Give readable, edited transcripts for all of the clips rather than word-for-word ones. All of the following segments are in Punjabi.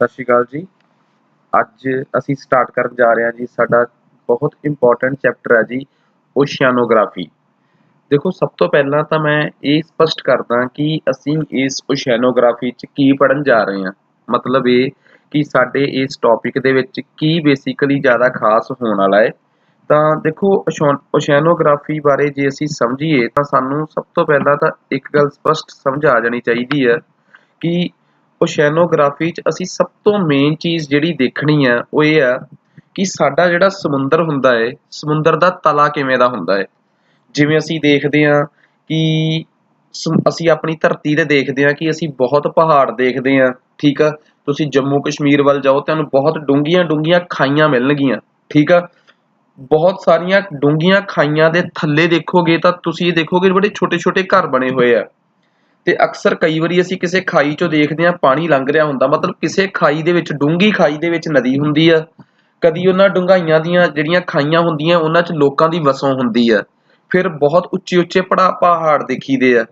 ਸਤਿ ਸ਼੍ਰੀ ਅਕਾਲ ਜੀ। ਅੱਜ ਅਸੀਂ ਸਟਾਰਟ ਕਰਨ ਜਾ ਰਹੇ ਹਾਂ ਜੀ ਸਾਡਾ ਬਹੁਤ ਇੰਪੋਰਟੈਂਟ ਚੈਪਟਰ ਹੈ ਜੀ ਓਸ਼ੀਆਨੋਗ੍ਰਾਫੀ। ਦੇਖੋ, ਸਭ ਤੋਂ ਪਹਿਲਾਂ ਤਾਂ ਮੈਂ ਇਹ ਸਪਸ਼ਟ ਕਰਦਾ ਕਿ ਅਸੀਂ ਇਸ ਓਸ਼ੀਆਨੋਗ੍ਰਾਫੀ 'ਚ ਕੀ ਪੜ੍ਹਨ ਜਾ ਰਹੇ ਹਾਂ। ਮਤਲਬ ਇਹ ਕਿ ਸਾਡੇ ਇਸ ਟੌਪਿਕ ਦੇ ਵਿੱਚ ਕੀ ਬੇਸਿਕਲੀ ਜ਼ਿਆਦਾ ਖਾਸ ਹੋਣ ਵਾਲਾ ਹੈ। ਤਾਂ ਦੇਖੋ, ਓਸ਼ੀਆਨੋਗ੍ਰਾਫੀ ਬਾਰੇ ਜੇ ਅਸੀਂ ਸਮਝੀਏ ਤਾਂ ਸਾਨੂੰ ਸਭ ਤੋਂ ਪਹਿਲਾਂ ਤਾਂ ਇੱਕ ਗੱਲ ਸਪਸ਼ਟ ਸਮਝ ਆ ਜਾਣੀ ਚਾਹੀਦੀ ਹੈ ਕਿ ਓਸ਼ੈਨੋਗ੍ਰਾਫੀ 'ਚ ਅਸੀਂ ਸਭ ਤੋਂ ਮੇਨ ਚੀਜ਼ ਜਿਹੜੀ ਦੇਖਣੀ ਆ ਉਹ ਇਹ ਆ ਕਿ ਸਾਡਾ ਜਿਹੜਾ ਸਮੁੰਦਰ ਹੁੰਦਾ ਹੈ, ਸਮੁੰਦਰ ਦਾ ਤਲਾ ਕਿਵੇਂ ਦਾ ਹੁੰਦਾ ਹੈ। ਜਿਵੇਂ ਅਸੀਂ ਦੇਖਦੇ ਹਾਂ ਕਿ ਅਸੀਂ ਆਪਣੀ ਧਰਤੀ ਤੇ ਦੇਖਦੇ ਹਾਂ ਕਿ ਅਸੀਂ ਬਹੁਤ ਪਹਾੜ ਦੇਖਦੇ ਹਾਂ, ਠੀਕ ਆ। ਤੁਸੀਂ ਜੰਮੂ ਕਸ਼ਮੀਰ ਵੱਲ ਜਾਓ, ਤੁਹਾਨੂੰ ਬਹੁਤ ਡੂੰਘੀਆਂ ਡੂੰਘੀਆਂ ਖਾਈਆਂ ਮਿਲਣਗੀਆਂ, ਠੀਕ ਆ। ਬਹੁਤ ਸਾਰੀਆਂ ਡੂੰਘੀਆਂ ਖਾਈਆਂ ਦੇ ਥੱਲੇ ਦੇਖੋਗੇ ਤਾਂ ਤੁਸੀਂ ਇਹ ਦੇਖੋਗੇ ਬੜੇ ਛੋਟੇ ਛੋਟੇ ਘਰ ਬਣੇ ਹੋਏ ਆ। ਤੇ ਅਕਸਰ ਕਈ ਵਾਰੀ ਅਸੀਂ ਕਿਸੇ ਖਾਈ ਚੋਂ ਦੇਖਦੇ ਹਾਂ ਪਾਣੀ ਲੰਘ ਰਿਹਾ ਹੁੰਦਾ, ਮਤਲਬ ਕਿਸੇ ਖਾਈ ਦੇ ਵਿੱਚ, ਡੂੰਘੀ ਖਾਈ ਦੇ ਵਿੱਚ ਨਦੀ ਹੁੰਦੀ ਆ। ਕਦੀ ਉਹਨਾਂ ਡੂੰਘਾਈਆਂ ਦੀਆਂ ਜਿਹੜੀਆਂ ਖਾਈਆਂ ਹੁੰਦੀਆਂ ਉਹਨਾਂ 'ਚ ਲੋਕਾਂ ਦੀ ਵਸੋਂ ਹੁੰਦੀ ਆ। ਫਿਰ ਬਹੁਤ ਉੱਚੇ ਉੱਚੇ ਪਹਾੜ ਦੇਖੀਦੇ ਆ।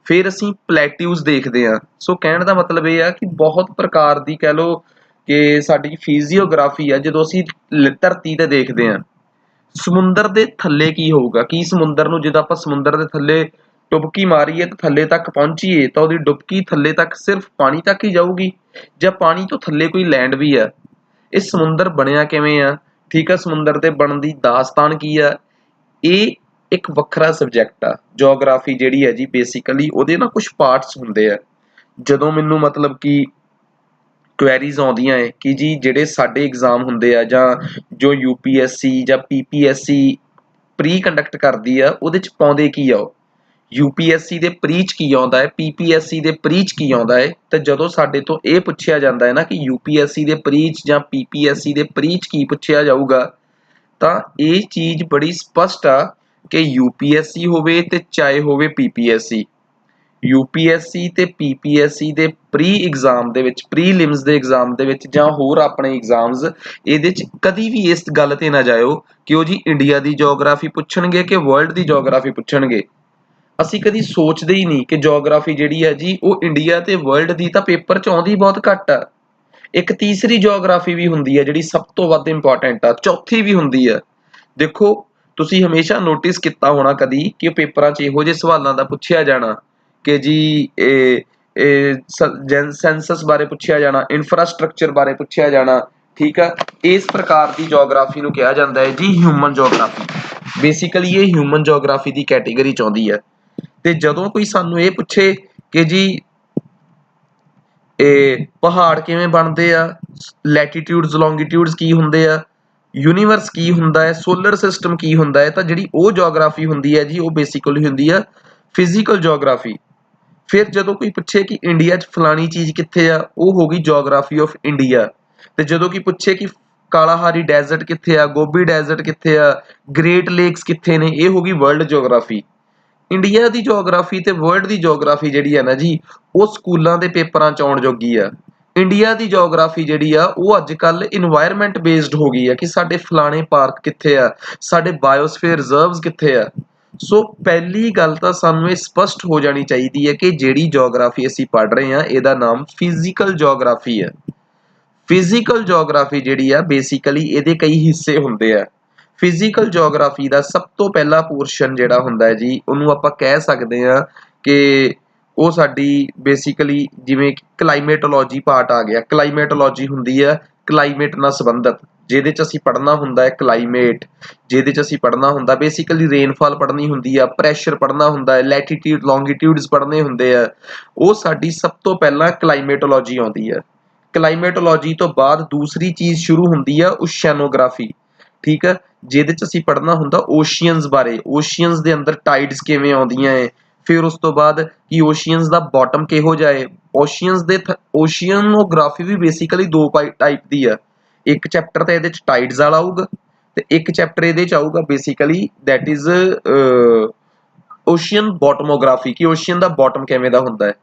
ਫਿਰ ਅਸੀਂ ਪਲੇਟਿਊਜ਼ ਦੇਖਦੇ ਹਾਂ। ਸੋ ਕਹਿਣ ਦਾ ਮਤਲਬ ਇਹ ਆ ਕਿ ਬਹੁਤ ਪ੍ਰਕਾਰ ਦੀ, ਕਹਿ ਲਓ ਕਿ ਸਾਡੀ ਫਿਜ਼ੀਓਗ੍ਰਾਫੀ ਆ ਜਦੋਂ ਅਸੀਂ ਧਰਤੀ ਤੇ ਦੇਖਦੇ ਹਾਂ। ਸਮੁੰਦਰ ਦੇ ਥੱਲੇ ਕੀ ਹੋਊਗਾ, ਕੀ ਸਮੁੰਦਰ ਨੂੰ ਜਦੋਂ ਆਪਾਂ ਸਮੁੰਦਰ ਦੇ ਥੱਲੇ ਡੁਬਕੀ ਮਾਰੀਏ ਤਾਂ ਥੱਲੇ ਤੱਕ ਪਹੁੰਚੀਏ ਤਾਂ ਉਹਦੀ ਡੁਬਕੀ ਥੱਲੇ ਤੱਕ ਸਿਰਫ ਪਾਣੀ ਤੱਕ ਹੀ ਜਾਊਗੀ ਜਾਂ ਪਾਣੀ ਤੋਂ ਥੱਲੇ ਕੋਈ ਲੈਂਡ ਵੀ ਆ। ਇਹ ਸਮੁੰਦਰ ਬਣਿਆ ਕਿਵੇਂ ਆ, ਠੀਕ ਆ। ਸਮੁੰਦਰ ਦੇ ਬਣਨ ਦੀ ਦਾਸਤਾਨ ਕੀ ਆ, ਇਹ ਇੱਕ ਵੱਖਰਾ ਸਬਜੈਕਟ ਆ। ਜੀਓਗ੍ਰਾਫੀ ਜਿਹੜੀ ਹੈ ਜੀ ਬੇਸਿਕਲੀ ਉਹਦੇ ਨਾ ਕੁਝ ਪਾਰਟਸ ਹੁੰਦੇ ਆ। ਜਦੋਂ ਮੈਨੂੰ ਮਤਲਬ ਕਿ ਕੁਐਰੀਜ਼ ਆਉਂਦੀਆਂ ਹੈ ਕਿ ਜੀ ਜਿਹੜੇ ਸਾਡੇ ਐਗਜ਼ਾਮ ਹੁੰਦੇ ਆ ਜਾਂ ਜੋ UPSC ਜਾਂ PPSC ਪ੍ਰੀ ਕੰਡਕਟ ਕਰਦੀ ਆ ਉਹਦੇ 'ਚ ਪਾਉਂਦੇ ਕੀ ਆ। ਉਹ UPSC ਦੇ ਪ੍ਰੀ 'ਚ ਕੀ ਆਉਂਦਾ ਹੈ, PPSC ਦੇ ਪ੍ਰੀ 'ਚ ਕੀ ਆਉਂਦਾ ਹੈ। ਤੇ ਜਦੋਂ ਸਾਡੇ ਤੋਂ ਇਹ ਪੁੱਛਿਆ ਜਾਂਦਾ ਹੈ ਨਾ ਕਿ UPSC ਦੇ ਪ੍ਰੀ 'ਚ ਜਾਂ PPSC ਦੇ ਪ੍ਰੀ 'ਚ ਕੀ ਪੁੱਛਿਆ ਜਾਊਗਾ, ਤਾਂ ਇਹ ਚੀਜ਼ ਬੜੀ ਸਪਸ਼ਟ ਆ ਕਿ UPSC ਹੋਵੇ ਤੇ ਚਾਹੇ ਹੋਵੇ PPSC, UPSC ਤੇ PPSC ਦੇ ਪ੍ਰੀ ਐਗਜ਼ਾਮ ਦੇ ਵਿੱਚ, ਪ੍ਰੀਲਿਮਸ ਦੇ ਐਗਜ਼ਾਮ ਦੇ ਵਿੱਚ ਜਾਂ ਹੋਰ ਆਪਣੇ ਐਗਜ਼ਾਮਸ, ਇਹਦੇ 'ਚ ਕਦੀ ਵੀ ਇਸ ਗੱਲ ਤੇ ਨਾ ਜਾਇਓ ਕਿ ਉਹ ਜੀ ਇੰਡੀਆ ਦੀ ਜੀਓਗ੍ਰਾਫੀ ਪੁੱਛਣਗੇ ਕਿ ਵਰਲਡ ਦੀ ਜੀਓਗ੍ਰਾਫੀ ਪੁੱਛਣਗੇ। ਅਸੀਂ ਕਦੀ ਸੋਚਦੇ ਹੀ ਨਹੀਂ ਕਿ ਜੀਓਗ੍ਰਾਫੀ ਜਿਹੜੀ ਹੈ ਜੀ ਉਹ ਇੰਡੀਆ ਤੇ ਵਰਲਡ ਦੀ ਤਾਂ ਪੇਪਰ 'ਚ ਆਉਂਦੀ ਬਹੁਤ ਘੱਟ ਆ। ਇੱਕ ਤੀਸਰੀ ਜੀਓਗ੍ਰਾਫੀ ਵੀ ਹੁੰਦੀ ਹੈ ਜਿਹੜੀ ਸਭ ਤੋਂ ਵੱਧ ਇੰਪੋਰਟੈਂਟ ਆ, ਚੌਥੀ ਵੀ ਹੁੰਦੀ ਹੈ। ਦੇਖੋ, ਤੁਸੀਂ ਹਮੇਸ਼ਾ ਨੋਟਿਸ ਕੀਤਾ ਹੋਣਾ ਕਦੀ ਕਿ ਪੇਪਰਾਂ 'ਚ ਇਹੋ ਜਿਹੇ ਸਵਾਲਾਂ ਦਾ ਪੁੱਛਿਆ ਜਾਣਾ ਕਿ ਜੀ ਸੈਂਸਸ ਬਾਰੇ ਪੁੱਛਿਆ ਜਾਣਾ, ਇਨਫਰਾਸਟ੍ਰਕਚਰ ਬਾਰੇ ਪੁੱਛਿਆ ਜਾਣਾ, ਠੀਕ ਆ। ਇਸ ਪ੍ਰਕਾਰ ਦੀ ਜੀਓਗ੍ਰਾਫੀ ਨੂੰ ਕਿਹਾ ਜਾਂਦਾ ਹੈ ਜੀ ਹਿਊਮਨ ਜੀਓਗ੍ਰਾਫੀ। ਬੇਸਿਕਲੀ ਇਹ ਹਿਊਮਨ ਜੀਓਗ੍ਰਾਫੀ ਦੀ ਕੈਟੇਗਰੀ 'ਚ ਆਉਂਦੀ ਹੈ। ਤੇ ਜਦੋਂ ਕੋਈ ਸਾਨੂੰ ਇਹ ਪੁੱਛੇ ਕਿ ਜੀ ਇਹ ਪਹਾੜ ਕਿਵੇਂ ਬਣਦੇ ਆ, ਲੈਟੀਟਿਊਡਸ ਲੌਂਗੀਟਿਊਡਸ ਕੀ ਹੁੰਦੇ ਆ, ਯੂਨੀਵਰਸ ਕੀ ਹੁੰਦਾ ਹੈ, ਸੋਲਰ ਸਿਸਟਮ ਕੀ ਹੁੰਦਾ ਹੈ, ਤਾਂ ਜਿਹੜੀ ਉਹ ਜੀਓਗ੍ਰਾਫੀ ਹੁੰਦੀ ਹੈ ਜੀ ਉਹ ਬੇਸਿਕਲੀ ਹੁੰਦੀ ਆ ਫਿਜ਼ੀਕਲ ਜੀਓਗ੍ਰਾਫੀ। ਫਿਰ ਜਦੋਂ ਕੋਈ ਪੁੱਛੇ ਕਿ ਇੰਡੀਆ 'ਚ ਫਲਾਣੀ ਚੀਜ਼ ਕਿੱਥੇ ਆ, ਉਹ ਹੋ ਗਈ ਜੀਓਗ੍ਰਾਫੀ ਆਫ ਇੰਡੀਆ। ਤੇ ਜਦੋਂ ਕੋਈ ਪੁੱਛੇ ਕਿ ਕਾਲਾਹਾਰੀ ਡੈਜ਼ਰਟ ਕਿੱਥੇ ਆ, ਗੋਬੀ ਡੈਜ਼ਰਟ ਕਿੱਥੇ ਆ, ਗ੍ਰੇਟ ਲੇਕਸ ਕਿੱਥੇ ਨੇ, ਇਹ ਹੋ ਗਈ ਵਰਲਡ ਜੀਓਗ੍ਰਾਫੀ। ਇੰਡੀਆ ਦੀ ਜੀਓਗ੍ਰਾਫੀ ਤੇ ਵਰਲਡ ਦੀ ਜੀਓਗ੍ਰਾਫੀ ਜਿਹੜੀ ਹੈ ਨਾ ਜੀ ਉਹ ਸਕੂਲਾਂ ਦੇ ਪੇਪਰਾਂ 'ਚ ਆਉਣ ਜੋਗੀ ਆ। ਇੰਡੀਆ ਦੀ ਜੀਓਗ੍ਰਾਫੀ ਜਿਹੜੀ ਆ ਉਹ ਅੱਜ ਕੱਲ੍ਹ ਇਨਵਾਇਰਮੈਂਟ ਬੇਸਡ ਹੋ ਗਈ ਆ ਕਿ ਸਾਡੇ ਫਲਾਣੇ ਪਾਰਕ ਕਿੱਥੇ ਆ, ਸਾਡੇ ਬਾਇਓਸਫੀਅਰ ਰਿਜ਼ਰਵਸ ਕਿੱਥੇ ਆ। ਸੋ ਪਹਿਲੀ ਗੱਲ ਤਾਂ ਸਾਨੂੰ ਇਹ ਸਪਸ਼ਟ ਹੋ ਜਾਣੀ ਚਾਹੀਦੀ ਹੈ ਕਿ ਜਿਹੜੀ ਜੀਓਗ੍ਰਾਫੀ ਅਸੀਂ ਪੜ੍ਹ ਰਹੇ ਹਾਂ ਇਹਦਾ ਨਾਮ ਫਿਜ਼ੀਕਲ ਜੀਓਗ੍ਰਾਫੀ ਹੈ। ਫਿਜ਼ੀਕਲ ਜੀਓਗ੍ਰਾਫੀ ਜਿਹੜੀ ਆ ਬੇਸਿਕਲੀ ਇਹਦੇ ਕਈ ਹਿੱਸੇ ਹੁੰਦੇ ਆ। ਫਿਜ਼ੀਕਲ ਜੀਓਗ੍ਰਾਫੀ ਦਾ ਸਭ ਤੋਂ ਪਹਿਲਾ ਪੋਰਸ਼ਨ ਜਿਹੜਾ ਹੁੰਦਾ ਹੈ ਜੀ ਉਹਨੂੰ ਆਪਾਂ ਕਹਿ ਸਕਦੇ ਹਾਂ ਕਿ ਉਹ ਸਾਡੀ ਬੇਸਿਕਲੀ ਜਿਵੇਂ ਕਲਾਈਮੇਟੋਲੋਜੀ ਪਾਰਟ ਆ ਗਿਆ। ਕਲਾਈਮੇਟੋਲੋਜੀ ਹੁੰਦੀ ਹੈ ਕਲਾਈਮੇਟ ਨਾਲ ਸੰਬੰਧਿਤ, ਜਿਹਦੇ 'ਚ ਅਸੀਂ ਪੜ੍ਹਨਾ ਹੁੰਦਾ ਹੈ ਕਲਾਈਮੇਟ, ਜਿਹਦੇ 'ਚ ਅਸੀਂ ਪੜ੍ਹਨਾ ਹੁੰਦਾ ਬੇਸਿਕਲੀ ਰੇਨਫਾਲ ਪੜ੍ਹਨੀ ਹੁੰਦੀ ਆ, ਪ੍ਰੈਸ਼ਰ ਪੜ੍ਹਨਾ ਹੁੰਦਾ ਹੈ, ਲੈਟੀਟਿਊਡ ਲੌਂਗੀਟਿਊਡਸ ਪੜ੍ਹਨੇ ਹੁੰਦੇ ਆ। ਉਹ ਸਾਡੀ ਸਭ ਤੋਂ ਪਹਿਲਾਂ ਕਲਾਈਮੇਟੋਲੋਜੀ ਆਉਂਦੀ ਹੈ। ਕਲਾਈਮੇਟੋਲੋਜੀ ਤੋਂ ਬਾਅਦ ਦੂਸਰੀ ਚੀਜ਼ ਸ਼ੁਰੂ ਹੁੰਦੀ ਆ ਓਸ਼ੀਆਨੋਗ੍ਰਾਫੀ, ਠੀਕ ਹੈ, ਜਿਹਦੇ 'ਚ ਅਸੀਂ ਪੜ੍ਹਨਾ ਹੁੰਦਾ ਓਸ਼ੀਅਨਸ ਬਾਰੇ। ਓਸ਼ੀਅਨਸ ਦੇ ਅੰਦਰ ਟਾਈਡਸ ਕਿਵੇਂ ਆਉਂਦੀਆਂ ਹੈ, ਫਿਰ ਉਸ ਤੋਂ ਬਾਅਦ ਕਿ ਓਸ਼ੀਅਨਸ ਦਾ ਬਾਟਮ ਕਿਹੋ ਜਿਹਾ ਹੈ। ਓਸ਼ੀਅਨਸ ਦੇ ਓਸ਼ੀਅਨੋਗ੍ਰਾਫੀ ਵੀ ਬੇਸਿਕਲੀ ਦੋ ਟਾਈਪ ਦੀ ਆ। ਇੱਕ ਚੈਪਟਰ ਤਾਂ ਇਹਦੇ 'ਚ ਟਾਈਡਸ ਵਾਲਾ ਆਊਗਾ ਤੇ ਇੱਕ ਚੈਪਟਰ ਇਹਦੇ 'ਚ ਆਊਗਾ ਬੇਸਿਕਲੀ ਦੈਟ ਇਜ਼ ਓਸ਼ੀਅਨ ਬੋਟਮੋਗ੍ਰਾਫੀ, ਕਿ ਓਸ਼ੀਅਨ ਦਾ ਬਾਟਮ ਕਿਵੇਂ ਦਾ ਹੁੰਦਾ ਹੈ।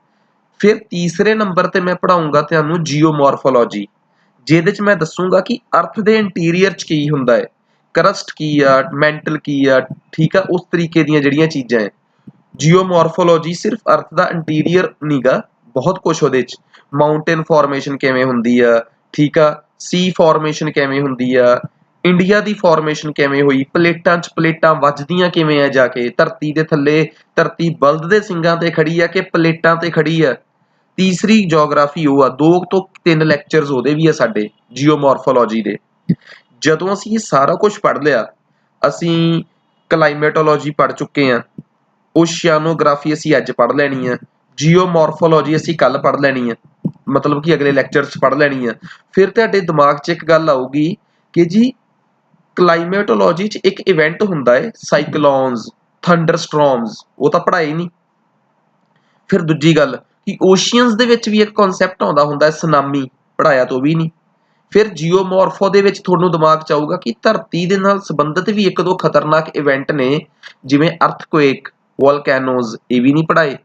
ਫਿਰ ਤੀਸਰੇ ਨੰਬਰ ਤੇ ਮੈਂ ਪੜ੍ਹਾਊਂਗਾ ਤੁਹਾਨੂੰ ਜੀਓਮੋਰਫੋਲੋਜੀ, ਜਿਹਦੇ 'ਚ ਮੈਂ ਦੱਸੂਗਾ ਕਿ ਅਰਥ ਦੇ ਇੰਟੀਰੀਅਰ 'ਚ ਕੀ ਹੁੰਦਾ ਹੈ, ਕਰਸਟ ਕੀ ਆ, ਮੈਂਟਲ ਕੀ ਆ, ਠੀਕ ਆ, ਉਸ ਤਰੀਕੇ ਦੀਆਂ ਜਿਹੜੀਆਂ ਚੀਜ਼ਾਂ ਹੈ। ਜੀਓਮੋਰਫੋਲੋਜੀ ਸਿਰਫ ਅਰਥ ਦਾ ਇੰਟੀਰੀਅਰ ਨੀਗਾ, ਬਹੁਤ ਕੁਛ ਉਹਦੇ 'ਚ, ਮਾਊਂਟੇਨ ਫਾਰਮੇਸ਼ਨ ਕਿਵੇਂ ਹੁੰਦੀ ਆ, ठीक आ, सी फॉर्मेशन किवें हुंदी आ, इंडिया दी फॉर्मेशन किवें होई, प्लेटां च प्लेटां वजदियां किवें आ जाके, धरती दे थल्ले धरती बलद दे सिंगां ते खड़ी आ कि प्लेटां ते खड़ी आ। तीसरी जोग्राफी ਉਹ ਆ 2 ਤੋਂ 3 ਲੈਕਚਰਸ ਉਹਦੇ ਵੀ ਆ ਸਾਡੇ ਜੀਓਮੋਰਫੋਲੋਜੀ ਦੇ। ਜਦੋਂ ਅਸੀਂ ਇਹ ਸਾਰਾ ਕੁਝ ਪੜ੍ਹ ਲਿਆ, ਅਸੀਂ ਕਲਾਈਮੇਟੋਲੋਜੀ ਪੜ੍ਹ ਚੁੱਕੇ ਹਾਂ, ਓਸ਼ੀਆਨੋਗ੍ਰਾਫੀ ਅਸੀਂ ਅੱਜ ਪੜ੍ਹ ਲੈਣੀ ਆ, ਜੀਓਮੋਰਫੋਲੋਜੀ ਅਸੀਂ ਕੱਲ ਪੜ੍ਹ ਲੈਣੀ ਆ, ਮਤਲਬ ਕਿ ਅਗਲੇ ਲੈਕਚਰ 'ਚ ਪੜ੍ਹ ਲੈਣੀ ਆ। ਫਿਰ ਤੁਹਾਡੇ ਦਿਮਾਗ 'ਚ ਇੱਕ ਗੱਲ ਆਊਗੀ ਕਿ ਜੀ ਕਲਾਈਮੇਟੋਲੋਜੀ 'ਚ ਇੱਕ ਇਵੈਂਟ ਹੁੰਦਾ ਹੈ ਸਾਈਕਲੋਨਸ, ਥੰਡਰਸਟੋਰਮਸ, ਉਹ ਤਾਂ ਪੜ੍ਹਾਏ ਨਹੀਂ। ਫਿਰ ਦੂਜੀ ਗੱਲ ਕਿ ਓਸ਼ੀਅਨਸ ਦੇ ਵਿੱਚ ਵੀ ਇੱਕ ਕਨਸੈਪਟ ਆਉਂਦਾ ਹੁੰਦਾ ਹੈ ਸੁਨਾਮੀ, ਪੜ੍ਹਾਇਆ ਤਾਂ ਉਹ ਵੀ ਨਹੀਂ। ਫਿਰ ਜੀਓਮੋਰਫੋ ਦੇ ਵਿੱਚ ਤੁਹਾਨੂੰ ਦਿਮਾਗ 'ਚ ਆਊਗਾ ਕਿ ਧਰਤੀ ਦੇ ਨਾਲ ਸੰਬੰਧਿਤ ਵੀ ਇੱਕ ਦੋ ਖਤਰਨਾਕ ਇਵੈਂਟ ਨੇ, ਜਿਵੇਂ ਅਰਥਕੁਏਕ, ਵੋਲਕੈਨੋਜ਼, ਇਹ ਵੀ ਨਹੀਂ ਪੜ੍ਹਾਏ।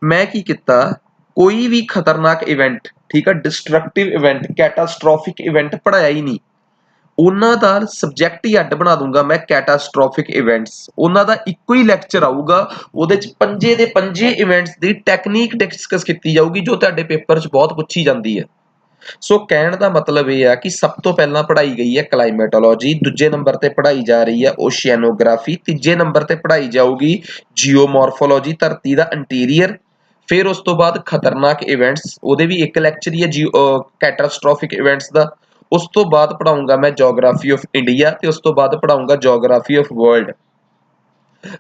ਮੈਂ ਕੀ ਕੀਤਾ, ਕੋਈ ਵੀ ਖਤਰਨਾਕ ਇਵੈਂਟ, ਠੀਕ ਆ, ਡਿਸਟਰਕਟਿਵ ਇਵੈਂਟ, ਕੈਟਾਸਟ੍ਰੋਫਿਕ ਇਵੈਂਟ ਪੜ੍ਹਾਇਆ ਹੀ ਨਹੀਂ। ਉਹਨਾਂ ਦਾ ਸਬਜੈਕਟ ਹੀ ਅੱਡ ਬਣਾ ਦੂੰਗਾ ਮੈਂ, ਕੈਟਾਸਟ੍ਰੋਫਿਕ ਇਵੈਂਟਸ। ਉਹਨਾਂ ਦਾ ਇੱਕੋ ਹੀ ਲੈਕਚਰ ਆਊਗਾ, ਉਹਦੇ 'ਚ 5 ਦੇ 5 ਇਵੈਂਟਸ ਦੀ ਟੈਕਨੀਕ ਡਿਸਕਸ ਕੀਤੀ ਜਾਊਗੀ, ਜੋ ਤੁਹਾਡੇ ਪੇਪਰ 'ਚ ਬਹੁਤ ਪੁੱਛੀ ਜਾਂਦੀ ਹੈ। ਸੋ ਕਹਿਣ ਦਾ ਮਤਲਬ ਇਹ ਆ ਕਿ ਸਭ ਤੋਂ ਪਹਿਲਾਂ ਪੜ੍ਹਾਈ ਗਈ ਹੈ ਕਲਾਈਮੇਟੋਲੋਜੀ, ਦੂਜੇ ਨੰਬਰ ਤੇ ਪੜ੍ਹਾਈ ਜਾ ਰਹੀ ਹੈ ਓਸ਼ੀਆਨੋਗ੍ਰਾਫੀ, ਤੀਜੇ ਨੰਬਰ ਤੇ ਪੜ੍ਹਾਈ ਜਾਊਗੀ ਜੀਓਮੋਰਫੋਲੋਜੀ, ਧਰਤੀ ਦਾ ਇੰਟੀਰੀਅਰ। ਫਿਰ ਉਸ ਤੋਂ ਬਾਅਦ ਖਤਰਨਾਕ ਇਵੈਂਟਸ, ਉਹਦੇ ਵੀ ਇੱਕ ਲੈਕਚਰ ਹੀ ਹੈ ਕੈਟਾਸਟ੍ਰੋਫਿਕ ਇਵੈਂਟਸ ਦਾ। ਉਸ ਤੋਂ ਬਾਅਦ ਪੜਾਉਂਗਾ ਮੈਂ ਜੋਗਰਾਫੀ ਆਫ ਇੰਡੀਆ, ਤੇ ਉਸ ਤੋਂ ਬਾਅਦ ਪੜਾਉਂਗਾ geography of world.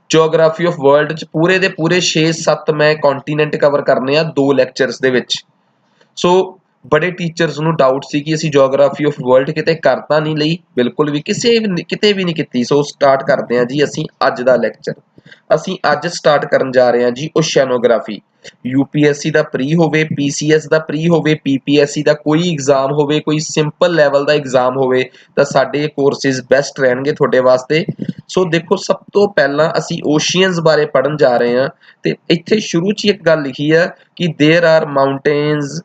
Geography of world 'ਚ ਪੂਰੇ ਦੇ ਪੂਰੇ 6-7 ਮੈਂ ਕੰਟੀਨੈਂਟ ਕਵਰ ਕਰਨੇ ਆ 2 ਲੈਕਚਰਸ ਦੇ ਵਿੱਚ। ਸੋ ਬੜੇ ਟੀਚਰਸ ਨੂੰ ਡਾਊਟ ਸੀ ਕਿ ਅਸੀਂ ਜੋਗਰਾਫੀ ਆਫ ਵਰਲਡ ਕਿਤੇ ਕਰ ਤਾਂ ਨਹੀਂ ਲਈ, ਬਿਲਕੁਲ ਵੀ ਕਿਤੇ ਵੀ ਨਹੀਂ ਕੀਤੀ। ਸੋ ਸਟਾਰਟ ਕਰਦੇ ਹਾਂ ਜੀ ਅਸੀਂ ਅੱਜ ਦਾ ਲੈਕਚਰ। ਅਸੀਂ ਅੱਜ ਸਟਾਰਟ ਕਰਨ ਜਾ ਰਹੇ ਹਾਂ ਜੀ ਓਸ਼ੀਆਨੋਗ੍ਰਾਫੀ। UPSC ਦਾ ਪ੍ਰੀ ਹੋਵੇ, PCS ਦਾ ਪ੍ਰੀ ਹੋਵੇ, PPSC ਦਾ ਕੋਈ ਐਗਜ਼ਾਮ ਹੋਵੇ, ਕੋਈ ਸਿੰਪਲ ਲੈਵਲ ਦਾ ਐਗਜ਼ਾਮ ਹੋਵੇ, ਤਾਂ ਸਾਡੇ ਕੋਰਸਿਸ ਬੈਸਟ ਰਹਿਣਗੇ ਤੁਹਾਡੇ ਵਾਸਤੇ। ਸੋ ਦੇਖੋ, ਸਭ ਤੋਂ ਪਹਿਲਾਂ ਅਸੀਂ ਓਸ਼ੀਅਨਸ ਬਾਰੇ ਪੜ੍ਹਨ ਜਾ ਰਹੇ ਹਾਂ, ਤੇ ਇੱਥੇ ਸ਼ੁਰੂ 'ਚ ਇੱਕ ਗੱਲ ਲਿਖੀ ਹੈ ਕਿ there are mountains,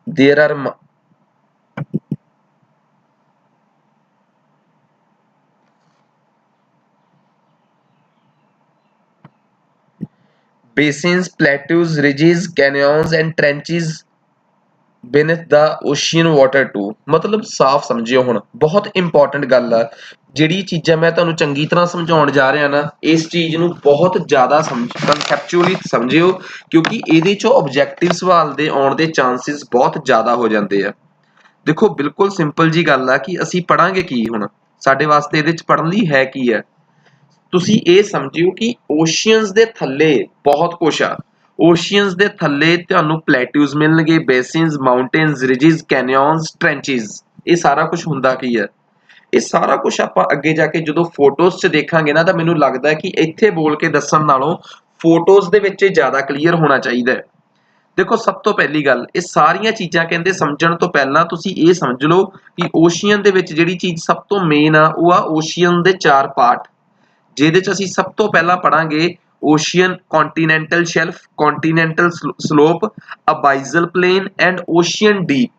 there are basins, plateaus, ridges, canyons and trenches beneath the ocean water too। मतलब ਸਾਫ਼ ਸਮਝਿਓ, ਹੁਣ ਬਹੁਤ ਇੰਪੋਰਟੈਂਟ ਗੱਲ ਆ। ਜਿਹੜੀ ਚੀਜ਼ਾਂ ਮੈਂ ਤੁਹਾਨੂੰ ਚੰਗੀ ਤਰ੍ਹਾਂ ਸਮਝਾਉਣ ਜਾ ਰਿਹਾ ਨਾ, ਇਸ ਚੀਜ਼ ਨੂੰ ਬਹੁਤ ਜ਼ਿਆਦਾ ਕਨਸੈਪਚੁਅਲੀ ਸਮਝਿਓ, ਕਿਉਂਕਿ ਇਹਦੇ 'ਚੋਂ ਆਬਜੈਕਟਿਵ ਸਵਾਲ ਦੇ ਆਉਣ ਦੇ ਚਾਂਸਿਸ ਬਹੁਤ ਜ਼ਿਆਦਾ ਹੋ ਜਾਂਦੇ ਆ। ਦੇਖੋ, ਬਿਲਕੁਲ ਸਿੰਪਲ ਜੀ ਗੱਲ ਆ ਕਿ ਅਸੀਂ ਪੜਾਂਗੇ ਕੀ, ਹੁਣ ਸਾਡੇ ਵਾਸਤੇ ਇਹਦੇ 'ਚ ਪੜ੍ਹਨ ਲਈ ਹੈ ਕੀ ਆ। ਤੁਸੀਂ ਇਹ ਸਮਝਿਓ ਕਿ ਓਸ਼ੀਅਨਸ ਦੇ ਥੱਲੇ ਬਹੁਤ ਕੁਛ ਆ। ਓਸ਼ੀਅਨਸ ਦੇ ਥੱਲੇ ਤੁਹਾਨੂੰ ਪਲੇਟਿਊਜ਼ ਮਿਲਣਗੇ, ਬੇਸਿਨਸ, ਮਾਊਂਟੇਨਸ, ਰਿਜਿਸ, ਕੈਨਿਓਨਸ, ਟ੍ਰੈਂਚਿਸ। ਇਹ ਸਾਰਾ ਕੁਝ ਹੁੰਦਾ ਕੀ ਹੈ, ਇਹ ਸਾਰਾ ਕੁਝ ਆਪਾਂ ਅੱਗੇ ਜਾ ਕੇ ਜਦੋਂ ਫੋਟੋਜ਼ 'ਚ ਦੇਖਾਂਗੇ ਨਾ, ਤਾਂ ਮੈਨੂੰ ਲੱਗਦਾ ਹੈ ਕਿ ਇੱਥੇ ਬੋਲ ਕੇ ਦੱਸਣ ਨਾਲੋਂ ਫੋਟੋਜ਼ ਦੇ ਵਿੱਚ ਜ਼ਿਆਦਾ ਕਲੀਅਰ ਹੋਣਾ ਚਾਹੀਦਾ ਹੈ। ਦੇਖੋ, ਸਭ ਤੋਂ ਪਹਿਲੀ ਗੱਲ, ਇਹ ਸਾਰੀਆਂ ਚੀਜ਼ਾਂ ਕਹਿੰਦੇ ਸਮਝਣ ਤੋਂ ਪਹਿਲਾਂ ਤੁਸੀਂ ਇਹ ਸਮਝ ਲਓ ਕਿ ਓਸ਼ੀਅਨ ਦੇ ਵਿੱਚ ਜਿਹੜੀ ਚੀਜ਼ ਸਭ ਤੋਂ ਮੇਨ ਆ, ਉਹ ਆ ਓਸ਼ੀਅਨ ਦੇ 4 ਪਾਰਟ, ਜਿਹਦੇ 'ਚ ਅਸੀਂ ਸਭ ਤੋਂ ਪਹਿਲਾਂ ਪੜਾਂਗੇ ocean continental shelf, continental slope, abyssal plain and ocean deep.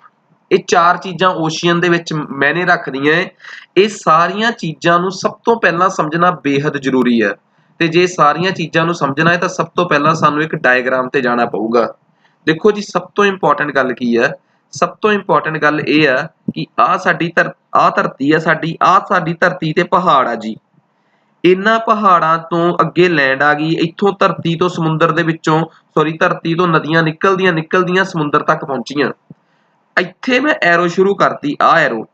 ਇਹ 4 ਚੀਜ਼ਾਂ ਓਸ਼ੀਅਨ ਦੇ ਵਿੱਚ ਮੈਨੇ ਰੱਖਦੀਆਂ ਹੈ। ਇਹ ਸਾਰੀਆਂ ਚੀਜ਼ਾਂ ਨੂੰ ਸਭ ਤੋਂ ਪਹਿਲਾਂ ਸਮਝਣਾ ਬੇਹੱਦ ਜ਼ਰੂਰੀ ਹੈ, ਤੇ ਜੇ ਸਾਰੀਆਂ ਚੀਜ਼ਾਂ ਨੂੰ ਸਮਝਣਾ ਹੈ ਤਾਂ ਸਭ ਤੋਂ ਪਹਿਲਾਂ ਸਾਨੂੰ ਇੱਕ ਡਾਇਗਰਾਮ ਤੇ ਜਾਣਾ ਪਊਗਾ। ਦੇਖੋ ਜੀ, ਸਭ ਤੋਂ ਇੰਪੋਰਟੈਂਟ ਗੱਲ ਕੀ ਹੈ, ਸਭ ਤੋਂ ਇੰਪੋਰਟੈਂਟ ਗੱਲ ਇਹ ਆ ਕਿ ਆਹ ਧਰਤੀ ਆ ਸਾਡੀ, ਆਹ ਸਾਡੀ ਧਰਤੀ ਤੇ ਪਹਾੜ ਆ ਜੀ। ਇਹਨਾਂ ਪਹਾੜਾਂ ਤੋਂ ਅੱਗੇ ਲੈਂਡ ਆ ਗਈ, ਇੱਥੋਂ ਧਰਤੀ ਤੋਂ ਸਮੁੰਦਰ ਦੇ ਵਿੱਚੋਂ, ਧਰਤੀ ਤੋਂ ਨਦੀਆਂ ਨਿਕਲਦੀਆਂ ਸਮੁੰਦਰ ਤੱਕ ਪਹੁੰਚੀਆਂ। ਇੱਥੇ ਮੈਂ ਐਰੋ ਸ਼ੁਰੂ ਕਰਤੀ, ਆਹ ਐਰੋ,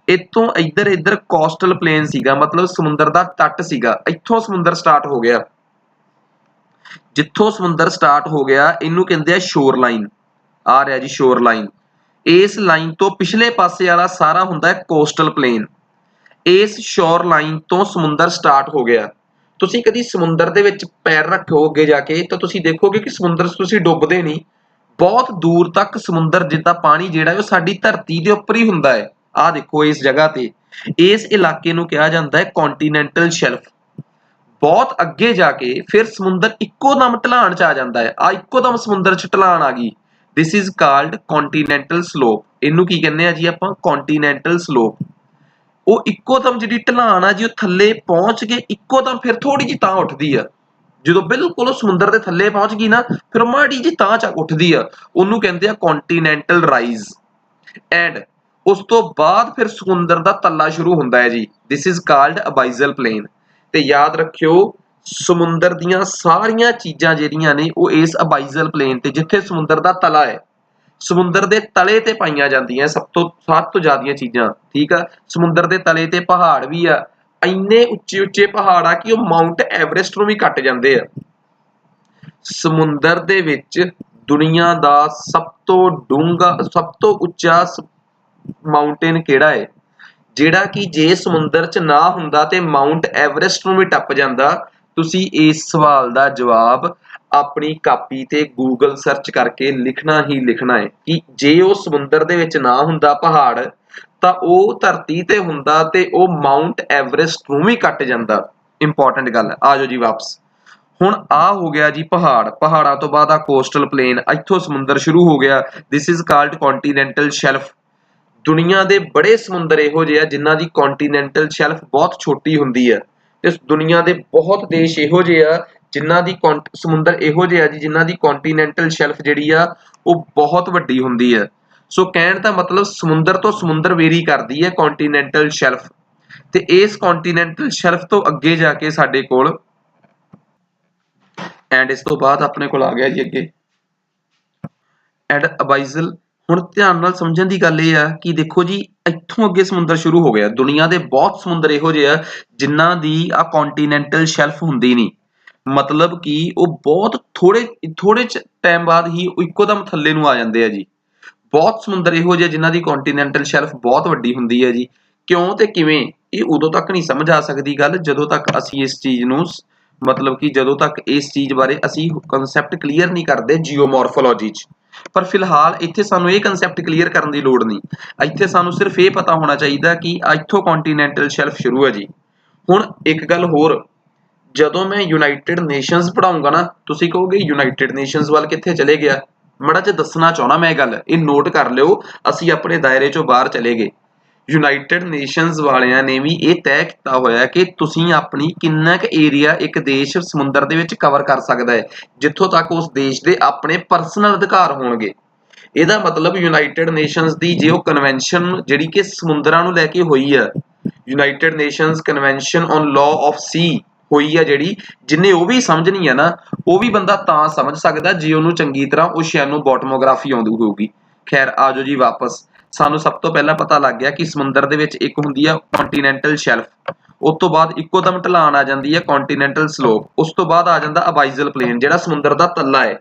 ਇੱਥੋਂ ਇੱਧਰ ਕੋਸਟਲ ਪਲੇਨ ਸੀਗਾ, ਮਤਲਬ ਸਮੁੰਦਰ ਦਾ ਤੱਟ ਸੀਗਾ। ਇੱਥੋਂ ਸਮੁੰਦਰ ਸਟਾਰਟ ਹੋ ਗਿਆ, ਜਿੱਥੋਂ ਸਮੁੰਦਰ ਸਟਾਰਟ ਹੋ ਗਿਆ ਇਹਨੂੰ ਕਹਿੰਦੇ ਆ ਸ਼ੋਰ ਲਾਈਨ। ਆ ਰਿਹਾ ਜੀ ਸ਼ੋਰ ਲਾਈਨ। ਇਸ ਲਾਈਨ ਤੋਂ ਪਿਛਲੇ ਪਾਸੇ ਵਾਲਾ ਸਾਰਾ ਹੁੰਦਾ ਹੈ ਕੋਸਟਲ ਪਲੇਨ। ਇਸ ਸ਼ੋਰ ਲਾਈਨ ਤੋਂ ਸਮੁੰਦਰ ਸਟਾਰਟ ਹੋ ਗਿਆ। ਤੁਸੀਂ ਕਦੀ ਸਮੁੰਦਰ ਦੇ ਵਿੱਚ ਪੈਰ ਰੱਖੋ ਅੱਗੇ ਜਾ ਕੇ, ਤਾਂ ਤੁਸੀਂ ਦੇਖੋਗੇ ਕਿ ਸਮੁੰਦਰ 'ਚ ਤੁਸੀਂ ਡੁੱਬਦੇ ਨਹੀਂ, ਬਹੁਤ ਦੂਰ ਤੱਕ ਸਮੁੰਦਰ ਜਿੱਦਾਂ ਪਾਣੀ ਜਿਹੜਾ ਉਹ ਸਾਡੀ ਧਰਤੀ ਦੇ ਉੱਪਰ ਹੀ ਹੁੰਦਾ ਹੈ। ਆਹ ਦੇਖੋ, ਇਸ ਜਗ੍ਹਾ ਤੇ ਇਸ ਇਲਾਕੇ ਨੂੰ ਕਿਹਾ ਜਾਂਦਾ ਹੈ ਕੰਟੀਨੈਂਟਲ ਸ਼ੈਲਫ। ਬਹੁਤ ਅੱਗੇ ਜਾ ਕੇ ਫਿਰ ਸਮੁੰਦਰ ਇੱਕੋ ਦਮ ਢਲਾਣ 'ਚ ਆ ਜਾਂਦਾ ਹੈ। ਆ ਇੱਕੋ ਦਮ ਸਮੁੰਦਰ 'ਚ ਢਲਾਣ ਆ ਗਈ, ਦਿਸ ਇਜ਼ ਕਾਲਡ ਕੰਟੀਨੈਂਟਲ ਸਲੋਪ। ਇਹਨੂੰ ਕੀ ਕਹਿੰਦੇ ਆ ਜੀ ਆਪਾਂ, ਕੰਟੀਨੈਂਟਲ ਸਲੋਪ। ਉਹ ਇੱਕੋ ਦਮ ਜਿਹੜੀ ਢਲਾਣ ਆ ਜੀ, ਉਹ ਥੱਲੇ ਪਹੁੰਚ ਕੇ ਇੱਕੋ ਦਮ ਫਿਰ ਥੋੜੀ ਜਿਹੀ ਤਾਂ ਉੱਠਦੀ ਆ, ਜਦੋਂ ਬਿਲਕੁਲ ਸਮੁੰਦਰ ਦੇ ਥੱਲੇ ਪਹੁੰਚ ਗਈ ਨਾ, ਫਿਰ ਮਾੜੀ ਜੀ ਤਾਂ ਚੱਕ ਉੱਠਦੀ ਆ, ਉਹਨੂੰ ਕਹਿੰਦੇ ਆ ਕੰਟੀਨੈਂਟਲ ਰਾਈਜ਼। ਐਂਡ ਉਸ ਤੋਂ ਬਾਅਦ ਫਿਰ ਸਮੁੰਦਰ ਦਾ ਤੱਲਾ ਸ਼ੁਰੂ ਹੁੰਦਾ ਹੈ ਜੀ, ਦਿਸ ਇਜ਼ ਕਾਲਡ ਅਬਾਈਜ਼ਲ ਪਲੇਨ। ਤੇ ਯਾਦ ਰੱਖਿਓ, ਸਮੁੰਦਰ ਦੀਆਂ ਸਾਰੀਆਂ ਚੀਜ਼ਾਂ ਜਿਹੜੀਆਂ ਨੇ ਉਹ ਇਸ ਅਬਾਈਜ਼ਲ ਪਲੇਨ ਤੇ, ਜਿੱਥੇ ਸਮੁੰਦਰ ਦਾ ਤਲਾ ਹੈ, ਸਮੁੰਦਰ ਦੇ ਤਲੇ ਤੇ ਪਾਈਆਂ ਜਾਂਦੀਆਂ ਸਭ ਤੋਂ ਜ਼ਿਆਦੀਆਂ ਚੀਜ਼ਾਂ। ਠੀਕ ਆ, ਸਮੁੰਦਰ ਦੇ ਤਲੇ ਤੇ ਪਹਾੜ ਵੀ ਆ, ਇੰਨੇ ਉੱਚੇ ਉੱਚੇ ਪਹਾੜ ਆ ਕਿ ਉਹ ਮਾਊਂਟ ਐਵਰੈਸਟ ਨੂੰ ਵੀ ਕੱਟ ਜਾਂਦੇ ਆ। ਸਮੁੰਦਰ ਦੇ ਵਿੱਚ ਦੁਨੀਆ ਦਾ ਸਭ ਤੋਂ ਡੂੰਘਾ, ਸਭ ਤੋਂ ਉੱਚਾ ਮਾਊਂਟੇਨ ਕਿਹੜਾ ਹੈ, ਜਿਹੜਾ ਕਿ ਜੇ ਸਮੁੰਦਰ 'ਚ ਨਾ ਹੁੰਦਾ ਤੇ ਮਾਊਂਟ ਐਵਰੈਸਟ ਨੂੰ ਵੀ ਟੱਪ ਜਾਂਦਾ? ਤੁਸੀਂ ਇਸ ਸਵਾਲ ਦਾ ਜਵਾਬ ਆਪਣੀ ਕਾਪੀ ਤੇ ਗੂਗਲ ਸਰਚ ਕਰਕੇ ਲਿਖਣਾ ਹੀ ਲਿਖਣਾ ਹੈ ਕਿ ਜੇ ਉਹ ਸਮੁੰਦਰ ਦੇ ਵਿੱਚ ਨਾ ਹੁੰਦਾ ਪਹਾੜ, ਤਾਂ ਉਹ ਧਰਤੀ ਤੇ ਹੁੰਦਾ ਤੇ ਉਹ ਮਾਊਂਟ ਐਵਰੈਸਟ ਨੂੰ ਵੀ ਕੱਟ ਜਾਂਦਾ। ਇੰਪੋਰਟੈਂਟ ਗੱਲ ਹੈ। ਆ ਜਾਓ ਜੀ ਵਾਪਸ। ਹੁਣ ਆ ਹੋ ਗਿਆ ਜੀ ਪਹਾੜ, ਪਹਾੜਾਂ ਤੋਂ ਬਾਅਦ ਆ ਕੋਸਟਲ ਪਲੇਨ, ਇੱਥੋਂ ਸਮੁੰਦਰ ਸ਼ੁਰੂ ਹੋ ਗਿਆ, ਦਿਸ ਇਜ਼ ਕਾਲਡ ਕੰਟੀਨੈਂਟਲ ਸ਼ੈਲਫ। ਦੁਨੀਆ ਦੇ ਬੜੇ ਸਮੁੰਦਰ ਇਹੋ ਜਿਹੇ ਆ ਜਿਨ੍ਹਾਂ ਦੀ ਕੰਟੀਨੈਂਟਲ ਸ਼ੈਲਫ ਬਹੁਤ ਛੋਟੀ ਹੁੰਦੀ ਹੈ, ਤੇ ਦੁਨੀਆ ਦੇ ਬਹੁਤ ਦੇਸ਼ ਇਹੋ ਜਿਹੇ ਆ ਜਿਨ੍ਹਾਂ ਦੀ ਸਮੁੰਦਰ ਇਹੋ ਜਿਹੇ ਆ ਜੀ ਜਿਨ੍ਹਾਂ ਦੀ ਕੰਟੀਨੈਂਟਲ ਸ਼ੈਲਫ ਜਿਹੜੀ ਆ ਉਹ ਬਹੁਤ ਵੱਡੀ ਹੁੰਦੀ ਹੈ। ਸੋ ਕਹਿਣ ਦਾ ਮਤਲਬ ਸਮੁੰਦਰ ਤੋਂ ਸਮੁੰਦਰ ਵੇਰੀ ਕਰਦੀ ਹੈ ਕੰਟੀਨੈਂਟਲ ਸ਼ੈਲਫ। ਤੇ ਇਸ ਕੰਟੀਨੈਂਟਲ ਸ਼ੈਲਫ ਤੋਂ ਅੱਗੇ ਜਾ ਕੇ ਸਾਡੇ ਕੋਲ, ਐਂਡ ਇਸ ਤੋਂ ਬਾਅਦ ਆਪਣੇ ਕੋਲ ਆ ਗਿਆ ਜੀ ਅੱਗੇ ਐਂਡ ਅਬਾਈਜ਼ਲ। ਹੁਣ ਧਿਆਨ ਨਾਲ ਸਮਝਣ ਦੀ ਗੱਲ ਇਹ ਆ ਕਿ ਦੇਖੋ ਜੀ, ਇੱਥੋਂ ਅੱਗੇ ਸਮੁੰਦਰ ਸ਼ੁਰੂ ਹੋ ਗਿਆ। ਦੁਨੀਆ ਦੇ ਬਹੁਤ ਸਮੁੰਦਰ ਇਹੋ ਜਿਹੇ ਆ ਜਿਨ੍ਹਾਂ ਦੀ ਆ ਕੰਟੀਨੈਂਟਲ ਸ਼ੈਲਫ ਹੁੰਦੀ ਨਹੀਂ, ਮਤਲਬ ਕਿ ਉਹ ਬਹੁਤ ਥੋੜੇ ਟਾਈਮ ਬਾਅਦ ਹੀ ਇੱਕੋਦਮ ਥੱਲੇ ਨੂੰ ਆ ਜਾਂਦੇ ਆ ਜੀ। ਬਹੁਤ ਸਮੁੰਦਰ ਇਹੋ ਜਿਹੇ ਜਿਨ੍ਹਾਂ ਦੀ ਕੰਟੀਨੈਂਟਲ ਸ਼ੈਲਫ ਬਹੁਤ ਵੱਡੀ ਹੁੰਦੀ ਹੈ ਜੀ। ਕਿਉਂ ਤੇ ਕਿਵੇਂ, ਇਹ ਉਦੋਂ ਤੱਕ ਨਹੀਂ ਸਮਝ ਆ ਸਕਦੀ ਗੱਲ ਜਦੋਂ ਤੱਕ ਅਸੀਂ ਇਸ ਚੀਜ਼ ਨੂੰ, ਮਤਲਬ ਕਿ ਜਦੋਂ ਤੱਕ ਇਸ ਚੀਜ਼ ਬਾਰੇ ਅਸੀਂ ਕਨਸੈਪਟ ਕਲੀਅਰ ਨਹੀਂ ਕਰਦੇ ਜੀਓਮੋਰਫੋਲੋਜੀ 'ਚ। ਪਰ ਫਿਲਹਾਲ ਇੱਥੇ ਸਾਨੂੰ ਇਹ ਕਨਸੈਪਟ ਕਲੀਅਰ ਕਰਨ ਦੀ ਲੋੜ ਨਹੀਂ, ਇੱਥੇ ਸਾਨੂੰ ਸਿਰਫ ਇਹ ਪਤਾ ਹੋਣਾ ਚਾਹੀਦਾ ਕਿ ਇੱਥੋਂ ਕੰਟੀਨੈਂਟਲ ਸ਼ੈਲਫ ਸ਼ੁਰੂ ਹੈ ਜੀ। ਹੁਣ ਇੱਕ ਗੱਲ ਹੋਰ, ਜਦੋਂ ਮੈਂ ਯੂਨਾਈਟਿਡ ਨੇਸ਼ਨਸ ਪੜ੍ਹਾਉਂਗਾ ਨਾ, ਤੁਸੀਂ ਕਹੋਗੇ ਯੂਨਾਈਟਿਡ ਨੇਸ਼ਨਸ ਵੱਲ ਕਿੱਥੇ ਚਲੇ ਗਿਆ? ਮਾੜਾ ਜਿਹਾ ਦੱਸਣਾ ਚਾਹੁੰਦਾ ਮੈਂ ਗੱਲ, ਇਹ ਨੋਟ ਕਰ ਲਿਓ, ਅਸੀਂ ਆਪਣੇ ਦਾਇਰੇ ਚੋਂ ਬਾਹਰ ਚਲੇ ਗਏ। ਯੂਨਾਈਟਿਡ ਨੇਸ਼ਨਸ ਵਾਲਿਆਂ ਨੇ ਵੀ ਇਹ ਤੈਅ ਕੀਤਾ ਹੋਇਆ ਕਿ ਤੁਸੀਂ ਆਪਣੀ ਕਿੰਨਾ ਕੁ ਏਰੀਆ ਇੱਕ ਦੇਸ਼ ਸਮੁੰਦਰ ਦੇ ਵਿੱਚ ਕਵਰ ਕਰ ਸਕਦਾ ਹੈ, ਜਿੱਥੋਂ ਤੱਕ ਉਸ ਦੇਸ਼ ਦੇ ਆਪਣੇ ਪਰਸਨਲ ਅਧਿਕਾਰ ਹੋਣਗੇ। ਇਹਦਾ ਮਤਲਬ ਯੂਨਾਈਟਿਡ ਨੇਸ਼ਨਸ ਦੀ ਜੇ ਉਹ ਕਨਵੈਨਸ਼ਨ ਜਿਹੜੀ ਕਿ ਸਮੁੰਦਰਾਂ ਨੂੰ ਲੈ ਕੇ ਹੋਈ ਆ, United Nations convention on law of sea ਹੋਈ ਆ ਜਿਹੜੀ, ਜਿੰਨੇ ਉਹ ਵੀ ਸਮਝਣੀ ਆ ਨਾ, ਉਹ ਵੀ ਬੰਦਾ ਤਾਂ ਸਮਝ ਸਕਦਾ ਜੇ ਉਹਨੂੰ ਚੰਗੀ ਤਰ੍ਹਾਂ ਓਸ਼ੀਆਨੋ ਬੋਟਮੋਗ੍ਰਾਫੀ ਆਉਂਦੀ ਹੋਊਗੀ। ਖੈਰ ਆ ਜਾਓ ਜੀ ਵਾਪਸ। ਸਾਨੂੰ ਸਭ ਤੋਂ ਪਹਿਲਾਂ ਪਤਾ ਲੱਗ ਗਿਆ ਕਿ ਸਮੁੰਦਰ ਦੇ ਵਿੱਚ ਇੱਕ ਹੁੰਦੀ ਆ ਕੰਟੀਨੈਂਟਲ ਸ਼ੈਲਫ, ਉਸ ਤੋਂ ਬਾਅਦ ਇੱਕੋਦਮ ਢਲਾਨ ਆ ਜਾਂਦੀ ਹੈ ਕੰਟੀਨੈਂਟਲ ਸਲੋਪ, ਉਸ ਤੋਂ ਬਾਅਦ ਆ ਜਾਂਦਾ ਅਬਾਈਜ਼ਲ ਪਲੇਨ ਜਿਹੜਾ ਸਮੁੰਦਰ ਦਾ ਤੱਲਾ ਹੈ,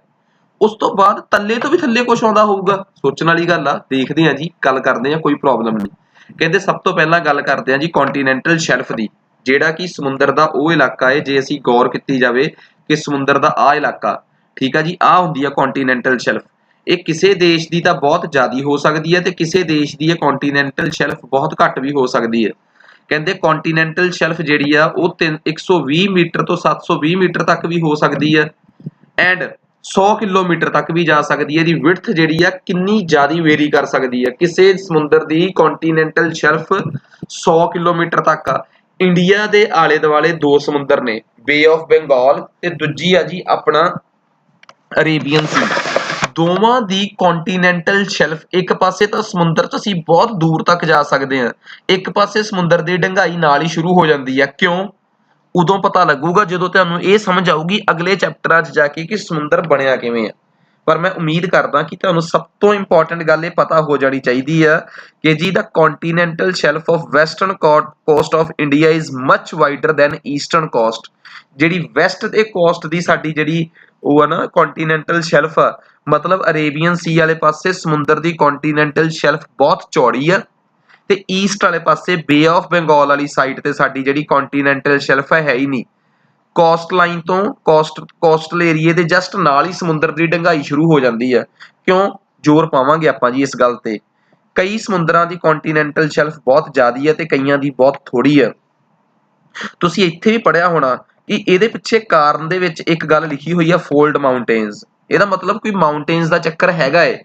ਉਸ ਤੋਂ ਬਾਅਦ ਤੱਲੇ ਤੋਂ ਵੀ ਥੱਲੇ ਕੁਝ ਆਉਂਦਾ ਹੋਊਗਾ। ਸੋਚਣ ਵਾਲੀ ਗੱਲ ਆ, ਦੇਖਦੇ ਆ ਜੀ, ਗੱਲ ਕਰਦੇ ਆ, ਕੋਈ ਪ੍ਰੋਬਲਮ ਨਹੀਂ। ਕਹਿੰਦੇ ਸਭ ਤੋਂ ਪਹਿਲਾਂ ਗੱਲ ਕਰਦੇ ਆ ਜੀ ਕੰਟੀਨੈਂਟਲ ਸ਼ੈਲਫ ਦੀ, ਜਿਹੜਾ ਕਿ ਸਮੁੰਦਰ ਦਾ ਉਹ ਇਲਾਕਾ ਹੈ, ਜੇ ਅਸੀਂ ਗੌਰ ਕੀਤੀ ਜਾਵੇ ਕਿ ਸਮੁੰਦਰ ਦਾ ਆਹ ਇਲਾਕਾ, ਠੀਕ ਆ ਜੀ, ਆਹ ਹੁੰਦੀ ਆ ਕੰਟੀਨੈਂਟਲ ਸ਼ੈਲਫ। ਇਹ ਕਿਸੇ ਦੇਸ਼ ਦੀ ਤਾਂ ਬਹੁਤ ਜ਼ਿਆਦਾ ਹੋ ਸਕਦੀ ਹੈ ਤੇ ਕਿਸੇ ਦੇਸ਼ ਦੀ ਇਹ ਕੰਟੀਨੈਂਟਲ ਸ਼ੈਲਫ ਬਹੁਤ ਘੱਟ ਵੀ ਹੋ ਸਕਦੀ ਹੈ। ਕਹਿੰਦੇ ਕੰਟੀਨੈਂਟਲ ਸ਼ੈਲਫ ਜਿਹੜੀ ਆ ਉਹ 120 ਮੀਟਰ ਤੋਂ 720 ਮੀਟਰ ਤੱਕ ਵੀ ਹੋ ਸਕਦੀ ਹੈ, ਐਂਡ 100 ਕਿਲੋਮੀਟਰ ਤੱਕ ਵੀ ਜਾ ਸਕਦੀ ਹੈ। ਇਹਦੀ ਵਿਡਥ ਜਿਹੜੀ ਆ ਕਿੰਨੀ ਜ਼ਿਆਦਾ ਵੇਰੀ ਕਰ ਸਕਦੀ ਹੈ। ਕਿਸੇ ਸਮੁੰਦਰ ਦੀ ਕੰਟੀਨੈਂਟਲ ਸ਼ੈਲਫ 100 ਕਿਲੋਮੀਟਰ ਤੱਕ ਆ। ਇੰਡੀਆ ਦੇ ਆਲੇ ਦੁਆਲੇ ਦੋ ਸਮੁੰਦਰ ਨੇ, ਬੇ ਆਫ ਬੰਗਾਲ ਤੇ ਦੂਜੀ ਆ ਜੀ ਆਪਣਾ ਅਰੇਬੀਅਨ ਸੀ। ਦੋਵਾਂ ਦੀ ਕੰਟੀਨੈਂਟਲ ਸ਼ੈਲਫ, ਇੱਕ ਪਾਸੇ ਤਾਂ ਸਮੁੰਦਰ 'ਚ ਅਸੀਂ ਬਹੁਤ ਦੂਰ ਤੱਕ ਜਾ ਸਕਦੇ ਹਾਂ, ਇੱਕ ਪਾਸੇ ਸਮੁੰਦਰ ਦੀ ਡੂੰਘਾਈ ਨਾਲ ਹੀ ਸ਼ੁਰੂ ਹੋ ਜਾਂਦੀ ਹੈ। ਕਿਉਂ? ਉਦੋਂ ਪਤਾ ਲੱਗੂਗਾ ਜਦੋਂ ਤੁਹਾਨੂੰ ਇਹ ਸਮਝ ਆਊਗੀ ਅਗਲੇ ਚੈਪਟਰਾਂ 'ਚ ਜਾ ਕੇ ਕਿ ਸਮੁੰਦਰ ਬਣਿਆ ਕਿਵੇਂ ਆ। ਪਰ ਮੈਂ ਉਮੀਦ ਕਰਦਾ ਕਿ ਤੁਹਾਨੂੰ ਸਭ ਤੋਂ ਇੰਪੋਰਟੈਂਟ ਗੱਲ ਇਹ ਪਤਾ ਹੋ ਜਾਣੀ ਚਾਹੀਦੀ ਆ ਕਿ ਜੀ ਦਾ continental shelf of western coast of India is much wider than eastern coast. ਜਿਹੜੀ ਵੈਸਟ ਦੇ ਕੋਸਟ ਦੀ ਸਾਡੀ ਜਿਹੜੀ ਉਹ ਆ ਨਾ ਕੰਟੀਨੈਂਟਲ ਸ਼ੈਲਫ ਆ, ਮਤਲਬ ਅਰੇਬੀਅਨ ਸੀ ਵਾਲੇ ਪਾਸੇ ਸਮੁੰਦਰ ਦੀ ਕੰਟੀਨੈਂਟਲ ਸ਼ੈਲਫ ਬਹੁਤ ਚੌੜੀ ਆ, ਤੇ ਈਸਟ ਵਾਲੇ ਪਾਸੇ ਬੇ ਆਫ ਬੰਗਾਲ ਵਾਲੀ ਸਾਈਡ ਤੇ ਸਾਡੀ ਜਿਹੜੀ ਕੰਟੀਨੈਂਟਲ ਸ਼ੈਲਫ ਹੈ ਹੀ ਨਹੀਂ। ਕੋਸਟ ਲਾਈਨ ਤੋਂ ਕੋਸਟਲ ਏਰੀਏ ਦੇ ਜਸਟ ਨਾਲ ਹੀ ਸਮੁੰਦਰ ਦੀ ਡੂੰਘਾਈ ਸ਼ੁਰੂ ਹੋ ਜਾਂਦੀ ਹੈ। ਕਿਉਂ? ਜ਼ੋਰ ਪਾਵਾਂਗੇ ਆਪਾਂ ਜੀ ਇਸ ਗੱਲ ਤੇ। ਕਈ ਸਮੁੰਦਰਾਂ ਦੀ ਕੰਟੀਨੈਂਟਲ ਸ਼ੈਲਫ ਬਹੁਤ ਜ਼ਿਆਦੀ ਹੈ ਤੇ ਕਈਆਂ ਦੀ ਬਹੁਤ ਥੋੜੀ ਹੈ। ਤੁਸੀਂ ਇੱਥੇ ਵੀ ਪੜ੍ਹਿਆ ਹੋਣਾ ਕਿ ਇਹਦੇ ਪਿੱਛੇ ਕਾਰਨ ਦੇ ਵਿੱਚ ਇੱਕ ਗੱਲ ਲਿਖੀ ਹੋਈ ਆ, ਫੋਲਡ ਮਾਊਂਟੇਨਸ। ਇਹਦਾ ਮਤਲਬ ਕੋਈ ਮਾਊਂਟੇਨਸ ਦਾ ਚੱਕਰ ਹੈਗਾ ਏ।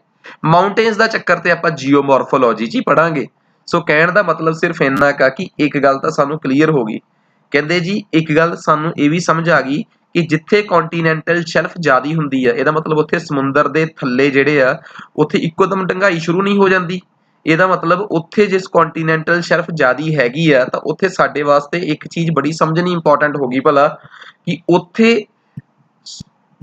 ਮਾਊਂਟੇਨਸ ਦਾ ਚੱਕਰ ਤੇ ਆਪਾਂ ਜੀਓਮੋਰਫੋਲੋਜੀ 'ਚ ਹੀ ਪੜਾਂਗੇ। ਸੋ ਕਹਿਣ ਦਾ ਮਤਲਬ ਸਿਰਫ ਇੰਨਾ ਕਾ ਕਿ ਇੱਕ ਗੱਲ ਤਾਂ ਸਾਨੂੰ ਕਲੀਅਰ ਹੋ ਗਈ ਕਹਿੰਦੇ ਜੀ ਇੱਕ ਗੱਲ ਸਾਨੂੰ ਇਹ ਵੀ ਸਮਝ ਆ ਗਈ ਕਿ ਜਿੱਥੇ ਕੰਟੀਨੈਂਟਲ ਸ਼ੈਲਫ ਜ਼ਿਆਦੀ ਹੁੰਦੀ ਆ, ਇਹਦਾ ਮਤਲਬ ਉੱਥੇ ਸਮੁੰਦਰ ਦੇ ਥੱਲੇ ਜਿਹੜੇ ਆ ਉੱਥੇ ਇੱਕੋਦਮ ਡੂੰਘਾਈ ਸ਼ੁਰੂ ਨਹੀਂ ਹੋ ਜਾਂਦੀ। ਇਹਦਾ ਮਤਲਬ ਉੱਥੇ ਜਿਸ ਕੰਟੀਨੈਂਟਲ ਸ਼ੈਲਫ ਜ਼ਿਆਦੀ ਹੈਗੀ ਆ ਤਾਂ ਉੱਥੇ ਸਾਡੇ ਵਾਸਤੇ ਇੱਕ ਚੀਜ਼ ਬੜੀ ਸਮਝਣੀ ਇੰਪੋਰਟੈਂਟ ਹੋ ਗਈ ਭਲਾ, ਕਿ ਉੱਥੇ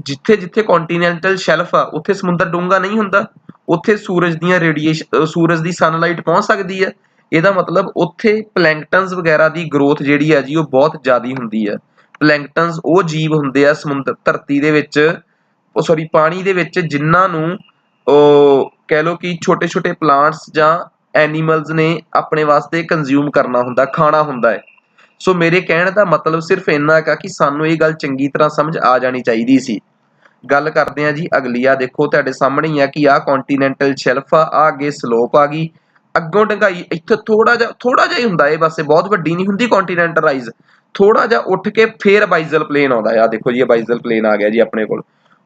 ਜਿੱਥੇ ਜਿੱਥੇ ਕੰਟੀਨੈਂਟਲ ਸ਼ੈਲਫ ਆ ਉੱਥੇ ਸਮੁੰਦਰ ਡੂੰਘਾ ਨਹੀਂ ਹੁੰਦਾ, ਉੱਥੇ ਸੂਰਜ ਦੀਆਂ ਰੇਡੀਏਸ਼ਨ, ਸੂਰਜ ਦੀ ਸਨਲਾਈਟ ਪਹੁੰਚ ਸਕਦੀ ਹੈ। ਇਹਦਾ ਮਤਲਬ ਉੱਥੇ ਪਲੈਂਕਟਨਸ ਵਗੈਰਾ ਦੀ ਗਰੋਥ ਜਿਹੜੀ ਆ ਜੀ ਉਹ ਬਹੁਤ ਜ਼ਿਆਦੀ ਹੁੰਦੀ ਆ। ਪਲੈਂਕਟਨਸ ਉਹ ਜੀਵ ਹੁੰਦੇ ਆ ਸਮੁੰਦਰ ਧਰਤੀ ਦੇ ਵਿੱਚ, ਸੌਰੀ ਪਾਣੀ ਦੇ ਵਿੱਚ, ਜਿਨ੍ਹਾਂ ਨੂੰ ਉਹ ਕਹਿ ਲਓ ਕਿ ਛੋਟੇ ਛੋਟੇ ਪਲਾਂਟਸ ਜਾਂ ਐਨੀਮਲਸ ਨੇ ਆਪਣੇ ਵਾਸਤੇ ਕੰਜ਼ਿਊਮ ਕਰਨਾ ਹੁੰਦਾ, ਖਾਣਾ ਹੁੰਦਾ ਹੈ। ਸੋ ਮੇਰੇ ਕਹਿਣ ਦਾ ਮਤਲਬ ਸਿਰਫ ਇੰਨਾ ਹੈਗਾ ਕਿ ਸਾਨੂੰ ਇਹ ਗੱਲ ਚੰਗੀ ਤਰ੍ਹਾਂ ਸਮਝ ਆ ਜਾਣੀ ਚਾਹੀਦੀ ਸੀ। ਗੱਲ ਕਰਦੇ ਆ ਜੀ ਅਗਲੀ। ਆ ਦੇਖੋ ਤੁਹਾਡੇ ਸਾਹਮਣੇ ਹੀ ਆ ਕਿ ਆਹ ਕੰਟੀਨੈਂਟਲ ਸ਼ੈਲਫ ਆ, ਅੱਗੇ ਸਲੋਪ ਆ ਗਈ, ਅੱਗੋਂ ਡੂੰਘਾਈ ਇੱਥੇ ਥੋੜਾ ਜਿਹਾ ਹੀ ਹੁੰਦਾ, ਇਹ ਬਸ ਬਹੁਤ ਵੱਡੀ ਨਹੀਂ ਹੁੰਦੀ ਕੰਟੀਨੈਂਟਲ ਰਾਈਜ਼, ਥੋੜਾ ਜਿਹਾ ਉੱਠ ਕੇ ਫੇਰ ਅਬਾਈਜ਼ਲ ਪਲੇਨ ਆਉਂਦਾ ਆ। ਦੇਖੋ ਜੀ ਅਬਾਈਜ਼ਲ ਪਲੇਨ ਆ ਗਿਆ ਜੀ ਆਪਣੇ ਕੋਲ।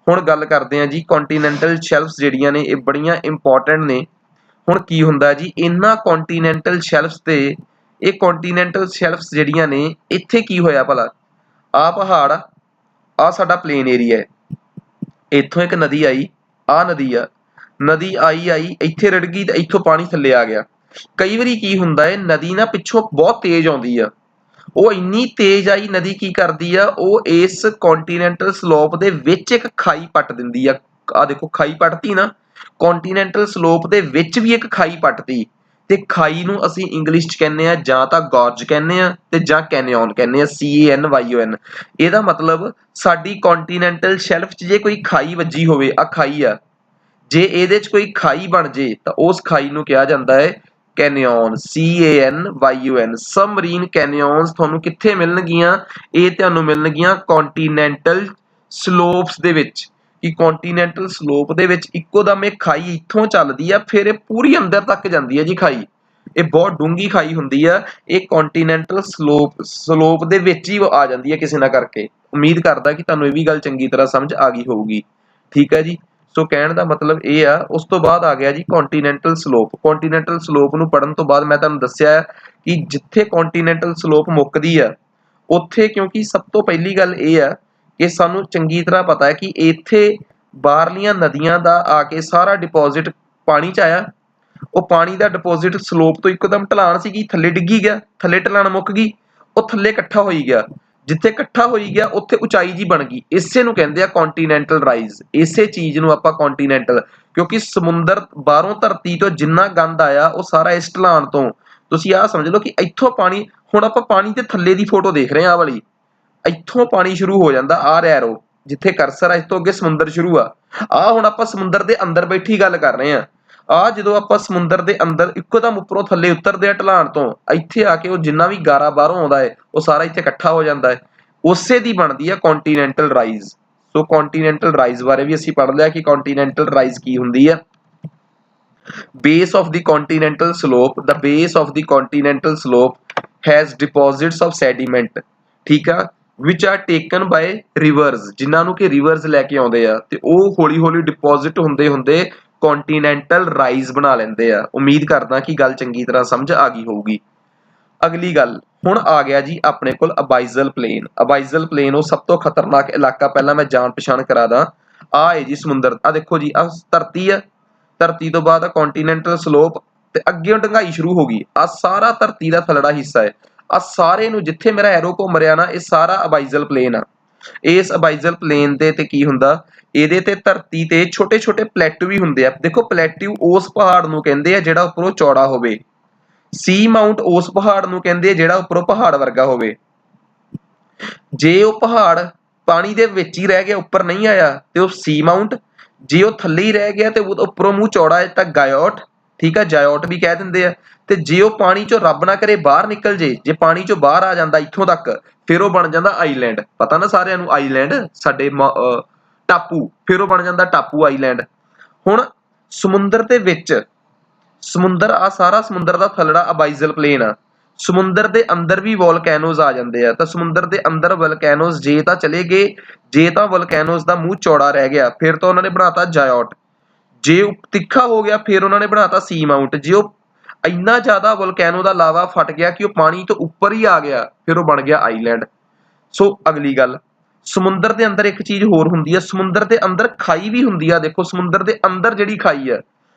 ਹੁਣ ਗੱਲ ਕਰਦੇ ਆ ਜੀ ਕੰਟੀਨੈਂਟਲ ਸ਼ੈਲਫਸ ਜਿਹੜੀਆਂ ਨੇ ਇਹ ਬੜੀਆਂ ਇੰਪੋਰਟੈਂਟ ਨੇ। ਹੁਣ ਕੀ ਹੁੰਦਾ ਜੀ ਇਹਨਾਂ ਕੰਟੀਨੈਂਟਲ ਸ਼ੈਲਫਸ ਤੇ, ਇਹ ਕੰਟੀਨੈਂਟਲ ਸ਼ੈਲਫਸ ਜਿਹੜੀਆਂ ਨੇ ਇੱਥੇ ਕੀ ਹੋਇਆ ਭਲਾ, ਆ ਪਹਾੜ ਆ ਸਾਡਾ ਪਲੇਨ ਏਰੀਆ ਹੈ, ਇੱਥੋਂ ਇੱਕ ਨਦੀ ਆਈ, ਆ ਨਦੀ ਆ, ਨਦੀ ਆਈ ਇੱਥੇ ਰੜ ਗਈ ਤੇ ਇੱਥੋਂ ਪਾਣੀ ਥੱਲੇ ਆ ਗਿਆ। ਕਈ ਵਾਰੀ ਕੀ ਹੁੰਦਾ ਹੈ ਨਦੀ ਨਾ ਪਿੱਛੋਂ ਬਹੁਤ ਤੇਜ਼ ਆਉਂਦੀ ਆ, ਉਹ ਇੰਨੀ ਤੇਜ਼ ਆਈ ਨਦੀ ਕੀ ਕਰਦੀ ਆ, ਉਹ ਇਸ ਕੰਟੀਨੈਂਟਲ ਸਲੋਪ ਦੇ ਵਿੱਚ ਇੱਕ ਖਾਈ ਪੱਟ ਦਿੰਦੀ ਆ। ਆ ਦੇਖੋ ਖਾਈ ਪੱਟਤੀ ਨਾ, ਕੰਟੀਨੈਂਟਲ ਸਲੋਪ ਦੇ ਵਿੱਚ ਵੀ ਇੱਕ ਖਾਈ ਪੱਟਤੀ, ਤੇ ਖਾਈ ਨੂੰ ਅਸੀਂ ਇੰਗਲਿਸ਼ ਚ ਕਹਿੰਦੇ ਆ ਜਾਂ ਤਾਂ ਗੋਰਜ ਕਹਿੰਦੇ ਆ ਤੇ ਜਾਂ ਕੈਨਿਓਨ ਕਹਿੰਦੇ ਆ, CANYON। ਇਹਦਾ ਮਤਲਬ ਸਾਡੀ ਕੰਟੀਨੈਂਟਲ ਸ਼ੈਲਫ ਚ ਜੇ ਕੋਈ ਖਾਈ ਵੱਜੀ ਹੋਵੇ, ਆ ਖਾਈ ਆ, ਜੇ ਇਹਦੇ ਚ ਕੋਈ ਖਾਈ ਬਣ ਜੇ ਤਾਂ ਉਸ ਖਾਈ ਨੂੰ ਕਿਹਾ ਜਾਂਦਾ ਹੈ ਕੈਨਿਓਨ, CANYON। ਸਬਮਰੀਨ ਕੈਨਿਓਨਸ ਤੁਹਾਨੂੰ ਕਿੱਥੇ ਮਿਲਣਗੀਆਂ, ਇਹ ਤੁਹਾਨੂੰ ਮਿਲਣਗੀਆਂ ਕੰਟੀਨੈਂਟਲ ਸਲੋਪਸ ਦੇ ਵਿੱਚ। ਕਿ ਕੰਟੀਨੈਂਟਲ ਸਲੋਪ ਦੇ ਵਿੱਚ ਇੱਕੋ ਦਮ ਇਹ ਖਾਈ ਇੱਥੋਂ ਚੱਲਦੀ ਆ, ਫਿਰ ਇਹ ਪੂਰੀ ਅੰਦਰ ਤੱਕ ਜਾਂਦੀ ਹੈ ਜੀ ਖਾਈ, ਇਹ ਬਹੁਤ ਡੂੰਗੀ ਖਾਈ ਹੁੰਦੀ ਆ, ਇਹ ਕੰਟੀਨੈਂਟਲ ਸਲੋਪ ਦੇ ਵਿੱਚ ਹੀ ਆ ਜਾਂਦੀ ਹੈ ਕਿਸੇ ਨਾ ਕਰਕੇ। ਉਮੀਦ ਕਰਦਾ ਕਿ ਤੁਹਾਨੂੰ ਇਹ ਵੀ ਗੱਲ ਚੰਗੀ ਤਰ੍ਹਾਂ ਸਮਝ ਆ ਗਈ ਹੋਊਗੀ, ਠੀਕ ਹੈ ਜੀ। ਸੋ ਕਹਿਣ ਦਾ ਮਤਲਬ ਇਹ ਆ। ਉਸ ਤੋਂ ਬਾਅਦ ਆ ਗਿਆ ਜੀ ਕੰਟੀਨੈਂਟਲ ਸਲੋਪ। ਕੰਟੀਨੈਂਟਲ ਸਲੋਪ ਨੂੰ ਪੜ੍ਹਨ ਤੋਂ ਬਾਅਦ ਮੈਂ ਤੁਹਾਨੂੰ ਦੱਸਿਆ ਕਿ ਜਿੱਥੇ ਕੰਟੀਨੈਂਟਲ ਸਲੋਪ ਮੁੱਕਦੀ ਆ ਉੱਥੇ, ਕਿਉਂਕਿ ਸਭ ਤੋਂ ਪਹਿਲੀ ਗੱਲ ਇਹ ਆ ਕਿ ਸਾਨੂੰ ਚੰਗੀ ਤਰ੍ਹਾਂ ਪਤਾ ਹੈ ਕਿ ਇੱਥੇ ਬਾਹਰਲੀਆਂ ਨਦੀਆਂ ਦਾ ਆ ਕੇ ਸਾਰਾ ਡਿਪੋਜ਼ਿਟ ਪਾਣੀ ਚ ਆਇਆ, ਉਹ ਪਾਣੀ ਦਾ ਡਿਪੋਜ਼ਿਟ ਸਲੋਪ ਤੋਂ ਇੱਕਦਮ ਢਲਾਣ ਸੀਗੀ, ਥੱਲੇ ਡਿੱਗੀ ਗਿਆ, ਥੱਲੇ ਢਲਾਣ ਮੁੱਕ ਗਈ, ਉਹ ਥੱਲੇ ਇਕੱਠਾ ਹੋਈ ਗਿਆ, ਜਿੱਥੇ ਇਕੱਠਾ ਹੋਈ ਗਿਆ ਉੱਥੇ ਉਚਾਈ ਜੀ ਬਣ ਗਈ, ਇਸੇ ਨੂੰ ਕਹਿੰਦੇ ਆ ਕੰਟੀਨੈਂਟਲ ਰਾਈਜ਼। ਇਸੇ ਚੀਜ਼ ਨੂੰ ਆਪਾਂ ਕੰਟੀਨੈਂਟਲ, ਕਿਉਂਕਿ ਸਮੁੰਦਰ ਬਾਹਰੋਂ ਧਰਤੀ ਤੋਂ ਜਿੰਨਾ ਗੰਦ ਆਇਆ ਉਹ ਸਾਰਾ ਇਸ ਢਲਾਣ ਤੋਂ, ਤੁਸੀਂ ਆਹ ਸਮਝ ਲਓ ਕਿ ਇੱਥੋਂ ਪਾਣੀ, ਹੁਣ ਆਪਾਂ ਪਾਣੀ ਦੇ ਥੱਲੇ ਦੀ ਫੋਟੋ ਦੇਖ ਰਹੇ ਹਾਂ, ਆਹ ਵਾਲੀ, ਇੱਥੋਂ ਪਾਣੀ ਸ਼ੁਰੂ ਹੋ ਜਾਂਦਾ, ਆ ਰਿਹਾ ਐਰੋ ਜਿੱਥੇ ਕਰਸਰ ਆ, ਇਸ ਤੋਂ ਅੱਗੇ ਸਮੁੰਦਰ ਸ਼ੁਰੂ ਆ। ਆ ਹੁਣ ਆਪਾਂ ਸਮੁੰਦਰ ਦੇ ਅੰਦਰ ਬੈਠੀ ਗੱਲ ਕਰ ਰਹੇ ਆ। ਆ ਜਦੋਂ ਆਪਾਂ ਸਮੁੰਦਰ ਦੇ ਅੰਦਰ ਇੱਕੋਦਮ ਉੱਪਰੋਂ ਥੱਲੇ ਉਤਰਦੇ ਆ ਢਲਾਣ ਤੋਂ, ਇੱਥੇ ਆ ਕੇ ਉਹ ਜਿੰਨਾ ਵੀ ਗਾਰਾ ਬਾਹਰੋਂ ਆਉਂਦਾ ਹੈ ਉਹ ਸਾਰਾ ਇੱਥੇ ਇਕੱਠਾ ਹੋ ਜਾਂਦਾ ਹੈ, ਉਸੇ ਦੀ ਬਣਦੀ ਆ ਕੰਟੀਨੈਂਟਲ ਰਾਈਜ਼। ਸੋ ਕੰਟੀਨੈਂਟਲ ਰਾਈਜ਼ ਬਾਰੇ ਵੀ ਅਸੀਂ ਪੜ੍ਹ ਲਿਆ ਕਿ ਕੰਟੀਨੈਂਟਲ ਰਾਈਜ਼ ਕੀ ਹੁੰਦੀ ਆ। base of the continental slope, the base of the continental slope has deposits of sediment, ਠੀਕ ਆ, which are taken by rivers, ਜਿਨ੍ਹਾਂ ਨੂੰ ਕਿ rivers ਲੈ ਕੇ ਆਉਂਦੇ ਆ ਤੇ ਉਹ ਹੌਲੀ ਹੌਲੀ ਡਿਪੋਜ਼ਿਟ ਹੁੰਦੇ ਹੁੰਦੇ ਕੰਟੀਨੈਂਟਲ ਰਾਈਜ਼ ਬਣਾ ਲੈਂਦੇ ਆ। ਉਮੀਦ ਕਰਦਾ ਕਿ ਗੱਲ ਚੰਗੀ ਤਰ੍ਹਾਂ ਸਮਝ ਆ ਗਈ ਹੋਊਗੀ। ਅਗਲੀ ਗੱਲ, ਹੁਣ ਆ ਗਿਆ ਜੀ ਆਪਣੇ ਕੋਲ ਅਬਾਈਜ਼ਲ ਪਲੇਨ। ਅਬਾਈਜ਼ਲ ਪਲੇਨ ਉਹ ਸਭ ਤੋਂ ਖਤਰਨਾਕ ਇਲਾਕਾ, ਪਹਿਲਾਂ ਮੈਂ ਜਾਣ ਪਛਾਣ ਕਰਾ ਦਾਂ। ਆ ਹੈ ਜੀ ਸਮੁੰਦਰ, ਆ ਦੇਖੋ ਜੀ ਆ ਧਰਤੀ ਆ, ਧਰਤੀ ਤੋਂ ਬਾਅਦ ਆ ਕੰਟੀਨੈਂਟਲ ਸਲੋਪ ਤੇ ਅੱਗੇ ਡੂੰਘਾਈ ਸ਼ੁਰੂ ਹੋ ਗਈ, ਆ ਸਾਰਾ ਧਰਤੀ ਦਾ ਥੱਲੜਾ ਹਿੱਸਾ ਹੈ। ਆ ਸਾਰੇ ਨੂੰ ਜਿੱਥੇ ਮੇਰਾ ਐਰੋ ਘੁੰਮ ਰਿਹਾ ਨਾ, ਇਹ ਸਾਰਾ ਅਬਾਈਜ਼ਲ ਪਲੇਨ ਆ। ਇਸ ਅਬਾਈਜ਼ਲ ਪਲੇਨ ਦੇ ਤੇ ਕੀ ਹੁੰਦਾ, ਇਹਦੇ ਤੇ ਧਰਤੀ ਤੇ ਛੋਟੇ ਛੋਟੇ ਪਲੇਟੂ ਵੀ ਹੁੰਦੇ ਆ। ਦੇਖੋ ਪਲੇਟੂ ਉਸ ਪਹਾੜ ਨੂੰ ਕਹਿੰਦੇ ਆ ਜਿਹੜਾ ਉੱਪਰੋਂ ਚੌੜਾ ਹੋਵੇ, ਸੀ ਮਾਊਂਟ ਉਸ ਪਹਾੜ ਨੂੰ ਕਹਿੰਦੇ ਆ ਜਿਹੜਾ ਉੱਪਰੋਂ ਪਹਾੜ ਵਰਗਾ ਹੋਵੇ। ਜੇ ਉਹ ਪਹਾੜ ਪਾਣੀ ਦੇ ਵਿੱਚ ਹੀ ਰਹਿ ਗਿਆ, ਉੱਪਰ ਨਹੀਂ ਆਇਆ, ਤੇ ਉਹ ਸੀ ਮਾਊਂਟ, ਜੇ ਉਹ ਥੱਲੇ ਹੀ ਰਹਿ ਗਿਆ ਤੇ ਉੱਪਰੋਂ ਮੂੰਹ ਚੌੜਾ ਹੈ ਤਾਂ ਗਾਇਓਟ, ਠੀਕ ਆ, ਜਾਇਓਟ ਵੀ ਕਹਿ ਦਿੰਦੇ ਆ। ਤੇ ਜੇ ਉਹ ਪਾਣੀ ਚੋਂ ਰੱਬ ਨਾ ਕਰੇ ਬਾਹਰ ਨਿਕਲ ਜੇ, ਜੇ ਪਾਣੀ ਚੋਂ ਬਾਹਰ ਆ ਜਾਂਦਾ ਇੱਥੋਂ ਤੱਕ, ਫਿਰ ਉਹ ਬਣ ਜਾਂਦਾ ਆਈਲੈਂਡ। ਪਤਾ ਨਾ ਸਾਰਿਆਂ ਨੂੰ ਆਈਲੈਂਡ ਸਾਡੇ ਟਾਪੂ, ਫਿਰ ਉਹ ਬਣ ਜਾਂਦਾ ਟਾਪੂ, ਆਈਲੈਂਡ। ਹੁਣ ਸਮੁੰਦਰ ਦੇ ਵਿੱਚ, ਸਮੁੰਦਰ ਆ ਸਾਰਾ ਸਮੁੰਦਰ ਦਾ ਥੱਲੜਾ ਅਬਾਈਜ਼ਲ ਪਲੇਨ ਆ। ਸਮੁੰਦਰ ਦੇ ਅੰਦਰ ਵੀ ਵੋਲਕੈਨੋਜ਼ ਆ ਜਾਂਦੇ ਆ, ਤਾਂ ਸਮੁੰਦਰ ਦੇ ਅੰਦਰ ਵੋਲਕੈਨੋਜ਼ ਜੇ ਤਾਂ ਚਲੇ ਗਏ, ਜੇ ਤਾਂ ਵੋਲਕੈਨੋਜ਼ ਦਾ ਮੂੰਹ ਚੌੜਾ ਰਹਿ ਗਿਆ, ਫਿਰ ਤਾਂ ਉਹਨਾਂ ਨੇ ਬਣਾਤਾ ਜਾਇਓਟ। ਜੇ ਉਹ ਤਿੱਖਾ ਹੋ ਗਿਆ ਫਿਰ ਉਹਨਾਂ ਨੇ ਬਣਾਤਾ ਸੀ ਮਾਊਂਟ। ਜੇ ਉਹ ਇੰਨਾ ਜ਼ਿਆਦਾ ਵੋਲਕੈਨੋ ਦਾ ਲਾਵਾ ਫਟ ਗਿਆ ਕਿ ਉਹ ਪਾਣੀ ਤੋਂ ਉੱਪਰ ਹੀ ਆ ਗਿਆ, ਫਿਰ ਉਹ ਬਣ ਗਿਆ ਆਈਲੈਂਡ। ਸੋ ਅਗਲੀ ਗੱਲ, ਸਮੁੰਦਰ ਦੇ ਅੰਦਰ ਇੱਕ ਚੀਜ਼ ਹੋਰ ਹੁੰਦੀ ਹੈ, ਸਮੁੰਦਰ ਦੇ ਅੰਦਰ ਖਾਈ ਵੀ ਹੁੰਦੀ ਆ। ਦੇਖੋ ਸਮੁੰਦਰ ਦੇ ਅੰਦਰ ਜਿਹੜੀ ਖਾਈ ਆ,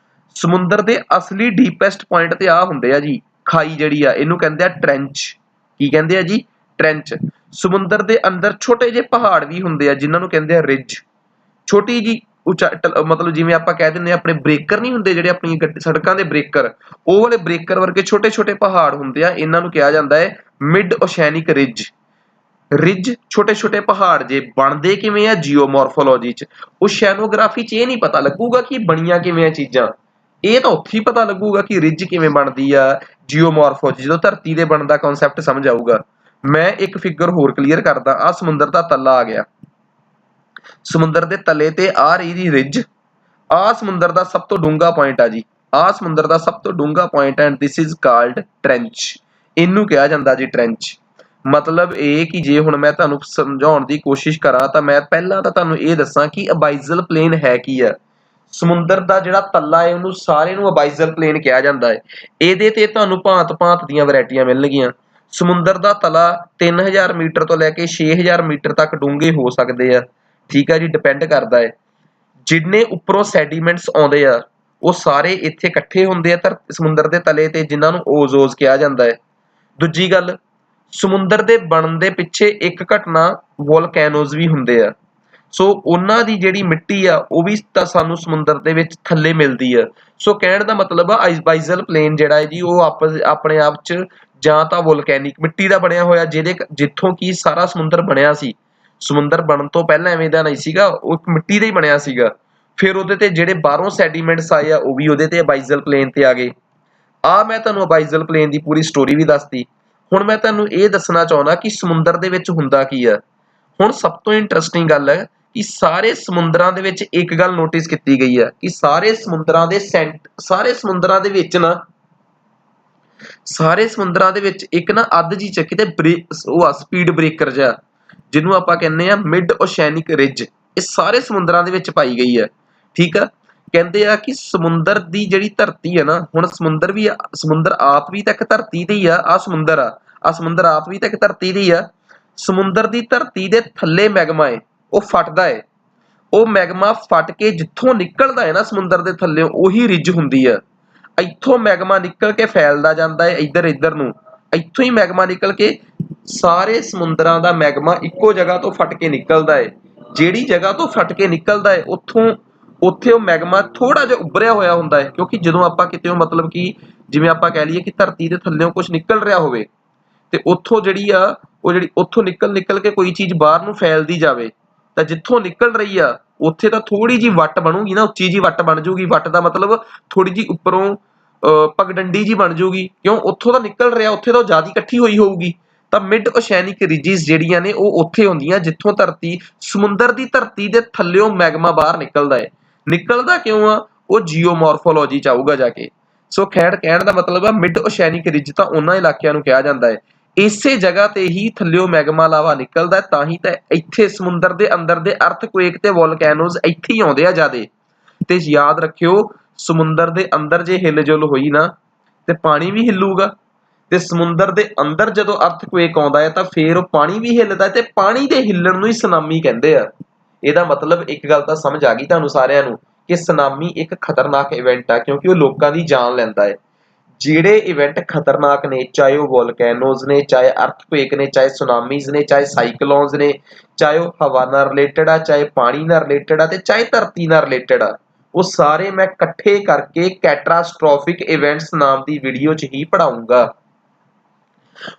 ਸਮੁੰਦਰ ਦੇ ਅਸਲੀ ਡੀਪੈਸਟ ਪੁਆਇੰਟ ਤੇ ਆ ਹੁੰਦੇ ਆ ਜੀ ਖਾਈ ਜਿਹੜੀ ਆ, ਇਹਨੂੰ ਕਹਿੰਦੇ ਆ ਟ੍ਰੈਂਚ। ਕੀ ਕਹਿੰਦੇ ਆ ਜੀ? ਟ੍ਰੈਂਚ। ਸਮੁੰਦਰ ਦੇ ਅੰਦਰ ਛੋਟੇ ਜਿਹੇ ਪਹਾੜ ਵੀ ਹੁੰਦੇ ਆ ਜਿਨ੍ਹਾਂ ਨੂੰ ਕਹਿੰਦੇ ਆ ਰਿਜ। ਛੋਟੀ ਜੀ ਮਤਲਬ ਜਿਵੇਂ ਆਪਾਂ ਕਹਿ ਦਿੰਦੇ ਆ ਆਪਣੇ ਬ੍ਰੇਕਰ ਨਹੀਂ ਹੁੰਦੇ ਜਿਹੜੇ ਆਪਣੀ ਸੜਕਾਂ ਦੇ ਬ੍ਰੇਕਰ, ਉਹ ਵਾਲੇ ਬ੍ਰੇਕਰ ਵਰਗੇ ਛੋਟੇ ਛੋਟੇ ਪਹਾੜ ਹੁੰਦੇ ਆ, ਇਹਨਾਂ ਨੂੰ ਕਿਹਾ ਜਾਂਦਾ ਹੈ ਮਿਡ ਓਸ਼ੈਨਿਕ ਰਿਜ। ਰਿਜ ਛੋਟੇ ਛੋਟੇ ਪਹਾੜ ਜੇ ਬਣਦੇ ਕਿਵੇਂ ਆ? ਜੀਓਮੋਰਫੋਲੋਜੀ ਚ। ਓਸ਼ੈਨੋਗ੍ਰਾਫੀ ਚ ਇਹ ਨਹੀਂ ਪਤਾ ਲੱਗੂਗਾ ਕਿ ਬਣੀਆਂ ਕਿਵੇਂ ਆ ਚੀਜ਼ਾਂ, ਇਹ ਤਾਂ ਉੱਥੇ ਹੀ ਪਤਾ ਲੱਗੂਗਾ ਕਿ ਰਿਜ ਕਿਵੇਂ ਬਣਦੀ ਆ ਜੀਓਮੋਰਫੋਲੋਜੀ, ਜਦੋਂ ਧਰਤੀ ਦੇ ਬਣਨ ਦਾ ਕਨਸੈਪਟ ਸਮਝ ਆਊਗਾ। ਮੈਂ ਇੱਕ ਫਿਗਰ ਹੋਰ ਕਲੀਅਰ ਕਰਦਾ। ਆ ਸਮੁੰਦਰ ਦਾ ਤੱਲਾ ਆ ਗਿਆ, ਸਮੁੰਦਰ ਦੇ ਤਲੇ ਤੇ ਆ ਰਹੀ ਦੀ ਰਿਜ। ਆ ਸਮੁੰਦਰ ਦਾ ਸਭ ਤੋਂ ਡੂੰਘਾ ਪੁਆਇੰਟ ਆ ਜੀ, ਆ ਸਮੁੰਦਰ ਦਾ ਸਭ ਤੋਂ ਡੂੰਘਾ point and this is called trench. ਇਹਨੂੰ ਕਿਹਾ ਜਾਂਦਾ ਜੀ ਟ੍ਰੈਂਚ। ਮਤਲਬ ਇਹ ਕਿ ਜੇ ਹੁਣ ਮੈਂ ਤੁਹਾਨੂੰ ਸਮਝਾਉਣ ਦੀ ਕੋਸ਼ਿਸ਼ ਕਰਾਂ ਤਾਂ ਮੈਂ ਪਹਿਲਾਂ ਤਾਂ ਤੁਹਾਨੂੰ ਇਹ ਦੱਸਾਂ ਕਿ ਅਬਾਈਜ਼ਲ ਪਲੇਨ ਹੈ ਕੀ ਆ। ਸਮੁੰਦਰ ਦਾ ਜਿਹੜਾ ਤੱਲਾ ਹੈ ਉਹਨੂੰ ਸਾਰੇ ਨੂੰ ਅਬਾਈਜ਼ਲ ਪਲੇਨ ਕਿਹਾ ਜਾਂਦਾ ਹੈ। ਇਹਦੇ ਤੇ ਤੁਹਾਨੂੰ ਭਾਂਤ-ਭਾਂਤ ਦੀਆਂ ਵੈਰਾਈਟੀਆਂ ਮਿਲਣਗੀਆਂ। ਸਮੁੰਦਰ ਦਾ ਤਲਾ 3000 ਮੀਟਰ ਤੋਂ ਲੈ ਕੇ 6000 ਮੀਟਰ ਤੱਕ ਡੂੰਘੇ ਹੋ ਸਕਦੇ ਆ। ਠੀਕ ਆ ਜੀ, ਡਿਪੈਂਡ ਕਰਦਾ ਹੈ। ਜਿੰਨੇ ਉੱਪਰੋਂ ਸੈਡੀਮੈਂਟਸ ਆਉਂਦੇ ਆ ਉਹ ਸਾਰੇ ਇੱਥੇ ਇਕੱਠੇ ਹੁੰਦੇ ਆ ਸਮੁੰਦਰ ਦੇ ਤਲੇ ਤੇ, ਜਿਨ੍ਹਾਂ ਨੂੰ ਓਜ਼ੋਜ਼ ਕਿਹਾ ਜਾਂਦਾ ਹੈ। ਦੂਜੀ ਗੱਲ, ਸਮੁੰਦਰ ਦੇ ਬਣਨ ਦੇ ਪਿੱਛੇ ਇੱਕ ਘਟਨਾ ਵੋਲਕੈਨੋਜ਼ ਵੀ ਹੁੰਦੇ ਆ। ਸੋ ਉਹਨਾਂ ਦੀ ਜਿਹੜੀ ਮਿੱਟੀ ਆ ਉਹ ਵੀ ਤਾਂ ਸਾਨੂੰ ਸਮੁੰਦਰ ਦੇ ਵਿੱਚ ਥੱਲੇ ਮਿਲਦੀ ਆ। ਸੋ ਕਹਿਣ ਦਾ ਮਤਲਬ ਆ ਅਬਾਈਜ਼ਲ ਪਲੇਨ ਜਿਹੜਾ ਹੈ ਜੀ ਉਹ ਆਪਣੇ ਆਪ ਚ ਜਾਂ ਤਾਂ ਵੋਲਕੈਨਿਕ ਮਿੱਟੀ ਦਾ ਬਣਿਆ ਹੋਇਆ, ਜਿੱਥੋਂ ਕਿ ਸਾਰਾ ਸਮੁੰਦਰ ਬਣਿਆ ਸੀ। ਸਮੁੰਦਰ ਬਣਨ ਤੋਂ ਪਹਿਲਾਂ ਐਵੇਂ ਦਾ ਨਹੀਂ ਸੀਗਾ, ਉਹ ਇੱਕ ਮਿੱਟੀ ਦਾ ਹੀ ਬਣਿਆ ਸੀਗਾ। ਫਿਰ ਉਹਦੇ ਤੇ ਜਿਹੜੇ ਬਾਹਰੋਂ ਸੈਡੀਮੈਂਟਸ ਆਏ ਆ ਉਹ ਵੀ ਉਹਦੇ ਤੇ ਅਬਾਈਜ਼ਲ ਪਲੇਨ ਤੇ ਆ ਗਏ। ਆ ਮੈਂ ਤੁਹਾਨੂੰ ਅਬਾਈਜ਼ਲ ਪਲੇਨ ਦੀ ਪੂਰੀ ਸਟੋਰੀ ਵੀ ਦੱਸਤੀ। ਹੁਣ ਮੈਂ ਤੁਹਾਨੂੰ ਇਹ ਦੱਸਣਾ ਚਾਹੁੰਦਾ ਕਿ ਸਮੁੰਦਰ ਦੇ ਵਿੱਚ ਹੁੰਦਾ ਕੀ ਆ। ਹੁਣ ਸਭ ਤੋਂ ਇੰਟਰਸਟਿੰਗ ਗੱਲ ਹੈ ਕਿ ਸਾਰੇ ਸਮੁੰਦਰਾਂ ਦੇ ਵਿੱਚ ਇੱਕ ਗੱਲ ਨੋਟਿਸ ਕੀਤੀ ਗਈ ਹੈ ਕਿ ਸਾਰੇ ਸਮੁੰਦਰਾਂ ਦੇ ਵਿੱਚ ਨਾ, ਸਾਰੇ ਸਮੁੰਦਰਾਂ ਦੇ ਵਿੱਚ ਇੱਕ ਨਾ ਅੱਧ ਜੀ ਚ ਕਿਤੇ ਉਹ ਆ ਸਪੀਡ ਬ੍ਰੇਕਰ ਜਿਹਾ, ਜਿਹਨੂੰ ਆਪਾਂ ਕਹਿੰਦੇ ਆ ਮਿਡ ਓਸ਼ੈਨਿਕ ਰਿਜ। ਇਹ ਸਾਰੇ ਸਮੁੰਦਰਾਂ ਦੇ ਵਿੱਚ ਪਾਈ ਗਈ ਹੈ। ਠੀਕ ਆ, ਕਹਿੰਦੇ ਆ ਕਿ ਸਮੁੰਦਰ ਦੀ ਜਿਹੜੀ ਧਰਤੀ ਹੈ ਨਾ, ਹੁਣ ਸਮੁੰਦਰ ਆਪ ਵੀ ਤਾਂ ਇੱਕ ਧਰਤੀ ਤੇ ਹੀ ਆ। ਆ ਸਮੁੰਦਰ ਆਪ ਵੀ ਤਾਂ ਇੱਕ ਧਰਤੀ ਤੇ ਹੀ ਆ। ਸਮੁੰਦਰ ਦੀ ਧਰਤੀ ਦੇ ਥੱਲੇ ਮੈਗਮਾ ਹੈ, ਉਹ ਫਟਦਾ ਹੈ। ਉਹ ਮੈਗਮਾ ਫਟ ਕੇ ਜਿੱਥੋਂ ਨਿਕਲਦਾ ਹੈ ਨਾ ਸਮੁੰਦਰ ਦੇ ਥੱਲੇ, ਉਹੀ ਰਿਜ ਹੁੰਦੀ ਆ। ਇੱਥੋਂ ਮੈਗਮਾ ਨਿਕਲ ਕੇ ਫੈਲਦਾ ਜਾਂਦਾ ਹੈ ਇੱਧਰ ਨੂੰ। ਇੱਥੋਂ ਹੀ ਮੈਗਮਾ ਨਿਕਲ ਕੇ ਸਾਰੇ ਸਮੁੰਦਰਾਂ ਦਾ ਮੈਗਮਾ ਇੱਕੋ ਜਗ੍ਹਾ ਤੋਂ ਫਟ ਕੇ ਨਿਕਲਦਾ ਹੈ। ਜਿਹੜੀ ਜਗ੍ਹਾ ਤੋਂ ਫਟ ਕੇ ਨਿਕਲਦਾ ਹੈ ਉੱਥੇ ਉਹ ਮੈਗਮਾ ਥੋੜਾ ਜਿਹਾ ਉੱਭਰਿਆ ਹੋਇਆ ਹੁੰਦਾ ਹੈ, ਕਿਉਂਕਿ ਜਦੋਂ ਆਪਾਂ ਕਿਤੇ ਮਤਲਬ ਕਿ ਜਿਵੇਂ ਆਪਾਂ ਕਹਿ ਲਈਏ ਕਿ ਧਰਤੀ ਦੇ ਥੱਲੇੋਂ ਕੁਝ ਨਿਕਲ ਰਿਹਾ ਹੋਵੇ ਤੇ ਉੱਥੋਂ ਜਿਹੜੀ ਉੱਥੋਂ ਨਿਕਲ ਕੇ ਕੋਈ ਚੀਜ਼ ਬਾਹਰ ਨੂੰ ਫੈਲਦੀ ਜਾਵੇ, ਤਾਂ ਜਿੱਥੋਂ ਨਿਕਲ ਰਹੀ ਆ ਉੱਥੇ ਤਾਂ ਥੋੜੀ ਜੀ ਵੱਟ ਬਣੂਗੀ ਨਾ, ਉੱਚੀ ਜੀ ਵੱਟ ਬਣ ਜੂਗੀ। ਵੱਟ ਦਾ ਮਤਲਬ ਥੋੜੀ ਜੀ ਉੱਪਰੋਂ ਪਗਡੰਡੀ ਜੀ ਬਣ ਜੂਗੀ, ਕਿਉਂ ਉੱਥੋਂ ਤਾਂ ਨਿਕਲ ਰਿਹਾ, ਉੱਥੇ ਤਾਂ ਜ਼ਿਆਦਾ ਇਕੱਠੀ ਹੋਈ ਹੋਊਗੀ। ਤਾਂ ਮਿਡ ਓਸ਼ੈਨਿਕ ਰਿਜਿਸ ਜਿਹੜੀਆਂ ਨੇ ਉਹ ਉੱਥੇ ਹੁੰਦੀਆਂ ਜਿੱਥੋਂ ਸਮੁੰਦਰ ਦੀ ਧਰਤੀ ਦੇ ਥੱਲਿਓਂ ਮੈਗਮਾ ਬਾਹਰ ਨਿਕਲਦਾ ਹੈ। ਨਿਕਲਦਾ ਕਿਉਂ ਆ? ਉਹ ਜੀਓਮੋਰਫੋਲੋਜੀ ਚ ਆਊਗਾ ਜਾ ਕੇ। ਸੋ ਕਹਿਣ ਦਾ ਮਤਲਬ ਆ ਮਿਡ ਓਸ਼ੈਨਿਕ ਰਿਜ ਤਾਂ ਉਹਨਾਂ ਇਲਾਕਿਆਂ ਨੂੰ ਕਿਹਾ ਜਾਂਦਾ ਹੈ। ਇਸੇ ਜਗ੍ਹਾ ਤੇ ਹੀ ਥੱਲਿਓਂ ਮੈਗਮਾ ਲਾਵਾ ਨਿਕਲਦਾ, ਤਾਂ ਹੀ ਤਾਂ ਇੱਥੇ ਸਮੁੰਦਰ ਦੇ ਅੰਦਰ ਦੇ ਅਰਥਕੁਏਕ ਤੇ ਵੋਲਕੈਨੋਜ਼ ਇੱਥੇ ਹੀ ਆਉਂਦੇ ਆ ਜ਼ਿਆਦੇ। ਤੇ ਯਾਦ ਰੱਖਿਓ, ਸਮੁੰਦਰ ਦੇ ਅੰਦਰ ਜੇ ਹਿਲਜੁਲ ਹੋਈ ਨਾ ਤੇ ਪਾਣੀ ਵੀ ਹਿੱਲੂਗਾ, ਤੇ ਸਮੁੰਦਰ ਦੇ ਅੰਦਰ ਜਦੋਂ ਅਰਥਕੁਏਕ ਆਉਂਦਾ ਹੈ ਤਾਂ ਫੇਰ ਉਹ ਪਾਣੀ ਵੀ ਹਿੱਲਦਾ, ਤੇ ਪਾਣੀ ਦੇ ਹਿੱਲਣ ਨੂੰ ਹੀ ਸੁਨਾਮੀ ਕਹਿੰਦੇ ਆ। ਇਹਦਾ ਮਤਲਬ ਇੱਕ ਗੱਲ ਤਾਂ ਸਮਝ ਆ ਗਈ ਤੁਹਾਨੂੰ ਸਾਰਿਆਂ ਨੂੰ ਕਿ ਸੁਨਾਮੀ ਇੱਕ ਖਤਰਨਾਕ ਇਵੈਂਟ ਆ, ਕਿਉਂਕਿ ਉਹ ਲੋਕਾਂ ਦੀ ਜਾਨ ਲੈਂਦਾ ਹੈ। ਜਿਹੜੇ ਇਵੈਂਟ ਖਤਰਨਾਕ ਨੇ, ਚਾਹੇ ਉਹ ਵੋਲਕੈਨੋਜ਼ ਨੇ, ਚਾਹੇ ਅਰਥਕੁਏਕ ਨੇ, ਚਾਹੇ ਸੁਨਾਮੀਜ਼ ਨੇ, ਚਾਹੇ ਸਾਈਕਲੋਨਸ ਨੇ, ਚਾਹੇ ਉਹ ਹਵਾ ਨਾਲ ਰਿਲੇਟਡ ਆ, ਚਾਹੇ ਪਾਣੀ ਨਾਲ ਰਿਲੇਟਡ ਆ, ਤੇ ਚਾਹੇ ਧਰਤੀ ਨਾਲ ਰਿਲੇਟਡ ਆ, ਉਹ ਸਾਰੇ ਮੈਂ ਇਕੱਠੇ ਕਰਕੇ ਕੈਟਾਸਟ੍ਰੋਫਿਕ ਇਵੈਂਟਸ ਨਾਮ ਦੀ ਵੀਡੀਓ 'ਚ ਹੀ ਪੜਾਉਂਗਾ।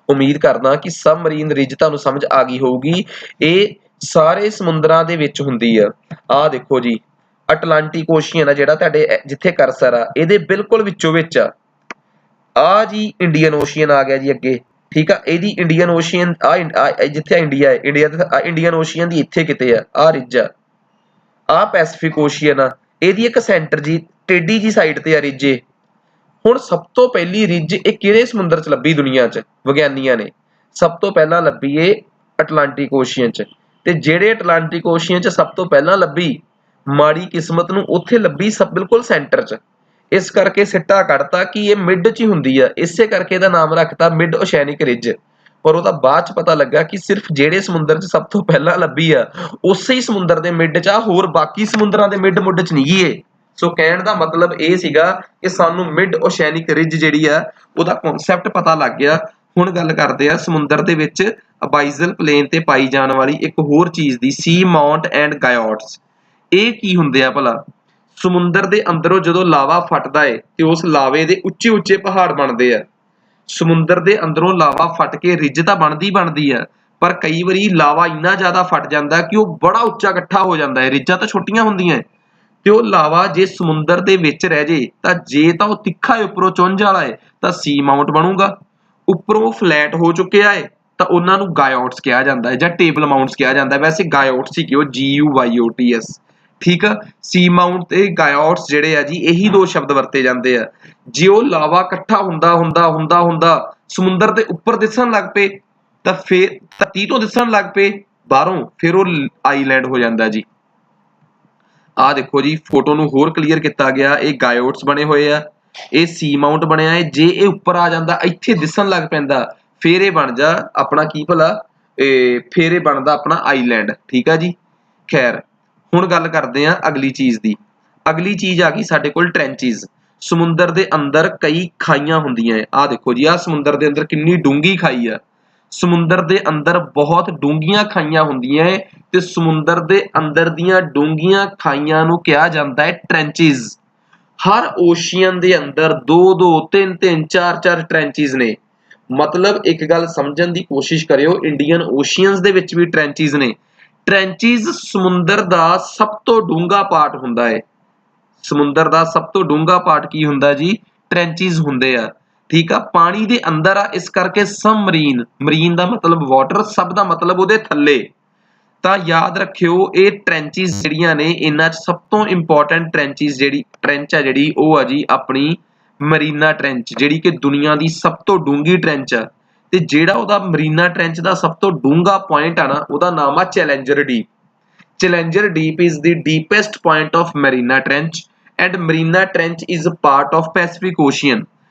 ਉਮੀਦ ਕਰਦਾ ਕਿ ਸਬਮਰੀਨ ਰਿਜ ਤੁਹਾਨੂੰ ਸਮਝ ਆ ਗਈ ਹੋਊਗੀ। ਇਹ ਸਾਰੇ ਸਮੁੰਦਰਾਂ ਦੇ ਵਿੱਚ ਹੁੰਦੀ ਆ। ਆਹ ਦੇਖੋ ਜੀ, ਅਟਲਾਂਟਿਕ ਓਸ਼ੀਅਨ ਆ ਜਿਹੜਾ ਤੁਹਾਡੇ ਜਿੱਥੇ ਕਰਸਰ ਆ, ਇਹਦੇ ਬਿਲਕੁਲ ਵਿੱਚੋਂ ਵਿੱਚ ਆ ਜੀ ਇੰਡੀਅਨ ਓਸ਼ੀਅਨ ਆ ਗਿਆ ਜੀ ਅੱਗੇ। ਠੀਕ ਆ, ਇਹਦੀ ਇੰਡੀਅਨ ਓਸ਼ੀਅਨ ਜਿੱਥੇ ਇੰਡੀਆ ਹੈ, ਇੰਡੀਅਨ ਓਸ਼ੀਅਨ ਦੀ ਇੱਥੇ ਕਿਤੇ ਆ, ਆਹ ਰਿਜ ਆ ਪੈਸੀਫਿਕ ਓਸ਼ੀਅਨ ਆ, ਇਹਦੀ ਇੱਕ ਸੈਂਟਰ ਜੀ ਟੇਢੀ ਜੀ ਸਾਈਡ ਤੇ ਆ ਰਿਜ। ਹੁਣ ਸਭ ਤੋਂ ਪਹਿਲੀ ਰਿਜ ਇਹ ਕਿਹੜੇ ਸਮੁੰਦਰ 'ਚ ਲੱਭੀ ਦੁਨੀਆ 'ਚ? ਵਿਗਿਆਨੀਆਂ ਨੇ ਸਭ ਤੋਂ ਪਹਿਲਾਂ ਲੱਭੀ ਇਹ ਅਟਲਾਂਟਿਕ ਓਸ਼ੀਅਨ 'ਚ। ਤੇ ਜਿਹੜੇ ਅਟਲਾਂਟਿਕ ਓਸ਼ੀਅਨ 'ਚ ਸਭ ਤੋਂ ਪਹਿਲਾਂ ਲੱਭੀ, ਮਾੜੀ ਕਿਸਮਤ ਨੂੰ ਉੱਥੇ ਲੱਭੀ ਬਿਲਕੁਲ ਸੈਂਟਰ 'ਚ। इस करके सिट्टा कढ़ता कि ये मिड च ही हुंदी आ, इसे करके इहदा नाम रखता मिड ओशैनिक रिज। पर ਉਹਦਾ ਬਾਅਦ ਚ पता लगा कि सिर्फ ਜਿਹੜੇ ਸਮੁੰਦਰ 'ਚ ਸਭ ਤੋਂ ਪਹਿਲਾਂ ਲੱਭੀ ਆ ਉਸੇ ਹੀ ਸਮੁੰਦਰ ਦੇ ਮਿਡ 'ਚ ਆ, ਹੋਰ ਬਾਕੀ ਸਮੁੰਦਰਾਂ ਦੇ ਮਿਡ ਮੁੱਡ 'ਚ ਨਹੀਂ ਗੀ ਇਹ। ਸੋ ਕਹਿਣ ਦਾ ਮਤਲਬ ਇਹ ਸੀਗਾ ਕਿ ਸਾਨੂੰ ਮਿਡ ਓਸ਼ੈਨਿਕ ਰਿਜ ਜਿਹੜੀ ਆ ਉਹਦਾ ਕਨਸੈਪਟ ਪਤਾ ਲੱਗ ਗਿਆ। ਹੁਣ ਗੱਲ ਕਰਦੇ ਆ ਸਮੁੰਦਰ ਦੇ ਵਿੱਚ ਅਬਾਈਜ਼ਲ ਪਲੇਨ ਤੇ ਪਾਈ ਜਾਣ ਵਾਲੀ ਇੱਕ ਹੋਰ ਚੀਜ਼ ਦੀ, ਸੀ ਮਾਊਂਟ ਐਂਡ ਗਾਇਓਟਸ। ਇਹ ਕੀ ਹੁੰਦੇ ਆ ਭਲਾ? ਸਮੁੰਦਰ ਦੇ ਅੰਦਰੋਂ ਜਦੋਂ ਲਾਵਾ ਫਟਦਾ ਹੈ ਤੇ ਉਸ ਲਾਵੇ ਦੇ ਉੱਚੇ ਉੱਚੇ ਪਹਾੜ ਬਣਦੇ ਆ। ਸਮੁੰਦਰ ਦੇ ਅੰਦਰੋਂ ਲਾਵਾ ਫਟ ਕੇ ਰਿਜ ਤਾਂ ਬਣਦੀ ਆ, ਪਰ ਕਈ ਵਾਰੀ ਲਾਵਾ ਇੰਨਾ ਜ਼ਿਆਦਾ ਫਟ ਜਾਂਦਾ ਕਿ ਉਹ ਬੜਾ ਉੱਚਾ ਇਕੱਠਾ ਹੋ ਜਾਂਦਾ ਹੈ। ਰਿਜਾਂ ਤਾਂ ਛੋਟੀਆਂ ਹੁੰਦੀਆਂ ਤੇ ਉਹ ਲਾਵਾ ਜੇ ਸਮੁੰਦਰ ਦੇ ਵਿੱਚ ਰਹਿ ਜੇ ਤਾਂ ਜੇ ਤਾਂ ਉਹ ਤਿੱਖਾ ਹੈ, ਉੱਪਰੋਂ ਚੁੰਝ ਵਾਲਾ ਹੈ, ਤਾਂ ਸੀ ਮਾਊਂਟ ਬਣੂਗਾ। ਉੱਪਰੋਂ ਫਲੈਟ ਹੋ ਚੁੱਕਿਆ ਹੈ ਤਾਂ ਉਹਨਾਂ ਨੂੰ ਗਾਇਓਟਸ ਕਿਹਾ ਜਾਂਦਾ ਹੈ ਜਾਂ ਟੇਬਲ ਮਾਊਂਟਸ ਕਿਹਾ ਜਾਂਦਾ ਹੈ। ਵੈਸੇ ਗਾਇਓਟਸ ਹੀ ਕਿਉਂ, GUYOTS, ਠੀਕ ਆ। ਸੀ ਮਾਊਂਟ ਤੇ ਗਾਇਓਟਸ ਜਿਹੜੇ ਆ ਜੀ ਇਹੀ ਦੋ ਸ਼ਬਦ ਵਰਤੇ ਜਾਂਦੇ ਆ। ਜੇ ਉਹ ਲਾਵਾ ਇਕੱਠਾ ਹੁੰਦਾ ਸਮੁੰਦਰ ਦੇ ਉੱਪਰ ਦਿਸਣ ਲੱਗ ਪਏ ਤਾਂ ਫਿਰ ਧਰਤੀ ਤੋਂ ਦਿਸਣ ਲੱਗ ਪਏ ਬਾਹਰੋਂ, ਫਿਰ ਉਹ ਆਈਲੈਂਡ ਹੋ ਜਾਂਦਾ ਜੀ। ਆਹ ਦੇਖੋ ਜੀ ਫੋਟੋ ਨੂੰ ਹੋਰ ਕਲੀਅਰ ਕੀਤਾ ਗਿਆ, ਇਹ ਗਾਇਓਟਸ ਬਣੇ ਹੋਏ ਆ, ਇਹ ਸੀ ਮਾਊਂਟ ਬਣਿਆ ਹੈ। ਜੇ ਇਹ ਉੱਪਰ ਆ ਜਾਂਦਾ ਇੱਥੇ ਦਿਸਣ ਲੱਗ ਪੈਂਦਾ ਫਿਰ ਇਹ ਬਣ ਜਾ ਆਪਣਾ ਕੀ ਭਲਾ, ਫਿਰ ਇਹ ਬਣਦਾ ਆਪਣਾ ਆਈਲੈਂਡ, ਠੀਕ ਆ ਜੀ। ਖੈਰ ਹੁਣ ਗੱਲ ਕਰਦੇ ਆ ਅਗਲੀ ਚੀਜ਼ ਦੀ। ਅਗਲੀ ਚੀਜ਼ ਆ ਗਈ ਸਾਡੇ ਕੋਲ ਟ੍ਰੈਂਚਿਸ। ਸਮੁੰਦਰ ਦੇ ਅੰਦਰ ਕਈ ਖਾਈਆਂ ਹੁੰਦੀਆਂ। ਆਹ ਦੇਖੋ ਜੀ, ਆਹ ਸਮੁੰਦਰ ਦੇ ਅੰਦਰ ਕਿੰਨੀ ਡੂੰਘੀ ਖਾਈ ਆ। ਸਮੁੰਦਰ ਦੇ ਅੰਦਰ ਬਹੁਤ ਡੂੰਘੀਆਂ ਖਾਈਆਂ ਹੁੰਦੀਆਂ ਹੈ ਤੇ ਸਮੁੰਦਰ ਦੇ ਅੰਦਰ ਦੀਆਂ ਡੂੰਘੀਆਂ ਖਾਈਆਂ ਨੂੰ ਕਿਹਾ ਜਾਂਦਾ ਹੈ ਟ੍ਰੈਂਚਿਸ। ਹਰ ਓਸ਼ੀਅਨ ਦੇ ਅੰਦਰ 2-2, 3-3, 4-4 ਟ੍ਰੈਂਚਿਸ ਨੇ। ਮਤਲਬ ਇੱਕ ਗੱਲ ਸਮਝਣ ਦੀ ਕੋਸ਼ਿਸ਼ ਕਰਿਓ, ਇੰਡੀਅਨ ਓਸ਼ੀਅਨਸ ਦੇ ਵਿੱਚ ਵੀ ਟ੍ਰੈਂਚਿਸ ਨੇ। ਟ੍ਰੈਂਚਿਸ ਸਮੁੰਦਰ ਦਾ ਸਭ ਤੋਂ ਡੂੰਘਾ ਪਾਰਟ ਹੁੰਦਾ ਹੈ। ਸਮੁੰਦਰ ਦਾ ਸਭ ਤੋਂ ਡੂੰਘਾ ਪਾਰਟ ਕੀ ਹੁੰਦਾ ਜੀ? ਟ੍ਰੈਂਚਿਸ ਹੁੰਦੇ ਆ, ਠੀਕ ਆ। ਪਾਣੀ ਦੇ ਅੰਦਰ ਆ, ਇਸ ਕਰਕੇ ਸਬਮਰੀਨ, ਮਰੀਨ ਦਾ ਮਤਲਬ ਵਾਟਰ, ਸਬ ਦਾ ਮਤਲਬ ਉਹਦੇ ਥੱਲੇ। ਤਾਂ ਯਾਦ ਰੱਖਿਓ ਇਹ ਟ੍ਰੈਂਚਿਸ ਜਿਹੜੀਆਂ ਨੇ ਇਹਨਾਂ 'ਚ ਸਭ ਤੋਂ ਇੰਪੋਰਟੈਂਟ ਟ੍ਰੈਂਚਿਸ ਜਿਹੜੀ ਟ੍ਰੈਂਚ ਆ ਜਿਹੜੀ ਉਹ ਆ ਜੀ ਆਪਣੀ ਮਰੀਨਾ ਟ੍ਰੈਂਚ, ਜਿਹੜੀ ਕਿ ਦੁਨੀਆ ਦੀ ਸਭ ਤੋਂ ਡੂੰਘੀ ਟ੍ਰੈਂਚ ਆ। ਤੇ ਜਿਹੜਾ ਉਹਦਾ ਮਰੀਨਾ ਟ੍ਰੈਂਚ ਦਾ ਸਭ ਤੋਂ ਡੂੰਘਾ ਪੁਆਇੰਟ ਆ ਨਾ, ਉਹਦਾ ਨਾਮ ਆ challenger deep. Challenger deep is the deepest point of Marina Trench and Marina Trench is a part of Pacific Ocean।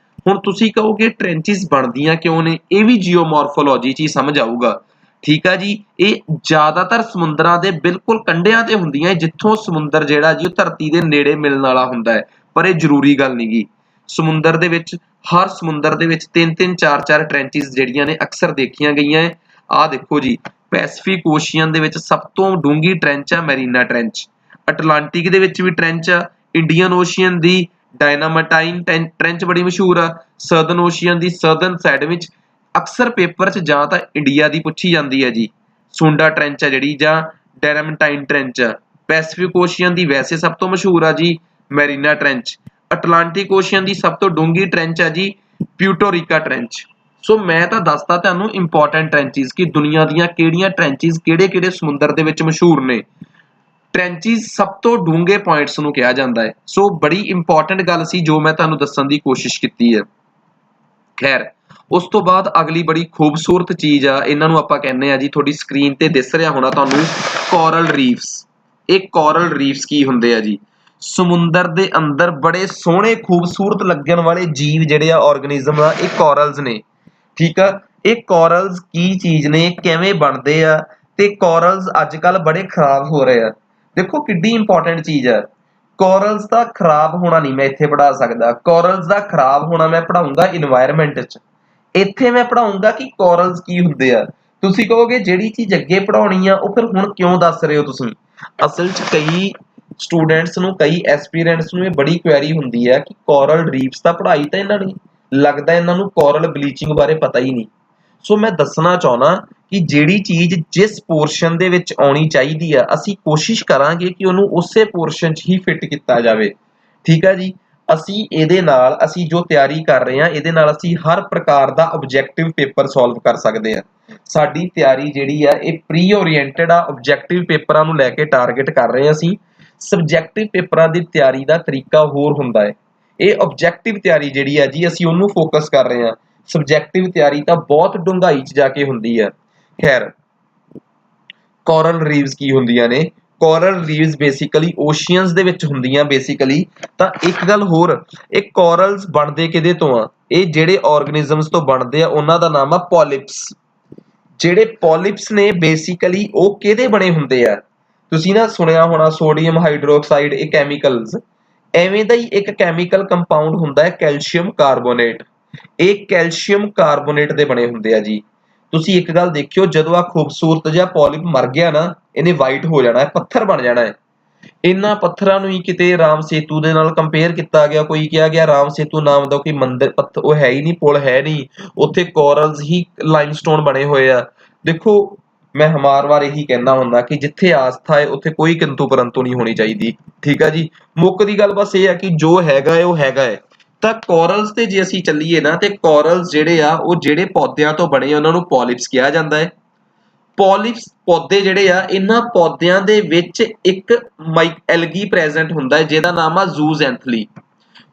ਹੁਣ ਤੁਸੀਂ ਕਹੋਗੇ ਟ੍ਰੈਂਚਿਸ ਬਣਦੀਆਂ ਕਿਉਂ ਨੇ? ਇਹ ਵੀ ਜਿਓਮੋਰਫੋਲੋਜੀ 'ਚ ਹੀ ਸਮਝ ਆਊਗਾ, ਠੀਕ ਆ ਜੀ। ਇਹ ਜ਼ਿਆਦਾਤਰ ਸਮੁੰਦਰਾਂ ਦੇ ਬਿਲਕੁਲ ਕੰਢਿਆਂ ਤੇ ਹੁੰਦੀਆਂ ਜਿੱਥੋਂ ਸਮੁੰਦਰ ਜਿਹੜਾ ਜੀ ਉਹ ਧਰਤੀ ਦੇ ਨੇੜੇ ਮਿਲਣ ਵਾਲਾ ਹੁੰਦਾ ਹੈ, ਪਰ ਇਹ ਜ਼ਰੂਰੀ ਗੱਲ ਨਹੀਂ ਗੀ। ਸਮੁੰਦਰ ਦੇ ਵਿੱਚ ਹਰ ਸਮੁੰਦਰ ਦੇ ਵਿੱਚ 3-3, 4-4 ਟ੍ਰੈਂਚਿਸ ਜਿਹੜੀਆਂ ਨੇ ਅਕਸਰ ਦੇਖੀਆਂ ਗਈਆਂ ਹੈ। ਆਹ ਦੇਖੋ ਜੀ, ਪੈਸੀਫਿਕ ਓਸ਼ੀਅਨ ਦੇ ਵਿੱਚ ਸਭ ਤੋਂ ਡੂੰਘੀ ਟ੍ਰੈਂਚ ਆ ਮੈਰੀਨਾ ਟ੍ਰੈਂਚ। ਅਟਲਾਂਟਿਕ ਦੇ ਵਿੱਚ ਵੀ ਟ੍ਰੈਂਚ ਆ। ਇੰਡੀਅਨ ਓਸ਼ੀਅਨ ਦੀ ਡਾਇਨਾਮਾਟਾਈਨ ਟ੍ਰੈਂਚ ਬੜੀ ਮਸ਼ਹੂਰ ਆ। ਸਦਰਨ ਓਸ਼ੀਅਨ ਦੀ ਸਦਰਨ ਸਾਈਡ ਵਿੱਚ ਅਕਸਰ ਪੇਪਰ 'ਚ ਜਾਂ ਤਾਂ ਇੰਡੀਆ ਦੀ ਪੁੱਛੀ ਜਾਂਦੀ ਹੈ ਜੀ, ਸੁੰਡਾ ਟ੍ਰੈਂਚ ਆ ਜਿਹੜੀ, ਜਾਂ ਡਾਇਨਾਮਾਟਾਈਨ ਟ੍ਰੈਂਚ ਆ। ਪੈਸੀਫਿਕ ਓਸ਼ੀਅਨ ਦੀ ਵੈਸੇ ਸਭ ਤੋਂ ਮਸ਼ਹੂਰ ਆ ਜੀ ਮੈਰੀਨਾ ਟ੍ਰੈਂਚ। ਅਟਲਾਂਟਿਕ ਓਸ਼ੀਅਨ ਦੀ ਸਭ ਤੋਂ ਡੂੰਘੀ ਟ੍ਰੈਂਚ ਆ ਜੀ ਪਿਊਟੋ ਰੀਕਾ ਟ੍ਰੈਂਚ। ਸੋ ਮੈਂ ਤਾਂ ਦੱਸਦਾ ਤੁਹਾਨੂੰ ਇੰਪੋਰਟੈਂਟ ਟ੍ਰੈਂਚਿਸ ਕਿ ਦੁਨੀਆ ਦੀਆਂ ਕਿਹੜੀਆਂ ਟ੍ਰੈਂਚਿਸ ਕਿਹੜੇ-ਕਿਹੜੇ ਸਮੁੰਦਰ ਦੇ ਵਿੱਚ ਮਸ਼ਹੂਰ ਨੇ। ਟ੍ਰੈਂਚਿਸ ਸਭ ਤੋਂ ਡੂੰਘੇ ਪੁਆਇੰਟਸ ਨੂੰ ਕਿਹਾ ਜਾਂਦਾ ਹੈ। ਸੋ ਬੜੀ ਇੰਪੋਰਟੈਂਟ ਗੱਲ ਸੀ ਜੋ ਮੈਂ ਤੁਹਾਨੂੰ ਦੱਸਣ ਦੀ ਕੋਸ਼ਿਸ਼ ਕੀਤੀ ਹੈ। ਖੈਰ ਉਸ ਤੋਂ ਬਾਅਦ ਅਗਲੀ ਬੜੀ ਖੂਬਸੂਰਤ ਚੀਜ਼ ਆ, ਇਹਨਾਂ ਨੂੰ ਆਪਾਂ ਕਹਿੰਦੇ ਆ ਜੀ, ਤੁਹਾਡੀ ਸਕਰੀਨ ਤੇ ਦਿਸ ਰਿਹਾ ਹੋਣਾ ਤੁਹਾਨੂੰ, ਕੋਰਲ ਰੀਫਸ। ਇਹ ਕੋਰਲ ਰੀਫਸ ਕੀ ਹੁੰਦੇ ਆ ਜੀ? ਸਮੁੰਦਰ ਦੇ ਅੰਦਰ ਬੜੇ ਸੋਹਣੇ ਖੂਬਸੂਰਤ ਲੱਗਣ ਵਾਲੇ ਜੀਵ ਜਿਹੜੇ ਆ, ਆਰਗੇਨਿਜ਼ਮ ਆ, ਇਹ ਕੋਰਲਸ ਨੇ, ਠੀਕ ਆ। ਇਹ ਕੋਰਲਸ ਕੀ ਚੀਜ਼ ਨੇ, ਕਿਵੇਂ ਬਣਦੇ ਆ, ਤੇ ਕੋਰਲਸ ਅੱਜ ਕੱਲ ਬੜੇ ਖਰਾਬ ਹੋ ਰਹੇ ਆ। ਦੇਖੋ ਕਿੱਡੀ ਇੰਪੋਰਟੈਂਟ ਚੀਜ਼ ਆ। ਕੋਰਲਸ ਦਾ ਖਰਾਬ ਹੋਣਾ ਨਹੀਂ ਮੈਂ ਇੱਥੇ ਪੜ੍ਹਾ ਸਕਦਾ। ਕੋਰਲਸ ਦਾ ਖਰਾਬ ਹੋਣਾ ਮੈਂ ਪੜ੍ਹਾਉਂਗਾ ਇਨਵਾਇਰਨਮੈਂਟ 'ਚ। ਇੱਥੇ ਮੈਂ ਪੜ੍ਹਾਉਂਗਾ ਕਿ ਕੋਰਲਸ ਕੀ ਹੁੰਦੇ ਆ। ਤੁਸੀਂ ਕਹੋਗੇ ਜਿਹੜੀ ਚੀਜ਼ ਅੱਗੇ ਪੜ੍ਹਾਉਣੀ ਆ ਉਹ ਫਿਰ ਹੁਣ ਕਿਉਂ ਦੱਸ ਰਹੇ ਹੋ ਤੁਸੀਂ? ਅਸਲ 'ਚ ਕਈ ਸਟੂਡੈਂਟਸ ਨੂੰ, ਕਈ ਐਸਪੀਰੈਂਟਸ ਨੂੰ ਇਹ ਬੜੀ ਕੁਐਰੀ ਹੁੰਦੀ ਹੈ ਕਿ ਕੋਰਲ ਰੀਫਸ ਤਾਂ ਪੜ੍ਹਾਈ ਤਾਂ ਇਹਨਾਂ ਨੇ, ਲੱਗਦਾ ਇਹਨਾਂ ਨੂੰ ਕੋਰਲ ਬਲੀਚਿੰਗ ਬਾਰੇ ਪਤਾ ਹੀ ਨਹੀਂ। ਸੋ ਮੈਂ ਦੱਸਣਾ ਚਾਹੁੰਦਾ ਕਿ ਜਿਹੜੀ ਚੀਜ਼ ਜਿਸ ਪੋਰਸ਼ਨ ਦੇ ਵਿੱਚ ਆਉਣੀ ਚਾਹੀਦੀ ਆ ਅਸੀਂ ਕੋਸ਼ਿਸ਼ ਕਰਾਂਗੇ ਕਿ ਉਹਨੂੰ ਉਸੇ ਪੋਰਸ਼ਨ 'ਚ ਹੀ ਫਿੱਟ ਕੀਤਾ ਜਾਵੇ, ਠੀਕ ਆ ਜੀ। ਅਸੀਂ ਇਹਦੇ ਨਾਲ, ਅਸੀਂ ਜੋ ਤਿਆਰੀ ਕਰ ਰਹੇ ਹਾਂ ਇਹਦੇ ਨਾਲ ਅਸੀਂ ਹਰ ਪ੍ਰਕਾਰ ਦਾ ਆਬਜੈਕਟਿਵ ਪੇਪਰ ਸੋਲਵ ਕਰ ਸਕਦੇ ਹਾਂ। ਸਾਡੀ ਤਿਆਰੀ ਜਿਹੜੀ ਆ ਇਹ ਪ੍ਰੀ ਓਰੀਐਂਟਡ ਆ, ਆਬਜੈਕਟਿਵ ਪੇਪਰਾਂ ਨੂੰ ਲੈ ਕੇ ਟਾਰਗੇਟ ਕਰ ਰਹੇ ਹਾਂ ਅਸੀਂ। ਸਬਜੈਕਟਿਵ ਪੇਪਰਾਂ ਦੀ ਤਿਆਰੀ ਦਾ ਤਰੀਕਾ ਹੋਰ ਹੁੰਦਾ ਹੈ। ਇਹ ਆਬਜੈਕਟਿਵ ਤਿਆਰੀ ਜਿਹੜੀ ਹੈ ਜੀ ਅਸੀਂ ਉਹਨੂੰ ਫੋਕਸ ਕਰ ਰਹੇ ਹਾਂ। ਸਬਜੈਕਟਿਵ ਤਿਆਰੀ ਤਾਂ ਬਹੁਤ ਡੂੰਘਾਈ 'ਚ ਜਾ ਕੇ ਹੁੰਦੀ ਹੈ। ਖੈਰ ਕੋਰਲ ਰੀਵਸ ਕੀ ਹੁੰਦੀਆਂ ਨੇ? ਕੋਰਲ ਰੀਵਸ ਬੇਸਿਕਲੀ ਓਸ਼ੀਅਨਸ ਦੇ ਵਿੱਚ ਹੁੰਦੀਆਂ ਬੇਸਿਕਲੀ। ਤਾਂ ਇੱਕ ਗੱਲ ਹੋਰ, ਇਹ ਕੋਰਲਸ ਬਣਦੇ ਕਿਹਦੇ ਤੋਂ ਆ? ਇਹ ਜਿਹੜੇ ਆਰਗੇਨਿਜ਼ਮਸ ਤੋਂ ਬਣਦੇ ਆ ਉਹਨਾਂ ਦਾ ਨਾਮ ਆ ਪੋਲਿਪਸ। ਜਿਹੜੇ ਪੋਲਿਪਸ ਨੇ ਬੇਸਿਕਲੀ ਉਹ ਕਿਹਦੇ ਬਣੇ ਹੁੰਦੇ ਆ? ਤੁਸੀਂ ਨਾ ਸੁਣਿਆ ਹੋਣਾ ਸੋਡੀਅਮ ਹਾਈਡਰੋਕਸਾਈਡ, ਇਹ ਕੈਮੀਕਲਸ, ਐਵੇਂ ਦਾ ਹੀ ਇੱਕ ਕੈਮੀਕਲ ਕੰਪਾਊਂਡ ਹੁੰਦਾ ਹੈ ਕੈਲਸ਼ੀਅਮ ਕਾਰਬੋਨੇਟ। ਇਹ ਕੈਲਸ਼ੀਅਮ ਕਾਰਬੋਨੇਟ ਦੇ ਬਣੇ ਹੁੰਦੇ ਆ ਜੀ। ਤੁਸੀਂ ਇੱਕ ਗੱਲ ਦੇਖਿਓ, ਜਦੋਂ ਆ ਖੂਬਸੂਰਤ ਜਿਹਾ ਪੋਲਿਪ ਮਰ ਗਿਆ ਨਾ, ਇਹਨੇ ਵਾਈਟ ਹੋ ਜਾਣਾ ਹੈ, ਪੱਥਰ ਬਣ ਜਾਣਾ ਹੈ। ਇਹਨਾਂ ਪੱਥਰਾਂ ਨੂੰ ਹੀ ਕਿਤੇ ਰਾਮ ਸੇਤੂ ਦੇ ਨਾਲ ਕੰਪੇਅਰ ਕੀਤਾ ਗਿਆ। ਕੋਈ ਕਿਹਾ ਗਿਆ ਰਾਮ ਸੇਤੂ ਨਾਮ ਦਾ ਕੋਈ ਮੰਦਿਰ ਪੱਥਰ ਉਹ ਹੈ ਹੀ ਨਹੀਂ, ਪੁਲ ਹੈ ਨਹੀਂ, ਉੱਥੇ ਕੋਰਲਸ ਹੀ ਲਾਈਮਸਟੋਨ ਬਣੇ ਹੋਏ ਆ। ਦੇਖੋ ਮੈਂ ਹਮਾਰ ਵਾਰ ਇਹੀ ਕਹਿੰਦਾ ਹੁੰਦਾ ਕਿ ਜਿੱਥੇ ਆਸਥਾ ਹੈ ਉੱਥੇ ਕੋਈ ਕਿੰਤੂ ਪਰੰਤੂ ਨਹੀਂ ਹੋਣੀ ਚਾਹੀਦੀ। ਠੀਕ ਆ ਜੀ, ਮੁੱਕ ਦੀ ਗੱਲ ਬਸ ਇਹ ਆ ਕਿ ਜੋ ਹੈਗਾ ਹੈ ਉਹ ਹੈਗਾ ਹੈ। ਤਾਂ ਕੋਰਲਸ ਤੇ ਜੇ ਅਸੀਂ ਚੱਲੀਏ ਨਾ, ਤੇ ਕੋਰਲਸ ਜਿਹੜੇ ਆ ਉਹ ਜਿਹੜੇ ਪੌਦਿਆਂ ਤੋਂ ਬਣੇ ਉਹਨਾਂ ਨੂੰ ਪੋਲਿਪਸ ਕਿਹਾ ਜਾਂਦਾ ਹੈ। ਪੋਲਿਪਸ ਪੌਦੇ ਜਿਹੜੇ ਆ, ਇਹਨਾਂ ਪੌਦਿਆਂ ਦੇ ਵਿੱਚ ਇੱਕ ਐਲਗੀ ਪ੍ਰੈਜ਼ੈਂਟ ਹੁੰਦਾ ਹੈ ਜਿਹਦਾ ਨਾਮ ਆ ਜ਼ੂਜ਼ੈਂਥਲੀ।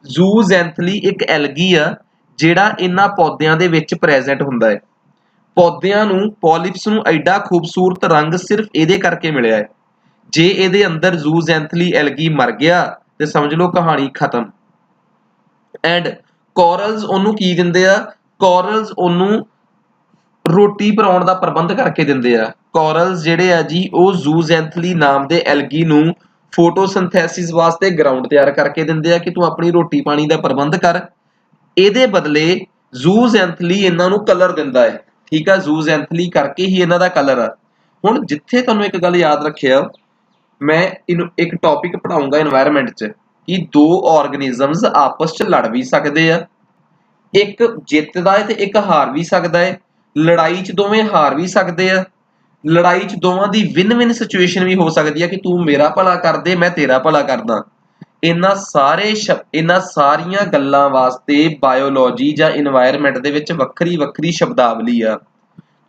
ਜ਼ੂਜ਼ੈਂਥਲੀ ਇੱਕ ਐਲਗੀ ਆ ਜਿਹੜਾ ਇਹਨਾਂ ਪੌਦਿਆਂ ਦੇ ਵਿੱਚ ਪ੍ਰੈਜ਼ੈਂਟ ਹੁੰਦਾ ਹੈ। ਪੌਦਿਆਂ ਨੂੰ, ਪੋਲਿਪਸ ਨੂੰ ਐਡਾ ਖੂਬਸੂਰਤ ਰੰਗ ਸਿਰਫ ਇਹਦੇ ਕਰਕੇ ਮਿਲਿਆ ਹੈ। ਜੇ ਇਹਦੇ ਅੰਦਰ ਜ਼ੂਜ਼ੈਂਥਲੀ ਐਲਗੀ ਮਰ ਗਿਆ ਤੇ ਸਮਝ ਲਓ ਕਹਾਣੀ ਖਤਮ। ਐਂਡ ਕੋਰਲਸ ਉਹਨੂੰ ਕੀ ਦਿੰਦੇ ਆ? ਕੋਰਲਸ ਉਹਨੂੰ ਰੋਟੀ ਬਣਾਉਣ ਦਾ ਪ੍ਰਬੰਧ ਕਰਕੇ ਦਿੰਦੇ ਆ। ਕੋਰਲਸ ਜਿਹੜੇ ਆ ਜੀ ਉਹ ਜ਼ੂਜ਼ੈਂਥਲੀ ਨਾਮ ਦੇ ਐਲਗੀ ਨੂੰ ਫੋਟੋਸਿੰਥੈਸਿਸ ਵਾਸਤੇ ਗਰਾਊਂਡ ਤਿਆਰ ਕਰਕੇ ਦਿੰਦੇ ਆ ਕਿ ਤੂੰ ਆਪਣੀ ਰੋਟੀ ਪਾਣੀ ਦਾ ਪ੍ਰਬੰਧ ਕਰ। ਇਹਦੇ ਬਦਲੇ ਜ਼ੂਜ਼ੈਂਥਲੀ ਇਹਨਾਂ ਨੂੰ ਕਲਰ ਦਿੰਦਾ ਹੈ। ਠੀਕ ਆ, ਜ਼ੂਜ਼ੈਂਥਲੀ ਕਰਕੇ ਹੀ ਇਹਨਾਂ ਦਾ ਕਲਰ ਆ। ਹੁਣ ਜਿੱਥੇ ਤੁਹਾਨੂੰ ਇੱਕ ਗੱਲ ਯਾਦ ਰੱਖਿਆ, ਮੈਂ ਇਹਨੂੰ ਇੱਕ ਟੌਪਿਕ ਪੜਾਉਂਗਾ এনवायरमेंट 'ਚ ਕਿ ਦੋ ਆਰਗੇਨਿਜ਼ਮਸ ਆਪਸ 'ਚ ਲੜ ਵੀ ਸਕਦੇ ਆ, ਇੱਕ ਜਿੱਤਦਾ ਹੈ ਤੇ ਇੱਕ ਹਾਰ ਵੀ ਸਕਦਾ ਹੈ। ਲੜਾਈ 'ਚ ਦੋਵੇਂ ਹਾਰ ਵੀ ਸਕਦੇ ਆ। ਲੜਾਈ 'ਚ ਦੋਵਾਂ ਦੀ ਵਿਨ ਵਿਨ ਸਿਚੁਏਸ਼ਨ ਵੀ ਹੋ ਸਕਦੀ ਹੈ ਕਿ ਤੂੰ ਮੇਰਾ ਭਲਾ ਕਰਦੇ, ਮੈਂ ਤੇਰਾ ਭਲਾ ਕਰਦਾ। ਇਹਨਾਂ ਸਾਰੀਆਂ ਗੱਲਾਂ ਵਾਸਤੇ ਬਾਇਓਲੋਜੀ ਜਾਂ এনवायरमेंट ਦੇ ਵਿੱਚ ਵੱਖਰੀ ਵੱਖਰੀ ਸ਼ਬਦਾਵਲੀ ਆ।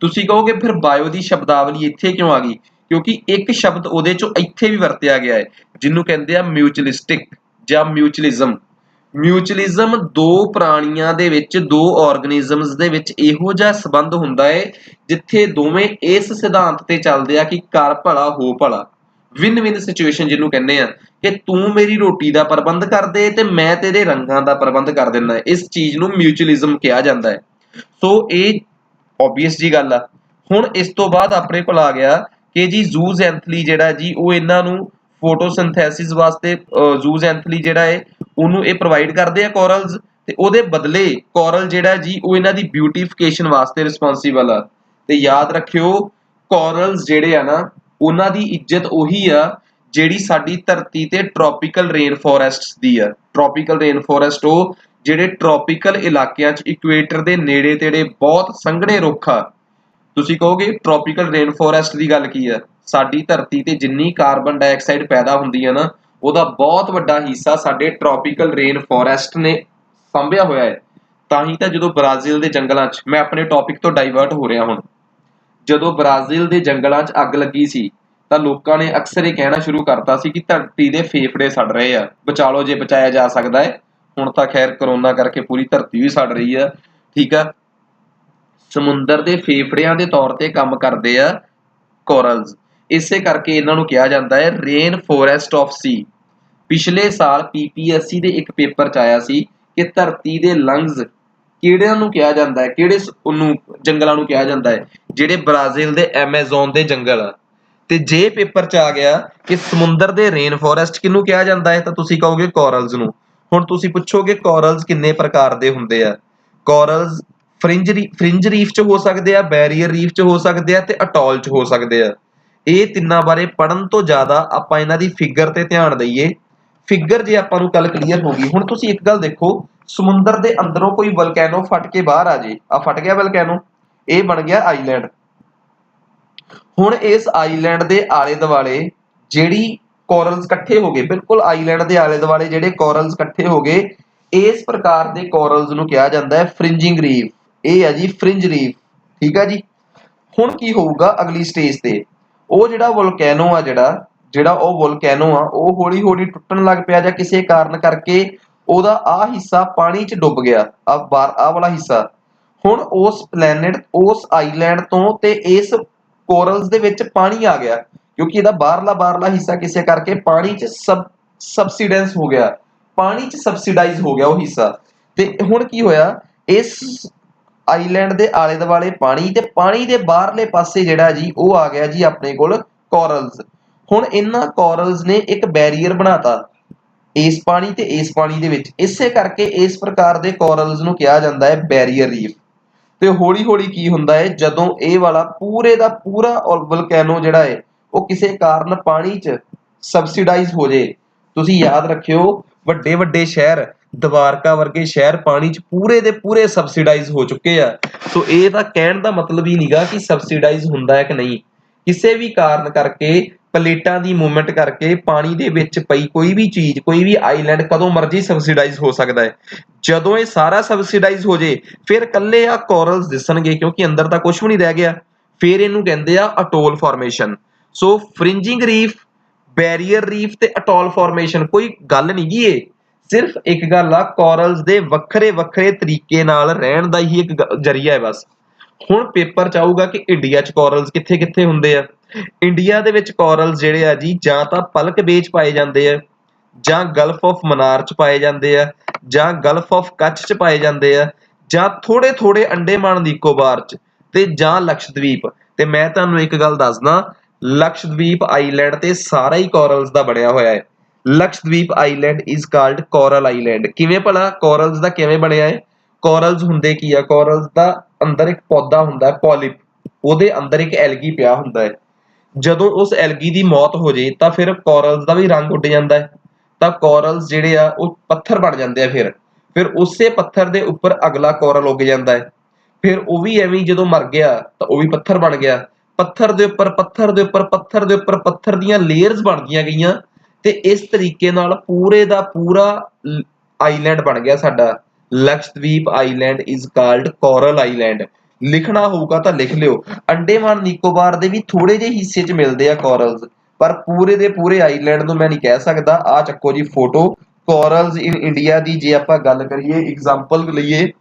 ਤੁਸੀਂ ਕਹੋਗੇ ਫਿਰ ਬਾਇਓ ਦੀ ਸ਼ਬਦਾਵਲੀ ਇੱਥੇ ਕਿਉਂ ਆ ਗਈ? ਕਿਉਂਕਿ ਇੱਕ ਸ਼ਬਦ ਉਹਦੇ ਚੋਂ ਇੱਥੇ ਵੀ ਵਰਤਿਆ ਗਿਆ ਹੈ ਜਿਹਨੂੰ ਕਹਿੰਦੇ ਆ ਮਿਊਚੁਅਲਿਸਟਿਕ ਜਾਂ ਮਿਊਚੁਅਲਿਜ਼ਮ। ਮਿਊਚੁਅਲਿਜ਼ਮ ਦੋ ਪ੍ਰਾਣੀਆਂ ਦੇ ਵਿੱਚ, ਦੋ ਆਰਗੇਨਿਜ਼ਮਸ ਦੇ ਵਿੱਚ ਇਹੋ ਜਿਹਾ ਸੰਬੰਧ ਹੁੰਦਾ ਹੈ ਜਿੱਥੇ ਦੋਵੇਂ ਇਸ ਸਿਧਾਂਤ ਤੇ ਚੱਲਦੇ ਆ ਕਿ ਕਰ ਭਲਾ ਹੋ ਭਲਾ। ਵਿਨ ਵਿਨ ਸਿਚੁਏਸ਼ਨ ਜਿਹਨੂੰ ਕਹਿੰਦੇ ਆ ਕਿ ਤੂੰ ਮੇਰੀ ਰੋਟੀ ਦਾ ਪ੍ਰਬੰਧ ਕਰ ਦੇ ਤੇ ਮੈਂ ਤੇਰੇ ਰੰਗਾਂ ਦਾ ਪ੍ਰਬੰਧ ਕਰ ਦਿੰਦਾ। ਇਸ ਚੀਜ਼ ਨੂੰ ਮਿਊਚੁਅਲਿਜ਼ਮ ਕਿਹਾ ਜਾਂਦਾ ਹੈ। ਸੋ ਇਹ ਓਬਵੀਅਸ ਜੀ ਗੱਲ ਆ। ਹੁਣ ਇਸ ਤੋਂ ਬਾਅਦ ਆਪਣੇ ਕੋਲ ਆ ਗਿਆ ਕਿ ਜੀ ਜ਼ੂਜ਼ੈਂਥਲੀ ਜਿਹੜਾ ਜੀ ਉਹ ਇਹਨਾਂ ਨੂੰ ਫੋਟੋਸਿੰਥੈਸਿਸ ਵਾਸਤੇ, ਜ਼ੂਜ਼ੈਂਥਲੀ ਜਿਹੜਾ ਹੈ ਉਹਨੂੰ ਇਹ ਪ੍ਰੋਵਾਈਡ ਕਰਦੇ ਆ ਕੋਰਲਸ, ਤੇ ਉਹਦੇ ਬਦਲੇ ਕੋਰਲ ਜਿਹੜਾ ਜੀ ਉਹ ਇਹਨਾਂ ਦੀ ਬਿਊਟੀਫਿਕੇਸ਼ਨ ਵਾਸਤੇ ਰਿਸਪੌਂਸੀਬਲ ਆ। ਤੇ ਯਾਦ ਰੱਖਿਓ ਕੋਰਲਸ ਜਿਹੜੇ ਆ ਨਾ ਉਹਨਾਂ ਦੀ ਇੱਜ਼ਤ ਉਹੀ ਆ ਜਿਹੜੀ ਸਾਡੀ ਧਰਤੀ ਤੇ ਟ੍ਰੋਪੀਕਲ ਰੇਨ ਫੋਰੈਸਟਸ ਦੀ ਆ। ਟ੍ਰੋਪੀਕਲ ਰੇਨ ਫੋਰੈਸਟ ਉਹ ਜਿਹੜੇ ਟ੍ਰੋਪੀਕਲ ਇਲਾਕਿਆਂ 'ਚ ਇਕੁਏਟਰ ਦੇ ਨੇੜੇ ਤੇੜੇ ਬਹੁਤ ਸੰਘਣੇ ਰੁੱਖ ਆ। ਤੁਸੀਂ ਕਹੋਗੇ ਟ੍ਰੋਪੀਕਲ ਰੇਨ ਫੋਰੈਸਟ ਦੀ ਗੱਲ ਕੀ ਆ? ਸਾਡੀ ਧਰਤੀ ਤੇ ਜਿੰਨੀ ਕਾਰਬਨ ਡਾਈਆਕਸਾਈਡ ਪੈਦਾ ਹੁੰਦੀ ਹੈ ਨਾ, ਉਹਦਾ ਬਹੁਤ ਵੱਡਾ ਹਿੱਸਾ ਸਾਡੇ ਟ੍ਰੋਪੀਕਲ ਰੇਨ ਫੋਰੈਸਟ ਨੇ ਸਾਂਭਿਆ ਹੋਇਆ ਹੈ। ਤਾਂ ਹੀ ਤਾਂ ਜਦੋਂ ਬ੍ਰਾਜ਼ੀਲ ਦੇ ਜੰਗਲਾਂ 'ਚ, ਮੈਂ ਆਪਣੇ ਟੌਪਿਕ ਤੋਂ ਡਾਈਵਰਟ ਹੋ ਰਿਹਾ ਹੁਣ, ਜਦੋਂ ਬ੍ਰਾਜ਼ੀਲ ਦੇ ਜੰਗਲਾਂ 'ਚ ਅੱਗ ਲੱਗੀ ਸੀ ਤਾਂ ਲੋਕਾਂ ਨੇ ਅਕਸਰ ਇਹ ਕਹਿਣਾ ਸ਼ੁਰੂ ਕਰਤਾ ਸੀ ਕਿ ਧਰਤੀ ਦੇ ਫੇਫੜੇ ਸੜ ਰਹੇ ਆ, ਬਚਾ ਲਓ ਜੇ ਬਚਾਇਆ ਜਾ ਸਕਦਾ ਹੈ। ਹੁਣ ਤਾਂ ਖੈਰ ਕਰੋਨਾ ਕਰਕੇ ਪੂਰੀ ਧਰਤੀ ਵੀ ਸੜ ਰਹੀ ਆ। ਠੀਕ ਆ, ਸਮੁੰਦਰ ਦੇ ਫੇਫੜਿਆਂ ਦੇ ਤੌਰ ਤੇ ਕੰਮ ਕਰਦੇ ਆ ਕੋਰਲਸ। ਇਸੇ ਕਰਕੇ ਇਹਨਾਂ ਨੂੰ ਕਿਹਾ ਜਾਂਦਾ ਹੈ ਰੇਨ ਫੋਰੈਸਟ ਆਫ ਸੀ। ਪਿਛਲੇ ਸਾਲ PPSC ਦੇ ਇੱਕ ਪੇਪਰ 'ਚ ਆਇਆ ਸੀ ਕਿ ਧਰਤੀ ਦੇ ਲੰਗਸ ਕਿਹੜਿਆਂ ਨੂੰ ਕਿਹਾ ਜਾਂਦਾ ਹੈ, ਕਿਹੜੇ ਉਹਨੂੰ ਜੰਗਲਾਂ ਨੂੰ ਕਿਹਾ ਜਾਂਦਾ ਹੈ? ਜਿਹੜੇ ਬ੍ਰਾਜ਼ੀਲ ਦੇ ਐਮਾਜ਼ੋਨ ਦੇ ਜੰਗਲ ਆ। ਤੇ ਜੇ ਪੇਪਰ 'ਚ ਆ ਗਿਆ ਕਿ ਸਮੁੰਦਰ ਦੇ ਰੇਨ ਫੋਰੈਸਟ ਕਿਹਨੂੰ ਕਿਹਾ ਜਾਂਦਾ ਹੈ, ਤਾਂ ਤੁਸੀਂ ਕਹੋਗੇ ਕੋਰਲਸ ਨੂੰ। ਹੁਣ ਤੁਸੀਂ ਪੁੱਛੋਗੇ ਕੋਰਲਸ ਕਿੰਨੇ ਪ੍ਰਕਾਰ ਦੇ ਹੁੰਦੇ ਆ? ਕੋਰਲਸ ਫ੍ਰਿੰਜ ਰੀਫ 'ਚ ਹੋ ਸਕਦੇ ਆ, ਬੈਰੀਅਰ ਰੀਫ 'ਚ ਹੋ ਸਕਦੇ ਆ, ਤੇ ਅਟੋਲ 'ਚ ਹੋ ਸਕਦੇ ਆ। ਇਹ ਤਿੰਨਾਂ ਬਾਰੇ ਪੜ੍ਹਨ ਤੋਂ ਜ਼ਿਆਦਾ ਆਪਾਂ ਇਹਨਾਂ ਦੀ ਫਿਗਰ ਤੇ ਧਿਆਨ ਦਈਏ। ਫਿਗਰ ਜੇ ਆਪਾਂ ਨੂੰ ਕੱਲ ਕਲੀਅਰ ਹੋ ਗਈ। ਹੁਣ ਤੁਸੀਂ ਇੱਕ ਗੱਲ ਦੇਖੋ, ਸਮੁੰਦਰ ਦੇ ਅੰਦਰੋਂ ਕੋਈ ਵਲਕੈਨੋ ਫਟ ਕੇ ਬਾਹਰ ਆ ਜੇ, ਆ ਫਟ ਗਿਆ ਵਲਕੈਨੋ, ਇਹ ਬਣ ਗਿਆ ਆਈਲੈਂਡ। ਹੁਣ ਇਸ ਆਈਲੈਂਡ ਦੇ ਆਲੇ ਦੁਆਲੇ ਜਿਹੜੀ ਕੋਰਲਸ ਇਕੱਠੇ ਹੋ ਗਏ, ਬਿਲਕੁਲ ਆਈਲੈਂਡ ਦੇ ਆਲੇ ਦੁਆਲੇ ਜਿਹੜੇ ਕੋਰਲਸ ਇਕੱਠੇ ਹੋ ਗਏ, ਇਸ ਪ੍ਰਕਾਰ ਦੇ ਕੋਰਲਸ ਨੂੰ ਕਿਹਾ ਜਾਂਦਾ ਹੈ ਫ੍ਰਿੰਜਿੰਗ ਰੀਫ। ਇਹ ਹੈ ਜੀ ਫ੍ਰਿੰਜ ਰੀਫ। ਠੀਕ ਆ ਜੀ। ਹੁਣ ਕੀ ਹੋਊਗਾ ਅਗਲੀ ਸਟੇਜ ਤੇ? ਉਹ ਜਿਹੜਾ ਵੋਲਕੈਨੋ ਆ, ਜਿਹੜਾ ਉਹ ਵੋਲਕੈਨੋ ਆ, ਉਹ ਹੌਲੀ ਹੌਲੀ ਟੁੱਟਣ ਲੱਗ ਪਿਆ ਜਾਂ ਕਿਸੇ ਕਾਰਨ ਕਰਕੇ ਉਹਦਾ ਆਹ ਹਿੱਸਾ ਪਾਣੀ 'ਚ ਡੁੱਬ ਗਿਆ, ਆਹ ਵਾਲਾ ਹਿੱਸਾ। ਹੁਣ ਉਸ ਪਲੈਨਟ, ਉਸ ਆਈਲੈਂਡ ਤੋਂ ਤੇ ਇਸ ਕੋਰਲਸ ਦੇ ਵਿੱਚ ਪਾਣੀ ਆ ਗਿਆ क्योंकि ਇਹਦਾ ਬਾਹਰਲਾ ਹਿੱਸਾ ਕਿਸੇ ਕਰਕੇ ਪਾਣੀ 'ਚ ਸਬਸਿਡੈਂਸ ਹੋ ਗਿਆ, ਪਾਣੀ 'ਚ ਸਬਸਿਡਾਈਜ਼ ਹੋ ਗਿਆ ਉਹ ਹਿੱਸਾ। ਤੇ ਹੁਣ ਕੀ ਹੋਇਆ, ਇਸ ਆਈਲੈਂਡ ਦੇ ਆਲੇ ਦੁਆਲੇ ਪਾਣੀ ਤੇ ਪਾਣੀ ਦੇ ਬਾਹਰਲੇ ਪਾਸੇ ਜਿਹੜਾ ਜੀ ਉਹ ਆ ਗਿਆ ਜੀ ਆਪਣੇ ਕੋਲ ਕੋਰਲਸ। ਹੁਣ ਇਹਨਾਂ ਕੋਰਲਸ ਨੇ ਇੱਕ ਬੈਰੀਅਰ ਬਣਾਤਾ ਇਸ ਪਾਣੀ ਤੇ ਇਸ ਪਾਣੀ ਦੇ ਵਿੱਚ, ਇਸੇ ਕਰਕੇ ਇਸ ਪ੍ਰਕਾਰ ਦੇ ਕੋਰਲਸ ਨੂੰ ਕਿਹਾ ਜਾਂਦਾ ਹੈ ਬੈਰੀਅਰ ਰੀਫ। ਤੇ ਹੌਲੀ ਹੌਲੀ ਕੀ ਹੁੰਦਾ ਹੈ, ਜਦੋਂ ਇਹ ਵਾਲਾ ਪੂਰੇ ਦਾ ਪੂਰਾ ਵਲਕੈਨੋ ਜਿਹੜਾ ਹੈ ਉਹ ਕਿਸੇ ਕਾਰਨ ਪਾਣੀ 'ਚ ਸਬਸਿਡਾਈਜ਼ ਹੋ ਜੇ, ਤੁਸੀਂ ਯਾਦ ਰੱਖਿਓ ਵੱਡੇ ਵੱਡੇ ਸ਼ਹਿਰ ਦਵਾਰਕਾ ਵਰਗੇ ਸ਼ਹਿਰ ਪਾਣੀ 'ਚ ਪੂਰੇ ਦੇ ਪੂਰੇ ਸਬਸਿਡਾਈਜ਼ ਹੋ ਚੁੱਕੇ ਆ। ਸੋ ਇਹ ਤਾਂ ਕਹਿਣ ਦਾ ਮਤਲਬ ਹੀ ਨਹੀਂਗਾ ਕਿ ਸਬਸਿਡਾਈਜ਼ ਹੁੰਦਾ ਹੈ ਕਿ ਨਹੀਂ, ਕਿਸੇ ਵੀ ਕਾਰਨ ਕਰਕੇ ਪਲੇਟਾਂ ਦੀ ਮੂਵਮੈਂਟ ਕਰਕੇ ਪਾਣੀ ਦੇ ਵਿੱਚ ਪਈ ਕੋਈ ਵੀ ਚੀਜ਼, ਕੋਈ ਵੀ ਆਈਲੈਂਡ ਕਦੋਂ ਮਰਜ਼ੀ ਸਬਸਿਡਾਈਜ਼ ਹੋ ਸਕਦਾ ਹੈ। ਜਦੋਂ ਇਹ ਸਾਰਾ ਸਬਸਿਡਾਈਜ਼ ਹੋ ਜੇ ਫਿਰ ਕੱਲੇ ਆ ਕੋਰਲਸ ਦਿਸਣਗੇ, ਕਿਉਂਕਿ ਅੰਦਰ ਤਾਂ ਕੁਝ ਵੀ ਨਹੀਂ ਰਹਿ ਗਿਆ। ਫਿਰ ਇਹਨੂੰ ਕਹਿੰਦੇ ਆ ਅਟੋਲ ਫਾਰਮੇਸ਼ਨ। ਸੋ ਫ੍ਰਿੰਜਿੰਗ ਰੀਫ, ਬੈਰੀਅਰ ਰੀਫ ਤੇ ਅਟੋਲ ਫਾਰਮੇਸ਼ਨ ਕੋਈ ਗੱਲ ਨਹੀਂ ਜੀ, ਇਹ ਸਿਰਫ ਇੱਕ ਗੱਲ ਆ, ਕੋਰਲਸ ਦੇ ਵੱਖਰੇ ਵੱਖਰੇ ਤਰੀਕੇ ਨਾਲ ਰਹਿਣ ਦਾ ਹੀ ਇੱਕ ਜ਼ਰੀਆ ਹੈ ਬਸ। ਹੁਣ ਪੇਪਰ 'ਚ ਆਊਗਾ ਕਿ ਇੰਡੀਆ 'ਚ ਕੋਰਲਸ ਕਿੱਥੇ ਕਿੱਥੇ ਹੁੰਦੇ ਆ। ਇੰਡੀਆ ਦੇ ਵਿੱਚ ਕੋਰਲਸ ਜਿਹੜੇ ਆ ਜੀ ਜਾਂ ਤਾਂ ਪਲਕ ਬੇ 'ਚ ਪਾਏ ਜਾਂਦੇ ਆ, ਜਾਂ ਗਲਫ ਆਫ ਮਨਾਰ 'ਚ ਪਾਏ ਜਾਂਦੇ ਆ, ਜਾਂ ਗਲਫ ਆਫ ਕੱਚ 'ਚ ਪਾਏ ਜਾਂਦੇ ਆ, ਜਾਂ ਥੋੜੇ ਥੋੜੇ ਅੰਡੇਮਾਨ ਨਿਕੋਬਾਰ 'ਚ, ਤੇ ਜਾਂ ਲਕਸ਼ਦਵੀਪ। ਤੇ ਮੈਂ ਤੁਹਾਨੂੰ ਇੱਕ ਗੱਲ ਦੱਸਦਾ, ਲਕਸ਼ਦਵੀਪ ਆਈਲੈਂਡ ਤੇ ਸਾਰਾ ਹੀ ਕੋਰਲਸ ਦਾ ਬਣਿਆ ਹੋਇਆ ਹੈ। Lakshadweep island is called coral island. ਕਿਵੇਂ ਭਲਾ ਕੋਰਲਸ ਦਾ ਕਿਵੇਂ ਬਣਿਆ ਹੈ? ਕੋਰਲਸ ਹੁੰਦੇ ਕੀ ਆ, ਕੋਰਲਸ ਦਾ ਅੰਦਰ ਇੱਕ ਪੌਦਾ ਹੁੰਦਾ ਹੈ ਪੋਲਿਪ, ਉਹਦੇ ਅੰਦਰ ਇੱਕ ਐਲਗੀ ਪਿਆ ਹੁੰਦਾ ਹੈ। ਜਦੋਂ ਉਸ ਐਲਗੀ ਦੀ ਮੌਤ ਹੋ ਜੇ ਤਾਂ ਫਿਰ ਕੋਰਲਸ ਦਾ ਵੀ ਰੰਗ ਉੱਡ ਜਾਂਦਾ ਹੈ, ਤਾਂ ਕੋਰਲਸ ਜਿਹੜੇ ਆ ਉਹ ਪੱਥਰ ਬਣ ਜਾਂਦੇ ਆ। ਫਿਰ ਉਸੇ ਪੱਥਰ ਦੇ ਉੱਪਰ ਅਗਲਾ ਕੋਰਲ ਉੱਗ ਜਾਂਦਾ ਹੈ, ਫਿਰ ਉਹ ਵੀ ਐਵੇਂ ਜਦੋਂ ਮਰ ਗਿਆ ਤਾਂ ਉਹ ਵੀ ਪੱਥਰ ਬਣ ਗਿਆ। ਪੱਥਰ ਦੇ ਉੱਪਰ ਪੱਥਰ ਦੇ ਉੱਪਰ ਪੱਥਰ ਦੇ ਉੱਪਰ ਪੱਥਰ ਦੀਆਂ ਲੇਅਰਸ ਬਣਦੀਆਂ ਗਈਆਂ, ਤੇ ਇਸ ਤਰੀਕੇ ਨਾਲ ਪੂਰੇ ਦਾ ਪੂਰਾ ਆਈਲੈਂਡ ਬਣ ਗਿਆ ਸਾਡਾ। Lakshadweep island is called coral island. ਲਿਖਣਾ ਹੋਊਗਾ ਤਾਂ ਲਿਖ ਲਿਓ। ਅੰਡੇਮਾਨ ਨਿਕੋਬਾਰ ਦੇ ਵੀ ਥੋੜੇ ਜਿਹੇ ਹਿੱਸੇ 'ਚ ਮਿਲਦੇ ਆ ਕੋਰਲਸ, ਪਰ ਪੂਰੇ ਦੇ ਪੂਰੇ ਆਈਲੈਂਡ ਨੂੰ ਮੈਂ ਨਹੀਂ ਕਹਿ ਸਕਦਾ। ਆ ਚੱਕੋ ਜੀ ਫੋਟੋ, ਕੋਰਲਸ ਇਨ ਇੰਡੀਆ ਦੀ ਜੇ ਆਪਾਂ ਗੱਲ ਕਰੀਏ, ਐਗਜ਼ਾਮਪਲ ਲਈਏ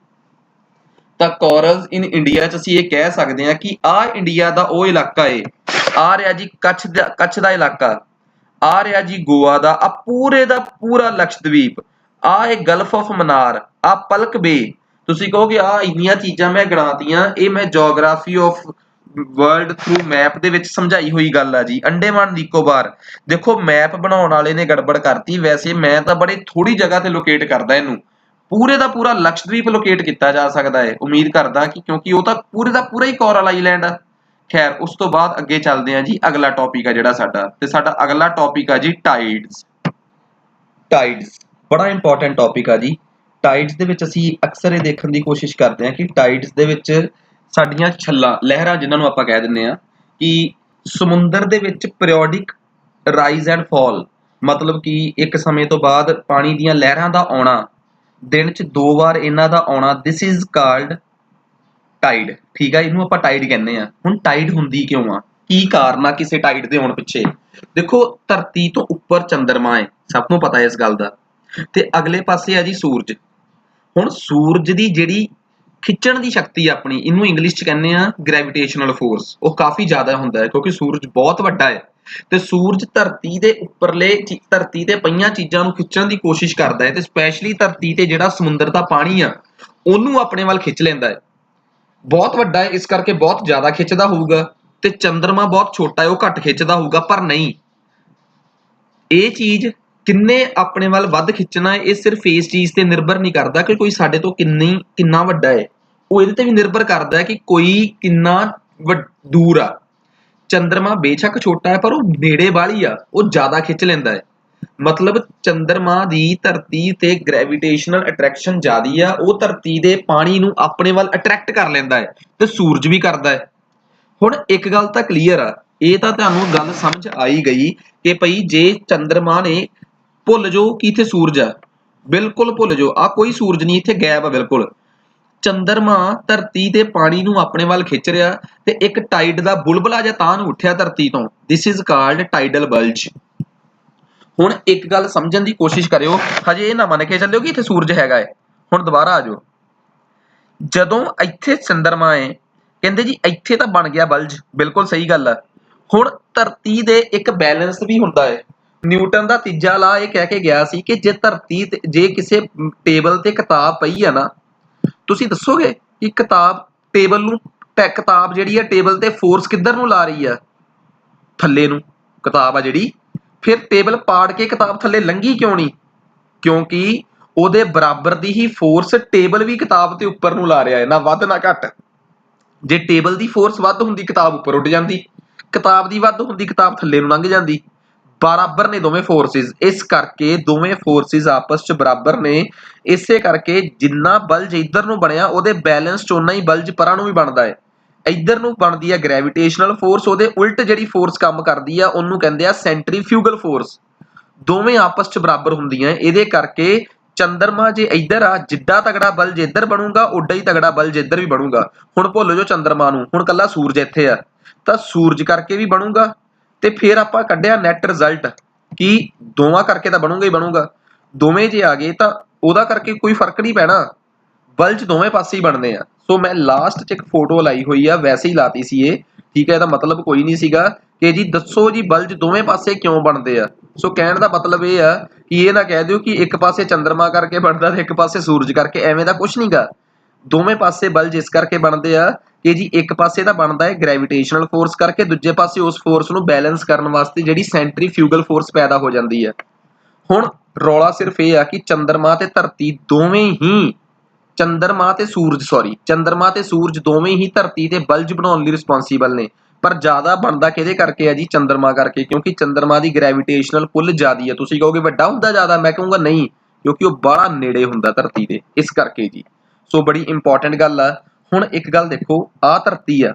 ਤਾਂ ਕੋਰਲਸ ਇਨ ਇੰਡੀਆ 'ਚ ਅਸੀਂ ਇਹ ਕਹਿ ਸਕਦੇ ਹਾਂ ਕਿ ਆ ਇੰਡੀਆ ਦਾ ਉਹ ਇਲਾਕਾ ਏ, ਆ ਰਿਹਾ ਜੀ ਕੱਛ ਦਾ ਇਲਾਕਾ, ਆ ਰਿਹਾ ਜੀ ਗੋਆ ਦਾ, ਆ ਪੂਰੇ ਦਾ ਪੂਰਾ ਲਕਸ਼ਦਵੀਪ, ਆ ਇਹ ਗਲਫ ਆਫ ਮਨਾਰ, ਆ ਪਲਕ ਬੇ। ਤੁਸੀਂ ਕਹੋਗੇ ਆ ਇੰਨੀਆਂ ਚੀਜ਼ਾਂ ਮੈਂ ਗਿਣਾਤੀਆਂ, ਇਹ ਮੈਂ geography of world through map ਦੇ ਵਿੱਚ ਸਮਝਾਈ ਹੋਈ ਗੱਲ ਆ ਜੀ। ਅੰਡੇਮਾਨ ਨਿਕੋਬਾਰ ਦੇਖੋ, ਮੈਪ ਬਣਾਉਣ ਵਾਲੇ ਨੇ ਗੜਬੜ ਕਰਤੀ। ਵੈਸੇ ਮੈਂ ਤਾਂ ਬੜੇ ਥੋੜੀ ਜਗ੍ਹਾ ਤੇ ਲੋਕੇਟ ਕਰਦਾ ਇਹਨੂੰ, ਪੂਰੇ ਦਾ ਪੂਰਾ ਲਕਸ਼ਦਵੀਪ ਲੋਕੇਟ ਕੀਤਾ ਜਾ ਸਕਦਾ ਹੈ। ਉਮੀਦ ਕਰਦਾ ਕਿ ਕਿਉਂਕਿ ਉਹ ਤਾਂ ਪੂਰੇ ਦਾ ਪੂਰਾ ਹੀ ਕੋਰਲ ਆਈਲੈਂਡ ਆ। ਖੈਰ, ਉਸ ਤੋਂ ਬਾਅਦ ਅੱਗੇ ਚੱਲਦੇ ਹਾਂ ਜੀ। ਅਗਲਾ ਟੌਪਿਕ ਆ ਜਿਹੜਾ ਸਾਡਾ, ਤੇ ਸਾਡਾ ਅਗਲਾ ਟੌਪਿਕ ਆ ਜੀ ਟਾਈਡਸ। ਟਾਈਡਸ ਬੜਾ ਇੰਪੋਰਟੈਂਟ ਟੌਪਿਕ ਆ ਜੀ। ਟਾਈਡਸ ਦੇ ਵਿੱਚ ਅਸੀਂ ਅਕਸਰ ਇਹ ਦੇਖਣ ਦੀ ਕੋਸ਼ਿਸ਼ ਕਰਦੇ ਹਾਂ ਕਿ ਟਾਈਡਸ ਦੇ ਵਿੱਚ ਸਾਡੀਆਂ ਛੱਲਾਂ, ਲਹਿਰਾਂ ਜਿਨ੍ਹਾਂ ਨੂੰ ਆਪਾਂ ਕਹਿ ਦਿੰਦੇ ਹਾਂ, ਕਿ ਸਮੁੰਦਰ ਦੇ ਵਿੱਚ ਪੀਰੀਓਡਿਕ ਰਾਈਜ਼ ਐਂਡ ਫਾਲ, ਮਤਲਬ ਕਿ ਇੱਕ ਸਮੇਂ ਤੋਂ ਬਾਅਦ ਪਾਣੀ ਦੀਆਂ ਲਹਿਰਾਂ ਦਾ ਆਉਣਾ, ਦਿਨ 'ਚ 2 ਵਾਰ ਇਹਨਾਂ ਦਾ ਆਉਣਾ, ਦਿਸ ਇਜ਼ ਕਾਲਡ ਟਾਈਡ। ਠੀਕ ਆ, ਇਹਨੂੰ ਆਪਾਂ ਟਾਈਡ ਕਹਿੰਦੇ ਆ। ਹੁਣ ਟਾਈਡ ਹੁੰਦੀ ਕਿਉਂ ਆ, ਕੀ ਕਾਰਨ ਆ ਕਿਸੇ ਟਾਈਡ ਦੇ ਹੋਣ ਪਿੱਛੇ? ਦੇਖੋ, ਧਰਤੀ ਤੋਂ ਉੱਪਰ ਚੰਦਰਮਾ ਹੈ, ਸਭ ਨੂੰ ਪਤਾ ਹੈ ਇਸ ਗੱਲ ਦਾ, ਤੇ ਅਗਲੇ ਪਾਸੇ ਆ ਜੀ ਸੂਰਜ। ਹੁਣ ਸੂਰਜ ਦੀ ਜਿਹੜੀ ਖਿੱਚਣ ਦੀ ਸ਼ਕਤੀ ਆਪਣੀ, ਇਹਨੂੰ ਇੰਗਲਿਸ਼ 'ਚ ਕਹਿੰਦੇ ਆ ਗ੍ਰੈਵਿਟੇਸ਼ਨਲ ਫੋਰਸ, ਉਹ ਕਾਫੀ ਜ਼ਿਆਦਾ ਹੁੰਦਾ ਹੈ ਕਿਉਂਕਿ ਸੂਰਜ ਬਹੁਤ ਵੱਡਾ ਹੈ, ਤੇ ਸੂਰਜ ਧਰਤੀ ਦੇ ਉੱਪਰਲੇ ਧਰਤੀ ਤੇ ਪਈਆਂ ਚੀਜ਼ਾਂ ਨੂੰ ਖਿੱਚਣ ਦੀ ਕੋਸ਼ਿਸ਼ ਕਰਦਾ ਹੈ, ਤੇ ਸਪੈਸ਼ਲੀ ਧਰਤੀ ਤੇ ਜਿਹੜਾ ਸਮੁੰਦਰ ਦਾ ਪਾਣੀ ਆ ਉਹਨੂੰ ਆਪਣੇ ਵੱਲ ਖਿੱਚ ਲੈਂਦਾ ਹੈ। ਬਹੁਤ ਵੱਡਾ ਹੈ ਇਸ ਕਰਕੇ ਬਹੁਤ ਜ਼ਿਆਦਾ ਖਿੱਚਦਾ ਹੋਊਗਾ, ਤੇ ਚੰਦਰਮਾ ਬਹੁਤ ਛੋਟਾ ਹੈ, ਉਹ ਘੱਟ ਖਿੱਚਦਾ ਹੋਊਗਾ। ਪਰ ਨਹੀਂ, ਇਹ ਚੀਜ਼ ਕਿੰਨੇ ਆਪਣੇ ਵੱਲ ਵੱਧ ਖਿੱਚਣਾ ਹੈ, ਇਹ ਸਿਰਫ ਇਸ ਚੀਜ਼ ਤੇ ਨਿਰਭਰ ਨਹੀਂ ਕਰਦਾ ਕਿ ਕੋਈ ਸਾਡੇ ਤੋਂ ਕਿੰਨਾ ਵੱਡਾ ਹੈ, ਉਹ ਇਹਦੇ ਤੇ ਵੀ ਨਿਰਭਰ ਕਰਦਾ ਹੈ ਕਿ ਕੋਈ ਕਿੰਨਾ ਦੂਰ ਆ। ਚੰਦਰਮਾ ਬੇਸ਼ੱਕ ਛੋਟਾ ਹੈ ਪਰ ਉਹ ਨੇੜੇ ਵਾਲੀ ਆ, ਉਹ ਜ਼ਿਆਦਾ ਖਿੱਚ ਲੈਂਦਾ ਹੈ। ਮਤਲਬ ਚੰਦਰਮਾ ਦੀ ਧਰਤੀ ਤੇ ਗ੍ਰੈਵਿਟੇਸ਼ਨਲ ਅਟਰੈਕਸ਼ਨ ਜ਼ਿਆਦੀ ਆ, ਉਹ ਧਰਤੀ ਦੇ ਪਾਣੀ ਨੂੰ ਆਪਣੇ ਵੱਲ ਅਟਰੈਕਟ ਕਰ ਲੈਂਦਾ ਹੈ, ਤੇ ਸੂਰਜ ਵੀ ਕਰਦਾ ਹੈ। ਹੁਣ ਇੱਕ ਗੱਲ ਤਾਂ ਕਲੀਅਰ ਆ, ਇਹ ਤਾਂ ਤੁਹਾਨੂੰ ਗੱਲ ਸਮਝ ਆਈ ਗਈ ਕਿ ਭਈ ਜੇ ਚੰਦਰਮਾ ਨੇ, ਭੁੱਲ ਜਾਓ ਕਿ ਇੱਥੇ ਸੂਰਜ ਆ, ਬਿਲਕੁਲ ਭੁੱਲ ਜਾਓ, ਆ ਕੋਈ ਸੂਰਜ ਨਹੀਂ, ਇੱਥੇ ਗੈਪ ਆ ਬਿਲਕੁਲ। ਚੰਦਰਮਾ ਧਰਤੀ ਦੇ ਪਾਣੀ ਨੂੰ ਆਪਣੇ ਵੱਲ ਖਿੱਚ ਰਿਹਾ, ਤੇ ਇੱਕ ਟਾਈਡ ਦਾ ਬੁਲਬੁਲਾ ਜਿਹਾ ਤਾਂ ਨੂੰ ਉੱਠਿਆ ਧਰਤੀ ਤੋਂ, ਦਿਸ ਇਜ਼ ਕਾਲਡ ਟਾਈਡਲ ਬਲਜ। ਹੁਣ ਇੱਕ ਗੱਲ ਸਮਝਣ ਦੀ ਕੋਸ਼ਿਸ਼ ਕਰਿਓ, ਹਜੇ ਇਹ ਨਾ ਮੰਨ ਕੇ ਚੱਲਿਓ ਕਿ ਇੱਥੇ ਸੂਰਜ ਹੈਗਾ ਹੈ। ਹੁਣ ਦੁਬਾਰਾ ਆ ਜਾਓ, ਜਦੋਂ ਇੱਥੇ ਚੰਦਰਮਾ ਹੈ, ਕਹਿੰਦੇ ਜੀ ਇੱਥੇ ਤਾਂ ਬਣ ਗਿਆ ਬਲਜ, ਬਿਲਕੁਲ ਸਹੀ ਗੱਲ ਆ। ਹੁਣ ਧਰਤੀ ਦੇ ਇੱਕ ਬੈਲੈਂਸ ਵੀ ਹੁੰਦਾ ਹੈ। ਨਿਊਟਨ ਦਾ ਤੀਜਾ ਲਾ ਇਹ ਕਹਿ ਕੇ ਗਿਆ ਸੀ ਕਿ ਜੇ ਧਰਤੀ ਤੇ ਜੇ ਕਿਸੇ ਟੇਬਲ ਤੇ ਕਿਤਾਬ ਪਈ ਆ ਨਾ, ਤੁਸੀਂ ਦੱਸੋਗੇ ਕਿ ਕਿਤਾਬ ਟੇਬਲ ਨੂੰ ਕਿਤਾਬ ਜਿਹੜੀ ਆ ਟੇਬਲ ਤੇ ਫੋਰਸ ਕਿੱਧਰ ਨੂੰ ਲਾ ਰਹੀ ਆ? ਥੱਲੇ ਨੂੰ ਕਿਤਾਬ ਆ ਜਿਹੜੀ। ਫਿਰ ਟੇਬਲ ਪਾੜ ਕੇ ਕਿਤਾਬ ਥੱਲੇ ਲੰਘੀ ਕਿਉਂ ਨਹੀਂ? ਕਿਉਂਕਿ ਉਹਦੇ ਬਰਾਬਰ ਦੀ ਹੀ ਫੋਰਸ ਟੇਬਲ ਵੀ ਕਿਤਾਬ ਤੇ ਉੱਪਰ ਨੂੰ ਲਾ ਰਿਹਾ ਹੈ, ਨਾ ਵੱਧ ਨਾ ਘੱਟ। ਜੇ ਟੇਬਲ ਦੀ ਫੋਰਸ ਵੱਧ ਹੁੰਦੀ ਕਿਤਾਬ ਉੱਪਰ ਉੱਡ ਜਾਂਦੀ, ਕਿਤਾਬ ਦੀ ਵੱਧ ਹੁੰਦੀ ਕਿਤਾਬ ਥੱਲੇ ਨੂੰ ਲੰਘ ਜਾਂਦੀ। ਬਰਾਬਰ ਨੇ ਦੋਵੇਂ ਫੋਰਸਿਸ, ਇਸ ਕਰਕੇ ਦੋਵੇਂ ਫੋਰਸਿਸ ਆਪਸ ਚ ਬਰਾਬਰ ਨੇ। ਇਸੇ ਕਰਕੇ ਜਿੰਨਾ ਬਲਜ ਇੱਧਰ ਨੂੰ ਬਣਿਆ ਉਹਦੇ ਬੈਲੈਂਸ ਚ ਓਨਾ ਹੀ ਬਲਜ ਪਰਾਂ ਨੂੰ ਵੀ ਬਣਦਾ ਹੈ। ਇੱਧਰ ਨੂੰ ਬਣਦੀ ਹੈ ਗ੍ਰੈਵਿਟੇਸ਼ਨਲ ਫੋਰਸ, ਉਹਦੇ ਉਲਟ ਜਿਹੜੀ ਫੋਰਸ ਕੰਮ ਕਰਦੀ ਆ ਉਹਨੂੰ ਕਹਿੰਦੇ ਆ ਸੈਂਟਰੀਫਿਊਗਲ ਫੋਰਸ। ਦੋਵੇਂ ਆਪਸ ਚ ਬਰਾਬਰ ਹੁੰਦੀਆਂ। ਇਹਦੇ ਕਰਕੇ ਚੰਦਰਮਾ ਜੇ ਇੱਧਰ ਆ, ਜਿੱਡਾ ਤਗੜਾ ਬਲਜ ਇੱਧਰ ਬਣੂਗਾ ਓਡਾ ਹੀ ਤਗੜਾ ਬਲਜ ਇੱਧਰ ਵੀ ਬਣੂਗਾ। ਹੁਣ ਭੁੱਲ ਜਾਓ ਚੰਦਰਮਾ ਨੂੰ, ਹੁਣ ਕੱਲਾ ਸੂਰਜ ਇੱਥੇ ਆ ਤਾਂ ਸੂਰਜ ਕਰਕੇ ਵੀ ਬਣੂਗਾ। ਤੇ ਫਿਰ ਆਪਾਂ ਕੱਢਿਆ ਨੈਟ ਰਿਜ਼ਲਟ ਕਿ ਦੋਵਾਂ ਕਰਕੇ ਤਾਂ ਬਣੂਗਾ ਹੀ ਬਣੂਗਾ। ਦੋਵੇਂ ਜੇ ਆ ਗਏ ਤਾਂ ਉਹਦਾ ਕਰਕੇ ਕੋਈ ਫਰਕ ਨਹੀਂ ਪੈਣਾ, ਬਲਜ ਦੋਵੇਂ ਪਾਸੇ ਹੀ ਬਣਦੇ ਆ। ਸੋ ਮੈਂ ਲਾਸਟ 'ਚ ਇੱਕ ਫੋਟੋ ਲਾਈ ਹੋਈ ਆ, ਵੈਸੇ ਹੀ ਲਾਤੀ ਸੀ ਇਹ, ਠੀਕ ਹੈ। ਇਹਦਾ ਮਤਲਬ ਕੋਈ ਨਹੀਂ ਸੀਗਾ ਕਿ ਜੀ ਦੱਸੋ ਜੀ ਬਲਜ ਦੋਵੇਂ ਪਾਸੇ ਕਿਉਂ ਬਣਦੇ ਆ। ਸੋ ਕਹਿਣ ਦਾ ਮਤਲਬ ਇਹ ਆ ਕਿ ਇਹ ਨਾ ਕਹਿ ਦਿਓ ਕਿ ਇੱਕ ਪਾਸੇ ਚੰਦਰਮਾ ਕਰਕੇ ਬਣਦਾ ਤੇ ਇੱਕ ਪਾਸੇ ਸੂਰਜ ਕਰਕੇ, ਐਵੇਂ ਦਾ ਕੁਝ ਨਹੀਂਗਾ। ਦੋਵੇਂ ਪਾਸੇ ਬਲਜ ਇਸ ਕਰਕੇ ਬਣਦੇ ਆ ਕਿ ਜੀ ਇੱਕ ਪਾਸੇ ਤਾਂ ਬਣਦਾ ਹੈ ਗ੍ਰੈਵਿਟੇਸ਼ਨਲ ਫੋਰਸ ਕਰਕੇ, ਦੂਜੇ ਪਾਸੇ ਉਸ ਫੋਰਸ ਨੂੰ ਬੈਲੈਂਸ ਕਰਨ ਵਾਸਤੇ ਜਿਹੜੀ ਸੈਂਟਰੀਫਿਊਗਲ ਫੋਰਸ ਪੈਦਾ ਹੋ ਜਾਂਦੀ ਹੈ। ਹੁਣ ਰੌਲਾ ਸਿਰਫ ਇਹ ਆ ਕਿ ਚੰਦਰਮਾ ਤੇ ਧਰਤੀ ਦੋਵੇਂ ਹੀ ਚੰਦਰਮਾ ਤੇ ਸੂਰਜ ਦੋਵੇਂ ਹੀ ਧਰਤੀ ਤੇ ਬਲਜ ਬਣਾਉਣ ਲਈ ਰਿਸਪੌਂਸੀਬਲ ਨੇ। ਪਰ ਜ਼ਿਆਦਾ ਬਣਦਾ ਕਿਹਦੇ ਕਰਕੇ ਆ ਜੀ? ਚੰਦਰਮਾ ਕਰਕੇ, ਕਿਉਂਕਿ ਚੰਦਰਮਾ ਦੀ ਗ੍ਰੈਵਿਟੇਸ਼ਨਲ ਪੁੱਲ ਜ਼ਿਆਦੀ ਆ। ਤੁਸੀਂ ਕਹੋਗੇ ਵੱਡਾ ਹੁੰਦਾ ਜ਼ਿਆਦਾ, ਮੈਂ ਕਹੂੰਗਾ ਨਹੀਂ, ਕਿਉਂਕਿ ਉਹ ਬੜਾ ਨੇੜੇ ਹੁੰਦਾ ਧਰਤੀ ਦੇ, ਇਸ ਕਰਕੇ ਜੀ। ਸੋ ਬੜੀ ਇੰਪੋਰਟੈਂਟ ਗੱਲ ਆ। ਹੁਣ ਇੱਕ ਗੱਲ ਦੇਖੋ, ਆਹ ਧਰਤੀ ਆ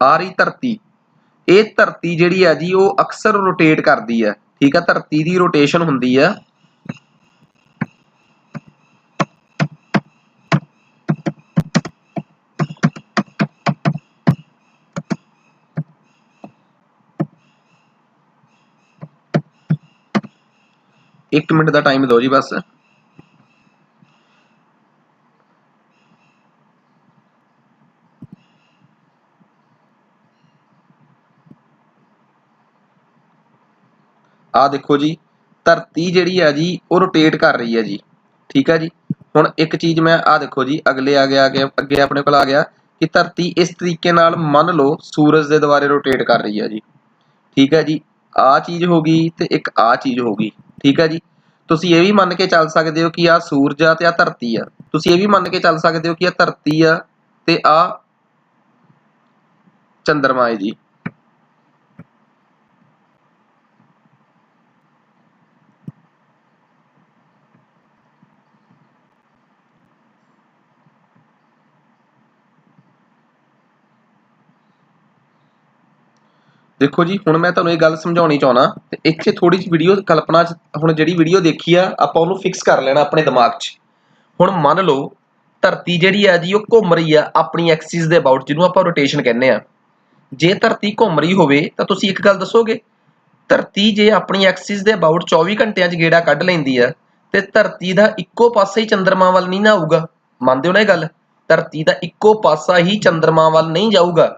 ਰਹੀ ਧਰਤੀ, ਇਹ ਧਰਤੀ ਜਿਹੜੀ ਆ ਜੀ ਉਹ ਅਕਸਰ ਰੋਟੇਟ ਕਰਦੀ ਆ, ਠੀਕ ਆ। ਧਰਤੀ ਦੀ ਰੋਟੇਸ਼ਨ ਹੁੰਦੀ ਆ ਇੱਕ ਮਿੰਟ ਦਾ ਟਾਈਮ ਦਿਓ ਜੀ ਬਸ। ਆਹ ਦੇਖੋ ਜੀ, ਧਰਤੀ ਜਿਹੜੀ ਆ ਜੀ ਉਹ ਰੋਟੇਟ ਕਰ ਰਹੀ ਹੈ ਜੀ, ਠੀਕ ਆ ਜੀ। ਹੁਣ ਇੱਕ ਚੀਜ਼ ਮੈਂ ਆਹ ਦੇਖੋ ਜੀ, ਅੱਗੇ ਆਪਣੇ ਕੋਲ ਆ ਗਿਆ ਕਿ ਧਰਤੀ ਇਸ ਤਰੀਕੇ ਨਾਲ ਮੰਨ ਲਓ ਸੂਰਜ ਦੇ ਦੁਆਰੇ ਰੋਟੇਟ ਕਰ ਰਹੀ ਹੈ ਜੀ, ਠੀਕ ਹੈ ਜੀ। ਆਹ ਚੀਜ਼ ਹੋ ਗਈ ਤੇ ਇੱਕ ਆਹ ਚੀਜ਼ ਹੋ ਗਈ, ਠੀਕ ਹੈ ਜੀ। ਤੁਸੀਂ ਇਹ ਵੀ ਮੰਨ ਕੇ ਚੱਲ ਸਕਦੇ ਹੋ ਕਿ ਆਹ ਸੂਰਜ ਆ ਤੇ ਆਹ ਧਰਤੀ ਆ। ਤੁਸੀਂ ਇਹ ਵੀ ਮੰਨ ਕੇ ਚੱਲ ਸਕਦੇ ਹੋ ਕਿ ਆਹ ਧਰਤੀ ਆ ਤੇ ਆਹ ਚੰਦਰਮਾ ਹੈ ਜੀ। ਦੇਖੋ ਜੀ, ਹੁਣ ਮੈਂ ਤੁਹਾਨੂੰ ਇਹ ਗੱਲ ਸਮਝਾਉਣੀ ਚਾਹੁੰਦਾ ਤੇ ਇੱਥੇ ਥੋੜੀ ਜਿਹੀ ਵੀਡੀਓ ਕਲਪਨਾ 'ਚ, ਹੁਣ ਜਿਹੜੀ ਵੀਡੀਓ ਦੇਖੀ ਆ ਆਪਾਂ ਉਹਨੂੰ ਫਿਕਸ ਕਰ ਲੈਣਾ ਆਪਣੇ ਦਿਮਾਗ 'ਚ। ਹੁਣ ਮੰਨ ਲਓ ਧਰਤੀ ਜਿਹੜੀ ਆ ਜੀ ਉਹ ਘੁੰਮ ਰਹੀ ਆ ਆਪਣੀ ਐਕਸਿਸ ਦੇ ਅਬਾਊਟ, ਜਿਹਨੂੰ ਆਪਾਂ ਰੋਟੇਸ਼ਨ ਕਹਿੰਦੇ ਆ। ਜੇ ਧਰਤੀ ਘੁੰਮ ਰਹੀ ਹੋਵੇ ਤਾਂ ਤੁਸੀਂ ਇੱਕ ਗੱਲ ਦੱਸੋਗੇ, ਧਰਤੀ ਜੇ ਆਪਣੀ ਐਕਸਿਸ ਦੇ ਅਬਾਊਟ 24 ਘੰਟਿਆਂ 'ਚ ਗੇੜਾ ਕੱਢ ਲੈਂਦੀ ਆ ਤੇ ਧਰਤੀ ਦਾ ਇੱਕੋ ਪਾਸਾ ਹੀ ਚੰਦਰਮਾ ਵੱਲ ਨਹੀਂ ਨਾ ਆਊਗਾ। ਮੰਨਦੇ ਹੋ ਨਾ ਇਹ ਗੱਲ? ਧਰਤੀ ਦਾ ਇੱਕੋ ਪਾਸਾ ਹੀ ਚੰਦਰਮਾ ਵੱਲ ਨਹੀਂ ਜਾਊਗਾ।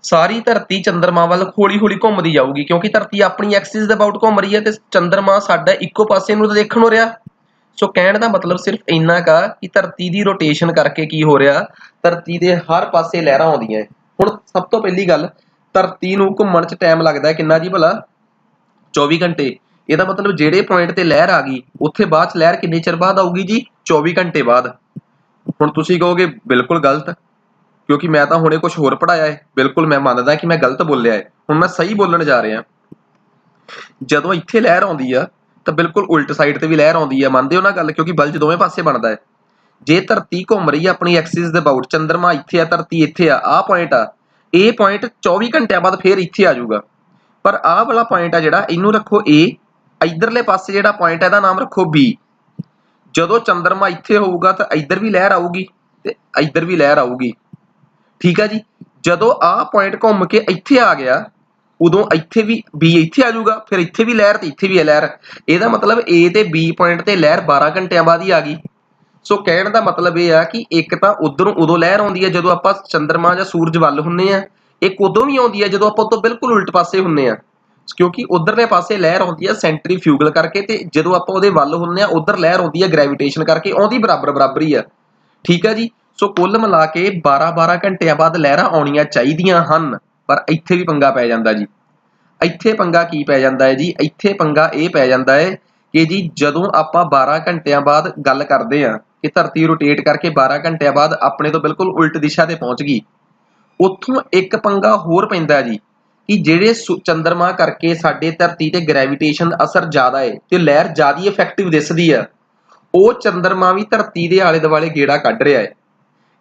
ਸਾਰੀ ਧਰਤੀ ਚੰਦਰਮਾ ਵੱਲ ਹੌਲੀ ਹੌਲੀ ਘੁੰਮਦੀ ਜਾਊਗੀ, ਕਿਉਂਕਿ ਧਰਤੀ ਆਪਣੀ ਐਕਸਿਸ ਦੇ ਅਬਾਊਟ ਘੁੰਮ ਰਹੀ ਹੈ ਤੇ ਚੰਦਰਮਾ ਸਾਡਾ ਇੱਕੋ ਪਾਸੇ ਨੂੰ ਤਾਂ ਦੇਖਣ ਨੂੰ ਰਿਹਾ। ਸੋ ਕਹਿਣ ਦਾ ਮਤਲਬ ਸਿਰਫ ਇੰਨਾ ਕਾ ਕਿ ਧਰਤੀ ਦੀ ਰੋਟੇਸ਼ਨ ਕਰਕੇ ਕੀ ਹੋ ਰਿਹਾ, ਧਰਤੀ ਦੇ ਹਰ ਪਾਸੇ ਲਹਿਰਾਂ ਆਉਂਦੀਆਂ। ਹੁਣ ਸਭ ਤੋਂ ਪਹਿਲੀ ਗੱਲ, ਧਰਤੀ ਨੂੰ ਘੁੰਮਣ 'ਚ ਟਾਈਮ ਲੱਗਦਾ ਕਿੰਨਾ ਜੀ ਭਲਾ? 24 ਘੰਟੇ। ਇਹਦਾ ਮਤਲਬ ਜਿਹੜੇ ਪੁਆਇੰਟ ਤੇ ਲਹਿਰ ਆ ਗਈ ਉੱਥੇ ਬਾਅਦ 'ਚ ਲਹਿਰ ਕਿੰਨੇ ਚਿਰ ਬਾਅਦ ਆਊਗੀ ਜੀ? 24 ਘੰਟੇ ਬਾਅਦ। ਹੁਣ ਤੁਸੀਂ ਕਹੋਗੇ ਬਿਲਕੁਲ ਗਲਤ, ਕਿਉਂਕਿ ਮੈਂ ਤਾਂ ਹੁਣੇ ਕੁਝ ਹੋਰ ਪੜਾਇਆ ਹੈ। ਬਿਲਕੁਲ ਮੈਂ ਮੰਨਦਾ ਕਿ ਮੈਂ ਗਲਤ ਬੋਲਿਆ ਹੈ, ਹੁਣ ਮੈਂ ਸਹੀ ਬੋਲਣ ਜਾ ਰਿਹਾ। ਜਦੋਂ ਇੱਥੇ ਲਹਿਰ ਆਉਂਦੀ ਆ ਤਾਂ ਬਿਲਕੁਲ ਉਲਟ ਸਾਈਡ ਤੇ ਵੀ ਲਹਿਰ ਆਉਂਦੀ ਆ, ਮੰਨਦੇ ਹੋ ਨਾ ਗੱਲ? ਕਿਉਂਕਿ ਬਲਜ ਦੋਵੇਂ ਪਾਸੇ ਬਣਦਾ ਹੈ। ਜੇ ਧਰਤੀ ਘੁੰਮ ਰਹੀ ਆ ਆਪਣੀ ਐਕਸਿਸ ਦੇ ਅਬਾਊਟ, ਚੰਦਰਮਾ ਇੱਥੇ ਆ, ਧਰਤੀ ਇੱਥੇ ਆ, ਆਹ ਪੁਆਇੰਟ ਆ, ਇਹ ਪੁਆਇੰਟ 24 ਘੰਟਿਆਂ ਬਾਅਦ ਫੇਰ ਇੱਥੇ ਆ ਜਾਊਗਾ। ਪਰ ਆਹ ਵਾਲਾ ਪੁਆਇੰਟ ਆ ਜਿਹੜਾ, ਇਹਨੂੰ ਰੱਖੋ A, ਇਧਰਲੇ ਪਾਸੇ ਜਿਹੜਾ ਪੁਆਇੰਟ ਹੈ ਇਹਦਾ ਨਾਮ ਰੱਖੋ B। ਜਦੋਂ ਚੰਦਰਮਾ ਇੱਥੇ ਹੋਊਗਾ ਤਾਂ ਇੱਧਰ ਵੀ ਲਹਿਰ ਆਊਗੀ ਤੇ ਇੱਧਰ ਵੀ ਲਹਿਰ ਆਊਗੀ, ਠੀਕ ਆ ਜੀ। ਜਦੋਂ ਆਹ ਪੁਆਇੰਟ ਘੁੰਮ ਕੇ ਇੱਥੇ ਆ ਗਿਆ ਉਦੋਂ ਇੱਥੇ ਵੀ B ਇੱਥੇ ਆ ਜਾਊਗਾ, ਫਿਰ ਇੱਥੇ ਵੀ ਲਹਿਰ ਤੇ ਇੱਥੇ ਵੀ ਹੈ ਲਹਿਰ। ਇਹਦਾ ਮਤਲਬ A ਤੇ B ਪੁਆਇੰਟ ਤੇ ਲਹਿਰ 12 ਘੰਟਿਆਂ ਬਾਅਦ ਹੀ ਆ ਗਈ। ਸੋ ਕਹਿਣ ਦਾ ਮਤਲਬ ਇਹ ਆ ਕਿ ਇੱਕ ਤਾਂ ਉਧਰੋਂ ਉਦੋਂ ਲਹਿਰ ਆਉਂਦੀ ਹੈ ਜਦੋਂ ਆਪਾਂ ਚੰਦਰਮਾ ਜਾਂ ਸੂਰਜ ਵੱਲ ਹੁੰਨੇ ਆ, एक उदों भी आउंदी है जदों आपां उतों बिल्कुल उल्ट पासे हुंदे आ, क्योंकि उधरले पासे लहर आउंदी है सेंट्रीफ्यूगल करके, ते जदों आपां उहदे वल हुंदे आ उधर लहर आउंदी है ग्रेविटेशन करके, आउंदी बराबर बराबर ही आ। ठीक है जी। सो कुल मिला के 12-12 घंटिਆਂ बाद लहरां आउणीਆਂ ਚਾਹੀਦੀਆਂ ਹਨ, पर ਇੱਥੇ ਵੀ पंगा पै ਜਾਂਦਾ जी। ਇੱਥੇ पंगा ਕੀ ਪੈ ਜਾਂਦਾ है जी, ਇੱਥੇ पंगा ਇਹ ਪੈ ਜਾਂਦਾ है कि जी ਜਦੋਂ ਆਪਾਂ 12 ਘੰਟਿਆਂ ਬਾਅਦ ਗੱਲ ਕਰਦੇ ਆ ਕਿ ਧਰਤੀ ਰੋਟੇਟ ਕਰਕੇ 12 ਘੰਟਿਆਂ ਬਾਅਦ ਆਪਣੇ ਤੋਂ ਬਿਲਕੁਲ ਉਲਟ ਦਿਸ਼ਾ ਤੇ ਪਹੁੰਚ ਗਈ, ਉੱਥੋਂ ਇੱਕ ਪੰਗਾ ਹੋਰ ਪੈਂਦਾ ਜੀ ਕਿ ਜਿਹੜੇ ਚੰਦਰਮਾ ਕਰਕੇ ਸਾਡੇ ਧਰਤੀ ਤੇ ਗ੍ਰੈਵਿਟੇਸ਼ਨ ਅਸਰ ਜ਼ਿਆਦਾ ਹੈ ਤੇ ਲਹਿਰ ਜ਼ਿਆਦਾ ਇਫੈਕਟਿਵ ਦਿਸਦੀ ਆ, ਉਹ ਚੰਦਰਮਾ ਵੀ ਧਰਤੀ ਦੇ ਆਲੇ ਦੁਆਲੇ ਗੇੜਾ ਕੱਢ ਰਿਹਾ ਹੈ।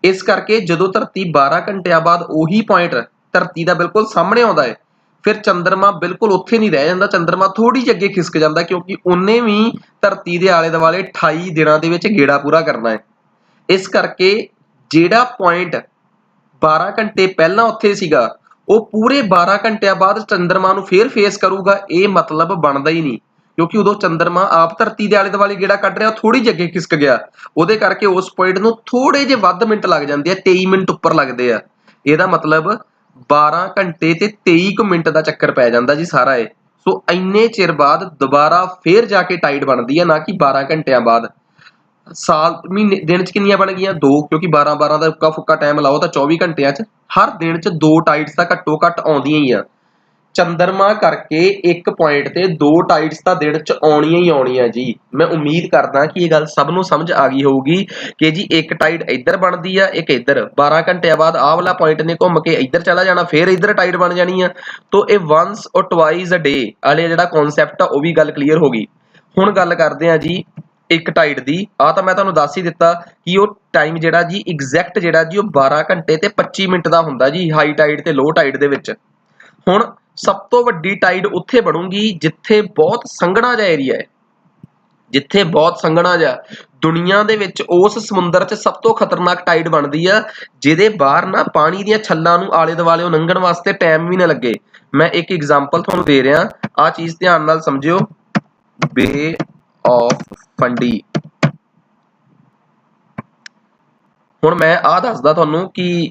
ਇਸ ਕਰਕੇ ਜਦੋਂ ਧਰਤੀ 12 ਘੰਟਿਆਂ ਬਾਅਦ ਉਹੀ ਪੁਆਇੰਟ ਧਰਤੀ ਦਾ ਬਿਲਕੁਲ ਸਾਹਮਣੇ ਆਉਂਦਾ ਹੈ, ਫਿਰ ਚੰਦਰਮਾ ਬਿਲਕੁਲ ਉੱਥੇ ਨਹੀਂ ਰਹਿ ਜਾਂਦਾ, ਚੰਦਰਮਾ ਥੋੜੀ ਜਿਹੀ ਅੱਗੇ ਖਿਸਕ ਜਾਂਦਾ, ਕਿਉਂਕਿ ਉਹਨੇ ਵੀ ਧਰਤੀ ਦੇ ਆਲੇ ਦੁਆਲੇ 28 ਦਿਨਾਂ ਦੇ ਵਿੱਚ ਗੇੜਾ ਪੂਰਾ ਕਰਨਾ ਹੈ। ਇਸ ਕਰਕੇ ਜਿਹੜਾ ਪੁਆਇੰਟ 12 ਘੰਟੇ ਪਹਿਲਾਂ ਉੱਥੇ ਸੀਗਾ, ਉਹ ਪੂਰੇ 12 ਘੰਟਿਆਂ ਬਾਅਦ ਚੰਦਰਮਾ ਨੂੰ ਫੇਰ ਫੇਸ ਕਰੂਗਾ, ਇਹ ਮਤਲਬ ਬਣਦਾ ਹੀ ਨਹੀਂ, ਕਿਉਂਕਿ ਉਦੋਂ ਚੰਦਰਮਾ ਆਪ ਧਰਤੀ ਦੇ ਆਲੇ ਦੁਆਲੇ ਗੇੜਾ ਕੱਢ ਰਿਹਾ, ਥੋੜੀ ਜਿਹੀ ਅੱਗੇ ਖਿਸਕ ਗਿਆ, ਉਹਦੇ ਕਰਕੇ ਉਸ ਪੁਆਇੰਟ ਨੂੰ ਥੋੜੇ ਜਿਹੇ ਵੱਧ ਮਿੰਟ ਲੱਗ ਜਾਂਦੇ ਆ, 23 ਮਿੰਟ ਉੱਪਰ ਲੱਗਦੇ ਆ। ਇਹਦਾ ਮਤਲਬ 12 ਘੰਟੇ ਤੇ 23 ਮਿੰਟ ਦਾ ਚੱਕਰ ਪੈ ਜਾਂਦਾ ਜੀ ਸਾਰਾ ਇਹ। ਸੋ ਇੰਨੇ ਚਿਰ ਬਾਅਦ ਦੁਬਾਰਾ ਫੇਰ ਜਾ ਕੇ ਟਾਈਡ ਬਣਦੀ ਹੈ, ਨਾ ਕਿ 12 ਘੰਟਿਆਂ ਬਾਅਦ। ਸਾਲ ਮਹੀਨੇ ਦਿਨ 'ਚ ਕਿੰਨੀਆਂ ਬਣ ਗਈਆਂ? 2, ਕਿਉਂਕਿ 12-12 ਦਾ ਉੱਕਾ ਫੁੱਕਾ ਟਾਈਮ ਲਾਓ ਤਾਂ 24 ਘੰਟਿਆਂ 'ਚ ਹਰ ਦਿਨ 'ਚ 2 ਟਾਈਡਸ ਤਾਂ ਘੱਟੋ ਘੱਟ ਆਉਂਦੀਆਂ ਹੀ ਆ। ਚੰਦਰਮਾ ਕਰਕੇ ਇੱਕ ਪੁਆਇੰਟ ਤੇ 2 ਟਾਈਡਸ ਤਾਂ ਦਿਨ 'ਚ ਆਉਣੀਆਂ ਹੀ ਆਉਣੀਆਂ ਜੀ। ਮੈਂ ਉਮੀਦ ਕਰਦਾ ਕਿ ਇਹ ਗੱਲ ਸਭ ਨੂੰ ਸਮਝ ਆ ਗਈ ਹੋਊਗੀ ਕਿ ਜੀ ਇੱਕ ਟਾਈਡ ਇੱਧਰ ਬਣਦੀ ਆ, ਇੱਕ ਇੱਧਰ। 12 ਘੰਟਿਆਂ ਬਾਅਦ ਆਹ ਵਾਲਾ ਪੁਆਇੰਟ ਨੇ ਘੁੰਮ ਕੇ ਇੱਧਰ ਚਲਾ ਜਾਣਾ, ਫਿਰ ਇੱਧਰ ਟਾਈਡ ਬਣ ਜਾਣੀ ਆ। ਤੋ ਇਹ ਵਨਸ ਔਰ ਟਵਾਈਸ ਅ ਡੇ ਵਾਲੇ ਜਿਹੜਾ ਕਨਸੈਪਟ ਆ, ਉਹ ਵੀ ਗੱਲ ਕਲੀਅਰ ਹੋ ਗਈ। ਹੁਣ ਗੱਲ ਕਰਦੇ ਆ ਜੀ ਇੱਕ ਟਾਈਡ ਦੀ। ਆਹ ਤਾਂ ਮੈਂ ਤੁਹਾਨੂੰ ਦੱਸ ਹੀ ਦਿੱਤਾ ਕਿ ਉਹ ਟਾਈਮ ਜਿਹੜਾ ਜੀ ਐਗਜ਼ੈਕਟ ਜਿਹੜਾ ਜੀ ਉਹ 12 ਘੰਟੇ ਤੇ 25 ਮਿੰਟ ਦਾ ਹੁੰਦਾ ਜੀ, ਹਾਈ ਟਾਈਡ ਤੇ ਲੋ ਟਾਈਡ ਦੇ ਵਿੱਚ। ਹੁਣ ਸਭ ਤੋਂ ਵੱਡੀ ਟਾਈਡ ਉੱਥੇ ਬਣੂਗੀ ਜਿੱਥੇ ਬਹੁਤ ਸੰਘਣਾ ਜਿਹਾ ਏਰੀਆ ਹੈ, ਜਿੱਥੇ ਬਹੁਤ ਸੰਘਣਾ ਜਿਹਾ। ਦੁਨੀਆ ਦੇ ਵਿੱਚ ਉਸ ਸਮੁੰਦਰ 'ਚ ਸਭ ਤੋਂ ਖਤਰਨਾਕ ਟਾਈਡ ਬਣਦੀ ਆ ਜਿਹਦੇ ਬਾਹਰ ਨਾ ਪਾਣੀ ਦੀਆਂ ਛੱਲਾਂ ਨੂੰ ਆਲੇ ਦੁਆਲੇ ਲੰਘਣ ਵਾਸਤੇ ਟਾਈਮ ਵੀ ਨਾ ਲੱਗੇ। ਮੈਂ ਇੱਕ ਐਗਜ਼ਾਮਪਲ ਤੁਹਾਨੂੰ ਦੇ ਰਿਹਾ, ਆਹ ਚੀਜ਼ ਧਿਆਨ ਨਾਲ ਸਮਝਿਓ। ਬੇ ਆਫ ਫੰਡੀ। ਹੁਣ ਮੈਂ ਆਹ ਦੱਸਦਾ ਤੁਹਾਨੂੰ ਕਿ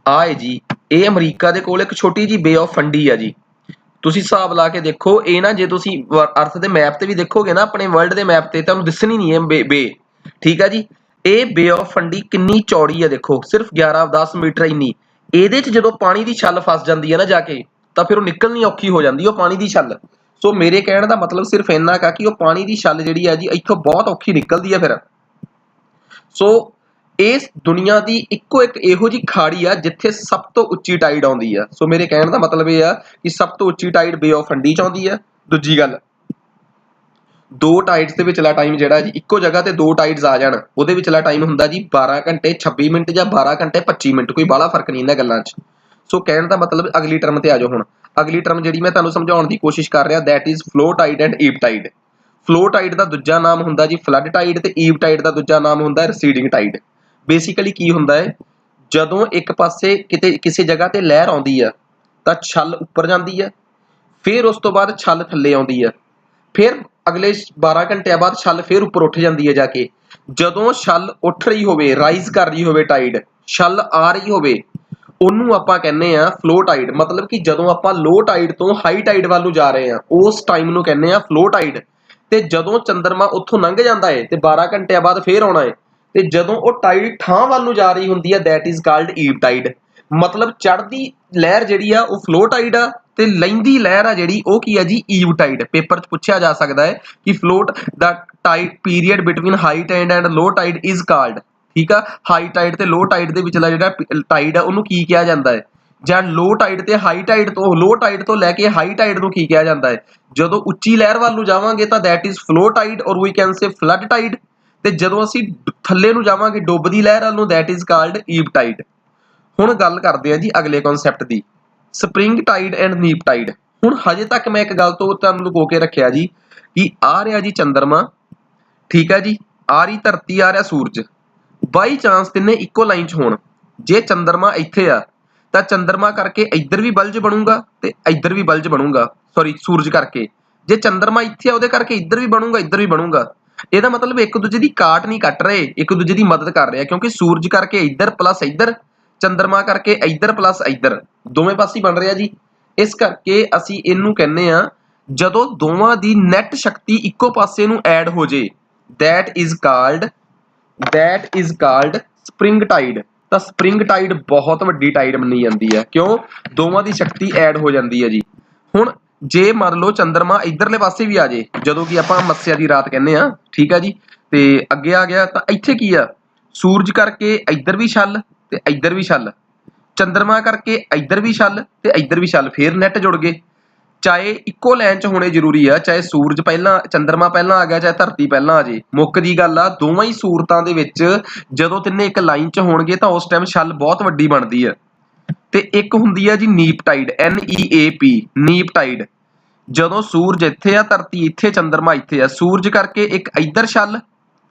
ਆਹ ਹੈ ਜੀ, ਇਹ ਅਮਰੀਕਾ ਦੇ ਕੋਲ ਇੱਕ ਛੋਟੀ ਜੀ ਬੇ ਆਫ ਫੰਡੀ ਆ ਜੀ। ਤੁਸੀਂ ਹਿਸਾਬ ਲਾ ਕੇ ਦੇਖੋ, ਇਹ ਨਾ ਜੇ ਤੁਸੀਂ ਅਰਥ ਦੇ ਮੈਪ ਤੇ ਵੀ ਦੇਖੋਗੇ ਨਾ, ਆਪਣੇ ਵਰਲਡ ਦੇ ਮੈਪ ਤੇ, ਤੁਹਾਨੂੰ ਦਿਸਣੀ ਨਹੀਂ ਇਹ ਬੇ। ਠੀਕ ਆ ਜੀ। ਇਹ ਬੇ ਆਫ ਫੰਡੀ ਕਿੰਨੀ ਚੌੜੀ ਆ ਦੇਖੋ, ਸਿਰਫ 11-10 ਮੀਟਰ ਇੰਨੀ। ਇਹਦੇ 'ਚ ਜਦੋਂ ਪਾਣੀ ਦੀ ਛੱਲ ਫਸ ਜਾਂਦੀ ਹੈ ਨਾ ਜਾ ਕੇ, ਤਾਂ ਫਿਰ ਉਹ ਨਿਕਲਣੀ ਔਖੀ ਹੋ ਜਾਂਦੀ ਉਹ ਪਾਣੀ ਦੀ ਛੱਲ। ਸੋ ਮੇਰੇ ਕਹਿਣ ਦਾ ਮਤਲਬ ਸਿਰਫ ਇੰਨਾ ਕਾ ਕਿ ਉਹ ਪਾਣੀ ਦੀ ਛੱਲ ਜਿਹੜੀ ਆ ਜੀ ਇੱਥੋਂ ਬਹੁਤ ਔਖੀ ਨਿਕਲਦੀ ਆ ਫਿਰ। ਸੋ ਇਸ ਦੁਨੀਆ ਦੀ ਇੱਕੋ ਇੱਕ ਇਹੋ ਜਿਹੀ ਖਾੜੀ ਆ ਜਿੱਥੇ ਸਭ ਤੋਂ ਉੱਚੀ ਟਾਈਡ ਆਉਂਦੀ ਆ। ਸੋ ਮੇਰੇ ਕਹਿਣ ਦਾ ਮਤਲਬ ਇਹ ਆ ਕਿ ਸਭ ਤੋਂ ਉੱਚੀ ਟਾਈਡ ਬੇ ਆਫ ਫੰਡੀ 'ਚ ਆਉਂਦੀ ਆ। ਦੂਜੀ ਗੱਲ, 2 ਟਾਈਡਸ ਦੇ ਵਿਚਲਾ ਟਾਈਮ ਜਿਹੜਾ ਜੀ, ਇੱਕੋ ਜਗ੍ਹਾ ਤੇ 2 ਟਾਈਡਸ ਆ ਜਾਣ, ਉਹਦੇ ਵਿਚਲਾ ਟਾਈਮ ਹੁੰਦਾ ਜੀ 12 ਘੰਟੇ 26 ਮਿੰਟ ਜਾਂ 12 ਘੰਟੇ 25 ਮਿੰਟ। ਕੋਈ ਬਾਹਲਾ ਫਰਕ ਨਹੀਂ ਇਹਨਾਂ ਗੱਲਾਂ 'ਚ। ਸੋ ਕਹਿਣ ਦਾ ਮਤਲਬ ਅਗਲੀ ਟਰਮ ਤੇ ਆ ਜਾਓ। ਹੁਣ ਅਗਲੀ ਟਰਮ ਜਿਹੜੀ ਮੈਂ ਤੁਹਾਨੂੰ ਸਮਝਾਉਣ ਦੀ ਕੋਸ਼ਿਸ਼ ਕਰ ਰਿਹਾ, that is flow tide and ebb tide. Flow tide ਦਾ ਦੂਜਾ ਨਾਮ ਹੁੰਦਾ ਜੀ ਫਲੱਡ ਟਾਈਡ, ਤੇ ਈਵ ਟਾਈਡ ਦਾ ਦੂਜਾ ਨਾਮ ਹੁੰਦਾ ਰਿਸੀਡਿੰਗ ਟਾਈਡ। ਬੇਸਿਕਲੀ ਕੀ ਹੁੰਦਾ ਹੈ, ਜਦੋਂ ਇੱਕ ਪਾਸੇ ਕਿਤੇ ਕਿਸੇ ਜਗ੍ਹਾ ਤੇ ਲਹਿਰ ਆਉਂਦੀ ਆ ਤਾਂ ਛੱਲ ਉੱਪਰ ਜਾਂਦੀ ਆ, ਫਿਰ ਉਸ ਤੋਂ ਬਾਅਦ ਛੱਲ ਥੱਲੇ ਆਉਂਦੀ ਆ, ਫਿਰ ਅਗਲੇ 12 ਘੰਟਿਆਂ ਬਾਅਦ ਛੱਲ ਫਿਰ ਉੱਪਰ ਉੱਠ ਜਾਂਦੀ ਹੈ ਜਾ ਕੇ। ਜਦੋਂ ਛੱਲ ਉੱਠ ਰਹੀ ਹੋਵੇ, ਰਾਈਜ਼ ਕਰ ਰਹੀ ਹੋਵੇ ਟਾਈਡ, ਛੱਲ ਆ ਰਹੀ ਹੋਵੇ, ਉਹਨੂੰ ਆਪਾਂ ਕਹਿੰਦੇ ਆ ਫਲੋ ਟਾਈਡ। ਮਤਲਬ ਕਿ ਜਦੋਂ ਆਪਾਂ ਲੋ ਟਾਈਡ ਤੋਂ ਹਾਈ ਟਾਈਡ ਵੱਲ ਨੂੰ ਜਾ ਰਹੇ ਆ, ਉਸ ਟਾਈਮ ਨੂੰ ਕਹਿੰਦੇ ਆ ਫਲੋ ਟਾਈਡ। ਤੇ ਜਦੋਂ ਚੰਦਰਮਾ ਉੱਥੋਂ ਲੰਘ ਜਾਂਦਾ ਹੈ ਤੇ 12 ਘੰਟਿਆਂ ਬਾਅਦ ਫੇਰ ਆਉਣਾ ਹੈ, ਤੇ ਜਦੋਂ ਉਹ ਟਾਈਡ ਠਾਂ ਵੱਲ ਨੂੰ ਜਾ ਰਹੀ ਹੁੰਦੀ ਹੈ, that is called ebb tide. ਮਤਲਬ ਚੜ੍ਹਦੀ ਲਹਿਰ ਜਿਹੜੀ ਆ ਉਹ ਫਲੋ ਟਾਈਡ ਆ, ਤੇ ਲੈਂਦੀ ਲਹਿਰ ਆ ਜਿਹੜੀ ਉਹ ਕੀ ਆ ਜੀ ਈਵ ਟਾਈਡ। ਪੇਪਰ 'ਚ ਪੁੱਛਿਆ ਜਾ ਸਕਦਾ ਹੈ ਕਿ ਫਲੋਟ ਦਾ tide period between high tide and low tide is called. ਠੀਕ ਆ, ਹਾਈ ਟਾਈਡ ਤੇ ਲੋ ਟਾਈਡ ਦੇ ਵਿਚਲਾ ਜਿਹੜਾ ਟਾਈਡ ਆ ਉਹਨੂੰ ਕੀ ਕਿਹਾ ਜਾਂਦਾ ਹੈ, ਜਾਂ ਲੋ ਟਾਈਡ ਤੇ ਹਾਈ ਟਾਈਡ ਤੋਂ, ਲੋ ਟਾਈਡ ਤੋਂ ਲੈ ਕੇ ਹਾਈ ਟਾਈਡ ਨੂੰ ਕੀ ਕਿਹਾ ਜਾਂਦਾ ਹੈ। ਜਦੋਂ ਉੱਚੀ ਲਹਿਰ ਵੱਲ ਨੂੰ ਜਾਵਾਂਗੇ ਤਾਂ that is flow tide or we can say flood tide, ਤੇ ਜਦੋਂ ਅਸੀਂ ਥੱਲੇ ਨੂੰ ਜਾਵਾਂਗੇ ਡੁੱਬਦੀ ਲਹਿਰ ਵੱਲ ਨੂੰ, that is called ebb tide. ਹੁਣ ਗੱਲ ਕਰਦੇ ਆ ਜੀ ਅਗਲੇ ਕਨਸੈਪਟ ਦੀ, spring tide and neap tide. ਹੁਣ ਹਜੇ ਤੱਕ ਮੈਂ ਇੱਕ ਗੱਲ ਤੋਂ ਤੁਹਾਨੂੰ ਲੁਕੋ ਕੇ ਰੱਖਿਆ ਜੀ ਕਿ ਆ ਰਿਹਾ ਜੀ ਚੰਦਰਮਾ, ਠੀਕ ਹੈ ਜੀ, ਆ ਰਹੀ ਧਰਤੀ, ਆ ਰਿਹਾ ਸੂਰਜ। ਬਾਈ ਚਾਂਸ ਤਿੰਨੇ ਇੱਕੋ ਲਾਈਨ 'ਚ ਹੋਣ, ਜੇ ਚੰਦਰਮਾ ਇੱਥੇ ਆ ਤਾਂ ਚੰਦਰਮਾ ਕਰਕੇ ਇੱਧਰ ਵੀ ਬਲਜ ਬਣੂਗਾ ਤੇ ਇੱਧਰ ਵੀ ਬਲਜ ਬਣੂਗਾ, ਸੌਰੀ ਸੂਰਜ ਕਰਕੇ। ਜੇ ਚੰਦਰਮਾ ਇੱਥੇ ਆ ਉਹਦੇ ਕਰਕੇ ਇੱਧਰ ਵੀ ਬਣੂਗਾ, ਇੱਧਰ ਵੀ ਬਣੂਗਾ। ਇਹਦਾ ਮਤਲਬ ਇੱਕ ਦੂਜੇ ਦੀ ਕਾਟ ਨਹੀਂ ਕੱਟ ਰਹੇ, ਇੱਕ ਦੂਜੇ ਦੀ ਮਦਦ ਕਰ ਰਹੇ ਆ, ਕਿਉਂਕਿ ਸੂਰਜ ਕਰਕੇ ਇੱਧਰ ਪਲੱਸ ਇੱਧਰ, ਚੰਦਰਮਾ ਕਰਕੇ ਇੱਧਰ ਪਲੱਸ ਇੱਧਰ, ਦੋਵੇਂ ਪਾਸੇ ਬਣ ਰਿਹਾ ਜੀ। ਇਸ ਕਰਕੇ ਅਸੀਂ ਇਹਨੂੰ ਕਹਿੰਦੇ ਆ ਜਦੋਂ ਦੋਵਾਂ ਦੀ ਨੈਟ ਸ਼ਕਤੀ ਇੱਕੋ ਪਾਸੇ ਨੂੰ ਐਡ ਹੋ ਜੇ, that is called spring tide. ਤਾਂ ਸਪ੍ਰਿੰਗ ਟਾਈਡ ਬਹੁਤ ਵੱਡੀ ਟਾਈਡ ਮੰਨੀ ਜਾਂਦੀ ਹੈ, ਕਿਉਂ? ਦੋਵਾਂ ਦੀ ਸ਼ਕਤੀ ਐਡ ਹੋ ਜਾਂਦੀ ਹੈ ਜੀ। ਹੁਣ ਜੇ ਮੰਨ ਲਓ ਚੰਦਰਮਾ ਇੱਧਰਲੇ ਪਾਸੇ ਵੀ ਆ ਜੇ, ਜਦੋਂ ਕਿ ਆਪਾਂ ਮੱਸਿਆ ਦੀ ਰਾਤ ਕਹਿੰਦੇ ਆ, ਠੀਕ ਆ ਜੀ, ਤੇ ਅੱਗੇ ਆ ਗਿਆ ਤਾਂ ਇੱਥੇ ਕੀ ਆ, ਸੂਰਜ ਕਰਕੇ ਇੱਧਰ ਵੀ ਛਲ ਤੇ ਇੱਧਰ ਵੀ ਛਲ, ਚੰਦਰਮਾ ਕਰਕੇ ਇੱਧਰ ਵੀ ਛਲ ਤੇ ਇੱਧਰ ਵੀ ਛਲ, ਫੇਰ ਨੈਟ ਜੁੜ ਗਏ। ਚਾਹੇ ਇੱਕੋ ਲਾਈਨ 'ਚ ਹੋਣੇ ਜ਼ਰੂਰੀ ਆ, ਚਾਹੇ ਸੂਰਜ ਪਹਿਲਾਂ, ਚੰਦਰਮਾ ਪਹਿਲਾਂ ਆ ਗਿਆ, ਚਾਹੇ ਧਰਤੀ ਪਹਿਲਾਂ ਆ ਜੇ, ਮੁੱਕ ਦੀ ਗੱਲ ਆ ਦੋਵਾਂ ਹੀ ਸੂਰਤਾਂ ਦੇ ਵਿੱਚ ਜਦੋਂ ਤਿੰਨੇ ਇੱਕ ਲਾਈਨ 'ਚ ਹੋਣਗੇ ਤਾਂ ਉਸ ਟਾਈਮ ਛਲ ਬਹੁਤ ਵੱਡੀ ਬਣਦੀ ਆ। ਤੇ ਇੱਕ ਹੁੰਦੀ ਆ ਜੀ ਨੀਪ ਟਾਈਡ, NEAP, ਨੀਪ ਟਾਈਡ। ਜਦੋਂ ਸੂਰਜ ਇੱਥੇ ਆ, ਧਰਤੀ ਇੱਥੇ, ਚੰਦਰਮਾ ਇੱਥੇ ਆ, ਸੂਰਜ ਕਰਕੇ ਇੱਕ ਇੱਧਰ ਛਲ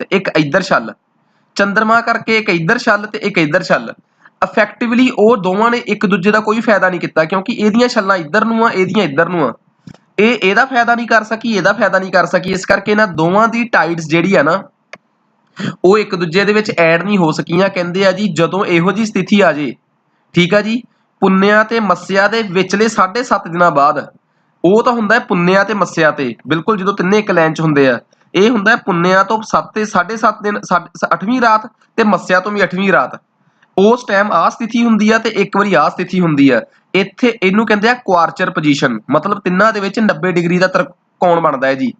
ਤੇ ਇੱਕ ਇੱਧਰ ਛਲ, ਚੰਦਰਮਾ ਕਰਕੇ ਇੱਕ ਇੱਧਰ ਛਲ ਤੇ ਇੱਕ ਇੱਧਰ ਛਲ। ਇਫੈਕਟਿਵਲੀ ਉਹ ਦੋਵਾਂ ਨੇ ਇੱਕ ਦੂਜੇ ਦਾ ਕੋਈ ਫਾਇਦਾ ਨਹੀਂ ਕੀਤਾ, ਕਿਉਂਕਿ ਇਹਦੀਆਂ ਛੱਲਾਂ ਇੱਧਰ ਨੂੰ ਆ, ਇਹਦੀਆਂ ਇੱਧਰ ਨੂੰ ਆ, ਇਹ ਇਹਦਾ ਫਾਇਦਾ ਨਹੀਂ ਕਰ ਸਕੀ, ਇਹਦਾ ਫਾਇਦਾ ਨਹੀਂ ਕਰ ਸਕੀ। ਇਸ ਕਰਕੇ ਇਹਨਾਂ ਦੋਵਾਂ ਦੀ ਟਾਈਡਸ ਜਿਹੜੀ ਆ ਨਾ, ਉਹ ਇੱਕ ਦੂਜੇ ਦੇ ਵਿੱਚ ਐਡ ਨਹੀਂ ਹੋ ਸਕੀਆਂ। ਕਹਿੰਦੇ ਆ ਜੀ ਜਦੋਂ ਇਹੋ ਜੀ ਸਥਿਤੀ ਆ ਜੇ, ਠੀਕ ਆ ਜੀ, ਪੁੰਨਿਆ ਤੇ ਮੱਸਿਆ ਦੇ ਵਿਚਲੇ 7.5 ਦਿਨਾਂ ਬਾਅਦ, ਉਹ ਤਾਂ ਹੁੰਦਾ ਹੈ ਪੁੰਨਿਆ ਤੇ ਮੱਸਿਆ ਤੇ, ਬਿਲਕੁਲ ਜਦੋਂ ਤਿੰਨੇ ਇੱਕ ਲਾਈਨ 'ਚ ਹੁੰਦੇ ਆ, ਇਹ ਹੁੰਦਾ ਪੁੰਨਿਆ ਤੋਂ 7 ਤੇ 7.5 ਦਿਨ, 8ਵੀਂ ਰਾਤ, ਤੇ ਮੱਸਿਆ ਤੋਂ ਵੀ 8ਵੀਂ ਰਾਤ। ਉਸ ਟਾਈਮ ਆਹ ਸਥਿਤੀ ਹੁੰਦੀ ਆ ਤੇ ਇੱਕ ਵਾਰੀ ਆਹ ਸਥਿਤੀ ਹੁੰਦੀ ਆ। ਇੱਥੇ ਇਹਨੂੰ ਕਹਿੰਦੇ ਆ ਕੁਆਰਚਰ ਪੋਜੀਸ਼ਨ, ਮਤਲਬ ਤਿੰਨਾਂ ਦੇ ਵਿੱਚ 90 ਡਿਗਰੀ ਦਾ ਤ੍ਰਿਕੋਣ ਬਣਦਾ ਹੈ ਜੀ।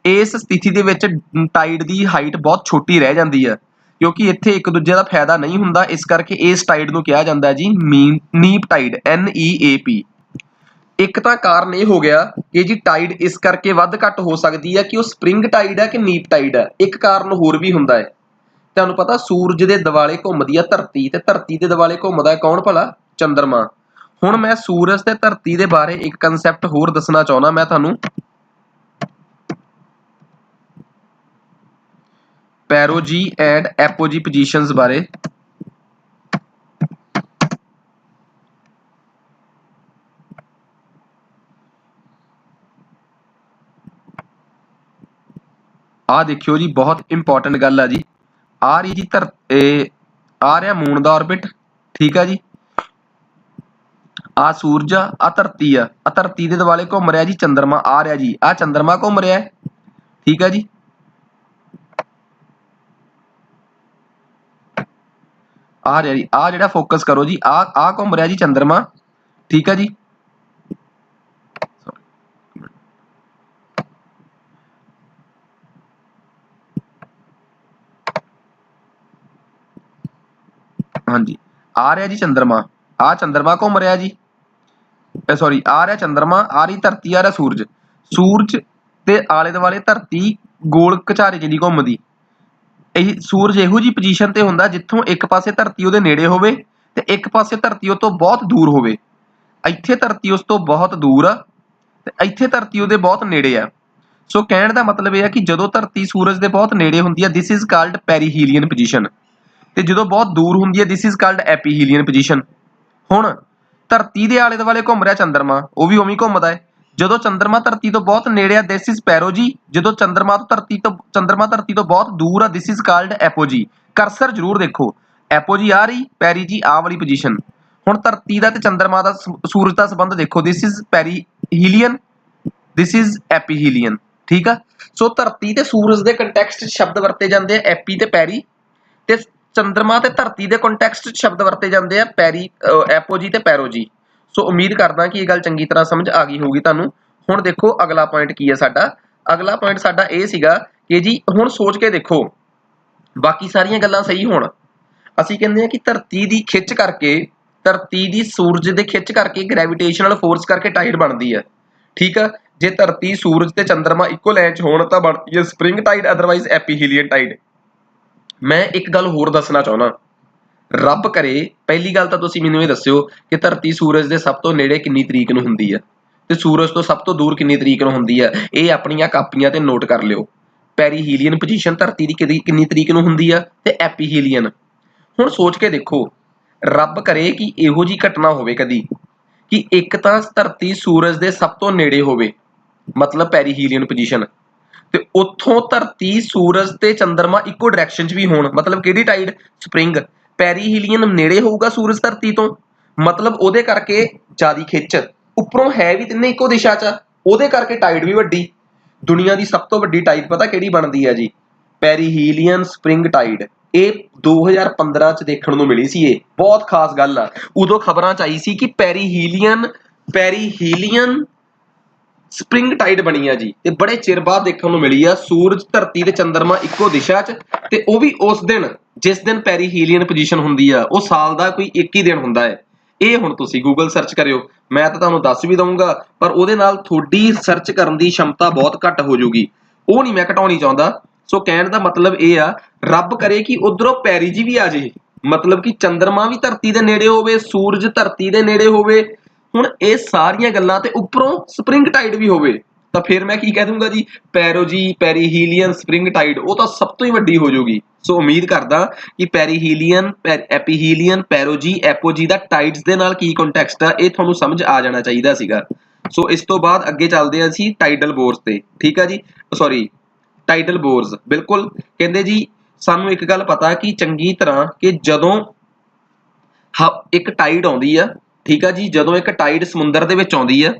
ਇਸ ਸਥਿਤੀ ਦੇ ਵਿੱਚ ਟਾਈਡ ਦੀ ਹਾਈਟ ਬਹੁਤ ਛੋਟੀ ਰਹਿ ਜਾਂਦੀ ਆ, ਕਿਉਂਕਿ ਇੱਥੇ ਇੱਕ ਦੂਜੇ ਦਾ ਫਾਇਦਾ ਨਹੀਂ ਹੁੰਦਾ। ਇਸ ਕਰਕੇ ਇਸ ਟਾਈਡ ਨੂੰ ਕਿਹਾ ਜਾਂਦਾ ਹੈ ਜੀ ਨੀਪ ਟਾਈਡ, NEAP। ਇੱਕ ਤਾਂ ਕਾਰਨ ਇਹ ਹੋ ਗਿਆ ਕਿ ਜੀ ਟਾਈਡ ਇਸ ਕਰਕੇ ਵੱਧ ਘੱਟ ਹੋ ਸਕਦੀ ਹੈ ਕਿ ਉਹ ਸਪ੍ਰਿੰਗ ਟਾਈਡ ਹੈ ਕਿ ਨੀਪ ਟਾਈਡ ਹੈ। ਇੱਕ ਕਾਰਨ ਹੋਰ ਵੀ ਹੁੰਦਾ ਹੈ, ਤੁਹਾਨੂੰ ਪਤਾ ਸੂਰਜ ਦੇ ਦੁਆਲੇ ਘੁੰਮਦੀ ਆ ਧਰਤੀ, ਤੇ ਧਰਤੀ ਦੇ ਦੁਆਲੇ ਘੁੰਮਦਾ ਕੌਣ ਭਲਾ? ਚੰਦਰਮਾ। ਹੁਣ ਮੈਂ ਸੂਰਜ ਤੇ ਧਰਤੀ ਦੇ ਬਾਰੇ ਇੱਕ ਕਨਸੈਪਟ ਹੋਰ ਦੱਸਣਾ ਚਾਹੁੰਦਾ ਮੈਂ ਤੁਹਾਨੂੰ, ਪੈਰੋਜੀ ਐਂਡ ਐਪੋਜੀ ਪੋਜੀਸ਼ਨਸ ਬਾਰੇ। ਆਹ ਦੇਖਿਓ ਜੀ, ਬਹੁਤ ਇੰਪੋਰਟੈਂਟ ਗੱਲ ਆ ਜੀ। ਆ ਰਹੀ ਜੀ ਆ ਰਿਹਾ ਮੂਨ ਦਾ ਆਰਬਿਟ, ਠੀਕ ਆ ਜੀ, ਆ ਸੂਰਜ ਆ, ਆ ਧਰਤੀ ਆ, ਆ ਧਰਤੀ ਦੇ ਦੁਆਲੇ ਘੁੰਮ ਰਿਹਾ ਜੀ ਚੰਦਰਮਾ, ਆ ਰਿਹਾ ਜੀ, ਆ ਚੰਦਰਮਾ ਘੁੰਮ ਰਿਹਾ ਹੈ, ਠੀਕ ਆ ਜੀ। ਆ ਰਿਹਾ ਜੀ, ਆ ਜਿਹੜਾ ਫੋਕਸ ਕਰੋ ਜੀ, ਆ ਘੁੰਮ ਰਿਹਾ ਜੀ ਚੰਦਰਮਾ, ਠੀਕ ਆ ਜੀ। ਹਾਂਜੀ, ਆ ਰਿਹਾ ਜੀ ਚੰਦਰਮਾ, ਆ ਚੰਦਰਮਾ ਘੁੰਮ ਰਿਹਾ ਜੀ, ਸੌਰੀ ਆ ਰਿਹਾ ਚੰਦਰਮਾ, ਆ ਰਹੀ ਧਰਤੀ, ਆ ਰਿਹਾ ਸੂਰਜ। ਸੂਰਜ ਦੇ ਆਲੇ ਦੁਆਲੇ ਧਰਤੀ ਗੋਲ ਕਚਾਰੇ ਜਿਹੜੀ ਘੁੰਮਦੀ, ਇਹ ਸੂਰਜ ਇਹੋ ਜੀ ਪੋਜੀਸ਼ਨ ਤੇ ਹੁੰਦਾ ਜਿੱਥੋਂ ਇੱਕ ਪਾਸੇ ਧਰਤੀ ਉਹਦੇ ਨੇੜੇ ਹੋਵੇ ਤੇ ਇੱਕ ਪਾਸੇ ਧਰਤੀ ਉਹ ਤੋਂ ਬਹੁਤ ਦੂਰ ਹੋਵੇ। ਇੱਥੇ ਧਰਤੀ ਉਸ ਤੋਂ ਬਹੁਤ ਦੂਰ ਆ ਤੇ ਇੱਥੇ ਧਰਤੀ ਉਹਦੇ ਬਹੁਤ ਨੇੜੇ ਆ। ਸੋ ਕਹਿਣ ਦਾ ਮਤਲਬ ਇਹ ਆ ਕਿ ਜਦੋਂ ਧਰਤੀ ਸੂਰਜ ਦੇ ਬਹੁਤ ਨੇੜੇ ਹੁੰਦੀ ਆ, ਦਿਸ ਇਜ਼ ਕਾਲਡ ਪੈਰੀਹੀਲੀਅਨ ਪੋਜੀਸ਼ਨ, ਤੇ ਜਦੋਂ ਬਹੁਤ ਦੂਰ ਹੁੰਦੀ ਹੈ ਦਿਸ ਇਜ਼ ਕਾਲਡ ਐਪੀਹੀਲੀਅਨ ਪੋਜੀਸ਼ਨ। ਹੁਣ ਧਰਤੀ ਦੇ ਆਲੇ ਦੁਆਲੇ ਘੁੰਮ ਰਿਹਾ ਚੰਦਰਮਾ, ਉਹ ਵੀ ਉਵੇਂ ਘੁੰਮਦਾ ਹੈ। ਜਦੋਂ ਚੰਦਰਮਾ ਧਰਤੀ ਤੋਂ ਬਹੁਤ ਨੇੜੇ ਆ, ਦਿਸ ਇਜ਼ ਪੈਰੋਜੀ। ਜਦੋਂ ਚੰਦਰਮਾ ਧਰਤੀ ਤੋਂ ਬਹੁਤ ਦੂਰ ਆ, ਦਿਸ ਇਜ਼ ਕਾਲਡ ਐਪੋਜੀ। ਕਰਸਰ ਜ਼ਰੂਰ ਦੇਖੋ, ਐਪੋਜੀ ਆ ਰਹੀ, ਪੈਰੀਜੀ ਆ ਵਾਲੀ ਪੋਜੀਸ਼ਨ। ਹੁਣ ਧਰਤੀ ਦਾ ਤੇ ਚੰਦਰਮਾ ਦਾ ਸੂਰਜ ਦਾ ਸੰਬੰਧ ਦੇਖੋ, ਦਿਸ ਇਜ਼ ਪੈਰੀਹੀਲੀਅਨ, ਦਿਸ ਇਜ਼ ਐਪੀਹੀਲੀਅਨ, ਠੀਕ ਆ। ਸੋ ਧਰਤੀ ਤੇ ਸੂਰਜ ਦੇ ਕੰਟੈਕਸਟ ਸ਼ਬਦ ਵਰਤੇ ਜਾਂਦੇ ਆ ਐਪੀ ਤੇ ਪੈਰੀ, ਤੇ ਚੰਦਰਮਾ ਤੇ ਧਰਤੀ ਦੇ ਕੰਟੈਕਸਟ ਸ਼ਬਦ ਵਰਤੇ ਜਾਂਦੇ ਆ ਐਪੋਜੀ ਤੇ ਪੈਰੋਜੀ। ਸੋ ਉਮੀਦ ਕਰਦਾ ਕਿ ਇਹ ਗੱਲ ਚੰਗੀ ਤਰ੍ਹਾਂ ਸਮਝ ਆ ਗਈ ਹੋਊਗੀ ਤੁਹਾਨੂੰ। ਹੁਣ ਦੇਖੋ ਅਗਲਾ ਪੁਆਇੰਟ ਕੀ ਹੈ ਸਾਡਾ। ਅਗਲਾ ਪੁਆਇੰਟ ਸਾਡਾ ਇਹ ਸੀਗਾ ਕਿ ਜੀ ਹੁਣ ਸੋਚ ਕੇ ਦੇਖੋ, ਬਾਕੀ ਸਾਰੀਆਂ ਗੱਲਾਂ ਸਹੀ ਹੋਣ, ਅਸੀਂ ਕਹਿੰਦੇ ਆ ਕਿ ਧਰਤੀ ਦੀ ਖਿੱਚ ਕਰਕੇ, ਧਰਤੀ ਦੀ ਸੂਰਜ ਦੇ ਖਿੱਚ ਕਰਕੇ, ਗ੍ਰੈਵਿਟੇਸ਼ਨਲ ਫੋਰਸ ਕਰਕੇ ਟਾਈਡ ਬਣਦੀ ਹੈ, ਠੀਕ ਆ। ਜੇ ਧਰਤੀ ਸੂਰਜ ਤੇ ਚੰਦਰਮਾ ਇੱਕੋ ਲਾਈਨ 'ਚ ਹੋਣ ਤਾਂ ਬਣਦੀ ਹੈ ਸਪ੍ਰਿੰਗ ਟਾਈਡ, ਅਦਰਵਾਈਜ਼ ਐਪੀਹੀਲੀਅਨ ਟਾਈਡ। ਮੈਂ ਇੱਕ ਗੱਲ ਹੋਰ ਦੱਸਣਾ ਚਾਹੁੰਦਾ, ਰੱਬ ਕਰੇ ਪਹਿਲੀ ਗੱਲ ਤਾਂ ਤੁਸੀਂ ਮੈਨੂੰ ਇਹ ਦੱਸਿਓ ਕਿ ਧਰਤੀ ਸੂਰਜ ਦੇ ਸਭ ਤੋਂ ਨੇੜੇ ਕਿੰਨੀ ਤਰੀਕ ਨੂੰ ਹੁੰਦੀ ਹੈ ਤੇ ਸੂਰਜ ਤੋਂ ਸਭ ਤੋਂ ਦੂਰ ਕਿੰਨੀ ਤਰੀਕ ਨੂੰ ਹੁੰਦੀ ਹੈ। ਇਹ ਆਪਣੀਆਂ ਕਾਪੀਆਂ ਤੇ ਨੋਟ ਕਰ ਲਿਓ। ਪੈਰੀਹੀਲੀਅਨ ਪੋਜੀਸ਼ਨ ਧਰਤੀ ਦੀ ਕਿੰਨੀ ਤਰੀਕ ਨੂੰ ਹੁੰਦੀ ਆ ਤੇ ਐਪੀਹੀਲੀਅਨ। ਹੁਣ ਸੋਚ ਕੇ ਦੇਖੋ, ਰੱਬ ਕਰੇ ਕਿ ਇਹੋ ਜੀ ਘਟਨਾ ਹੋਵੇ ਕਦੀ ਕਿ ਇੱਕ ਤਾਂ ਧਰਤੀ ਸੂਰਜ ਦੇ ਸਭ ਤੋਂ ਨੇੜੇ ਹੋਵੇ, ਮਤਲਬ ਪੈਰੀਹੀਲੀਅਨ ਪੋਜੀਸ਼ਨ, ਤੇ ਉੱਥੋਂ ਧਰਤੀ ਸੂਰਜ ਤੇ ਚੰਦਰਮਾ ਇੱਕੋ ਡਾਇਰੈਕਸ਼ਨ 'ਚ ਵੀ ਹੋਣ, ਮਤਲਬ ਕਿਹੜੀ ਟਾਈਡ, ਸਪਰਿੰਗ। ਪੈਰੀਹੀਲੀਅਨ ਨੇੜੇ ਹੋਊਗਾ ਸੂਰਜ ਧਰਤੀ ਤੋਂ, ਮਤਲਬ ਉਹਦੇ ਕਰਕੇ ਜ਼ਿਆਦੀ ਖਿੱਚ, ਉੱਪਰੋਂ ਹੈ ਵੀ ਤਿੰਨੇ ਇੱਕੋ ਦਿਸ਼ਾ 'ਚ, ਉਹਦੇ ਕਰਕੇ ਟਾਈਡ ਵੀ ਵੱਡੀ। ਦੁਨੀਆ ਦੀ ਸਭ ਤੋਂ ਵੱਡੀ ਟਾਈਡ ਪਤਾ ਕਿਹੜੀ ਬਣਦੀ ਹੈ ਜੀ? ਪੈਰੀਹੀਲੀਅਨ ਸਪਰਿੰਗ ਟਾਈਡ। ਇਹ 2015 ਚ ਦੇਖਣ ਨੂੰ ਮਿਲੀ ਸੀ। ਇਹ ਬਹੁਤ ਖਾਸ ਗੱਲ ਆ। ਉਦੋਂ ਖਬਰਾਂ ਚ ਆਈ ਸੀ ਕਿ ਪੈਰੀਹੀਲੀਅਨ ਸਪਰਿੰਗ ਟਾਈਡ ਬਣੀ ਆ ਜੀ, ਤੇ ਬੜੇ ਚਿਰ ਬਾਅਦ ਦੇਖਣ ਨੂੰ ਮਿਲੀ ਆ। ਸੂਰਜ, ਧਰਤੀ ਤੇ ਚੰਦਰਮਾ ਇੱਕੋ ਦਿਸ਼ਾ 'ਚ, ਤੇ ਉਹ ਵੀ ਉਸ ਦਿਨ ਜਿਸ ਦਿਨ ਪੈਰੀਹੀਲੀਅਨ ਪੋਜੀਸ਼ਨ ਹੁੰਦੀ ਆ। ਉਹ ਸਾਲ ਦਾ ਕੋਈ ਇੱਕ ਹੀ ਦਿਨ ਹੁੰਦਾ ਹੈ। ਇਹ ਹੁਣ ਤੁਸੀਂ ਗੂਗਲ ਸਰਚ ਕਰਿਓ, ਮੈਂ ਤਾਂ ਤੁਹਾਨੂੰ ਦੱਸ ਵੀ ਦਊਂਗਾ, ਪਰ ਉਹਦੇ ਨਾਲ ਤੁਹਾਡੀ ਸਰਚ ਕਰਨ ਦੀ ਸ਼ਮਤਾ ਬਹੁਤ ਘੱਟ ਹੋ ਜਾਊਗੀ। ਉਹ ਨਹੀਂ ਮੈਂ ਘਟਾਉਣੀ ਚਾਹੁੰਦਾ। ਸੋ ਕਹਿਣ ਦਾ ਮਤਲਬ ਇਹ ਆ, ਰੱਬ ਕਰੇ ਕਿ ਉਧਰੋਂ ਪੈਰੀਜੀ ਵੀ ਆ ਜੇ, ਮਤਲਬ ਕਿ ਚੰਦਰਮਾ ਵੀ ਧਰਤੀ ਦੇ ਨੇੜੇ ਹੋਵੇ, ਸੂਰਜ ਧਰਤੀ ਦੇ ਨੇੜੇ ਹੋਵੇ। ਹੁਣ ਇਹ ਸਾਰੀਆਂ ਗੱਲਾਂ ਤੇ ਉੱਪਰੋਂ ਸਪਰਿੰਗ ਟਾਈਡ ਵੀ ਹੋਵੇ, ਤਾਂ ਫਿਰ ਮੈਂ ਕੀ ਕਹਿ ਦੂੰਗਾ ਜੀ? ਪੈਰੀਹੀਲੀਅਨ ਸਪਰਿੰਗ ਟਾਈਡ, ਉਹ ਤਾਂ ਸਭ ਤੋਂ ਹੀ ਵੱਡੀ ਹੋ ਜਾਊਗੀ। ਸੋ ਉਮੀਦ ਕਰਦਾ ਕਿ ਪੈਰੀਹੀਲੀਅਨ, ਐਪੀਹੀਲੀਅਨ, ਪੈਰੋਜੀ, ਐਪੋਜੀ ਦਾ ਟਾਈਡਸ ਦੇ ਨਾਲ ਕੀ ਕੰਟੈਕਸਟ ਆ, ਇਹ ਤੁਹਾਨੂੰ ਸਮਝ ਆ ਜਾਣਾ ਚਾਹੀਦਾ ਸੀਗਾ। ਸੋ ਇਸ ਤੋਂ ਬਾਅਦ ਅੱਗੇ ਚੱਲਦੇ ਆ ਅਸੀਂ ਟਾਈਡਲ ਬੋਰਸ ਤੇ। ਠੀਕ ਆ ਜੀ, ਸੌਰੀ, ਟਾਈਡਲ ਬੋਰਸ। ਬਿਲਕੁਲ, ਕਹਿੰਦੇ ਜੀ ਸਾਨੂੰ ਇੱਕ ਗੱਲ ਪਤਾ ਕਿ ਚੰਗੀ ਤਰ੍ਹਾਂ ਕਿ ਜਦੋਂ ਇੱਕ ਟਾਈਡ ਆਉਂਦੀ ਆ, ਠੀਕ ਆ ਜੀ, ਜਦੋਂ ਇੱਕ ਟਾਈਡ ਸਮੁੰਦਰ ਦੇ ਵਿੱਚ ਆਉਂਦੀ ਆ,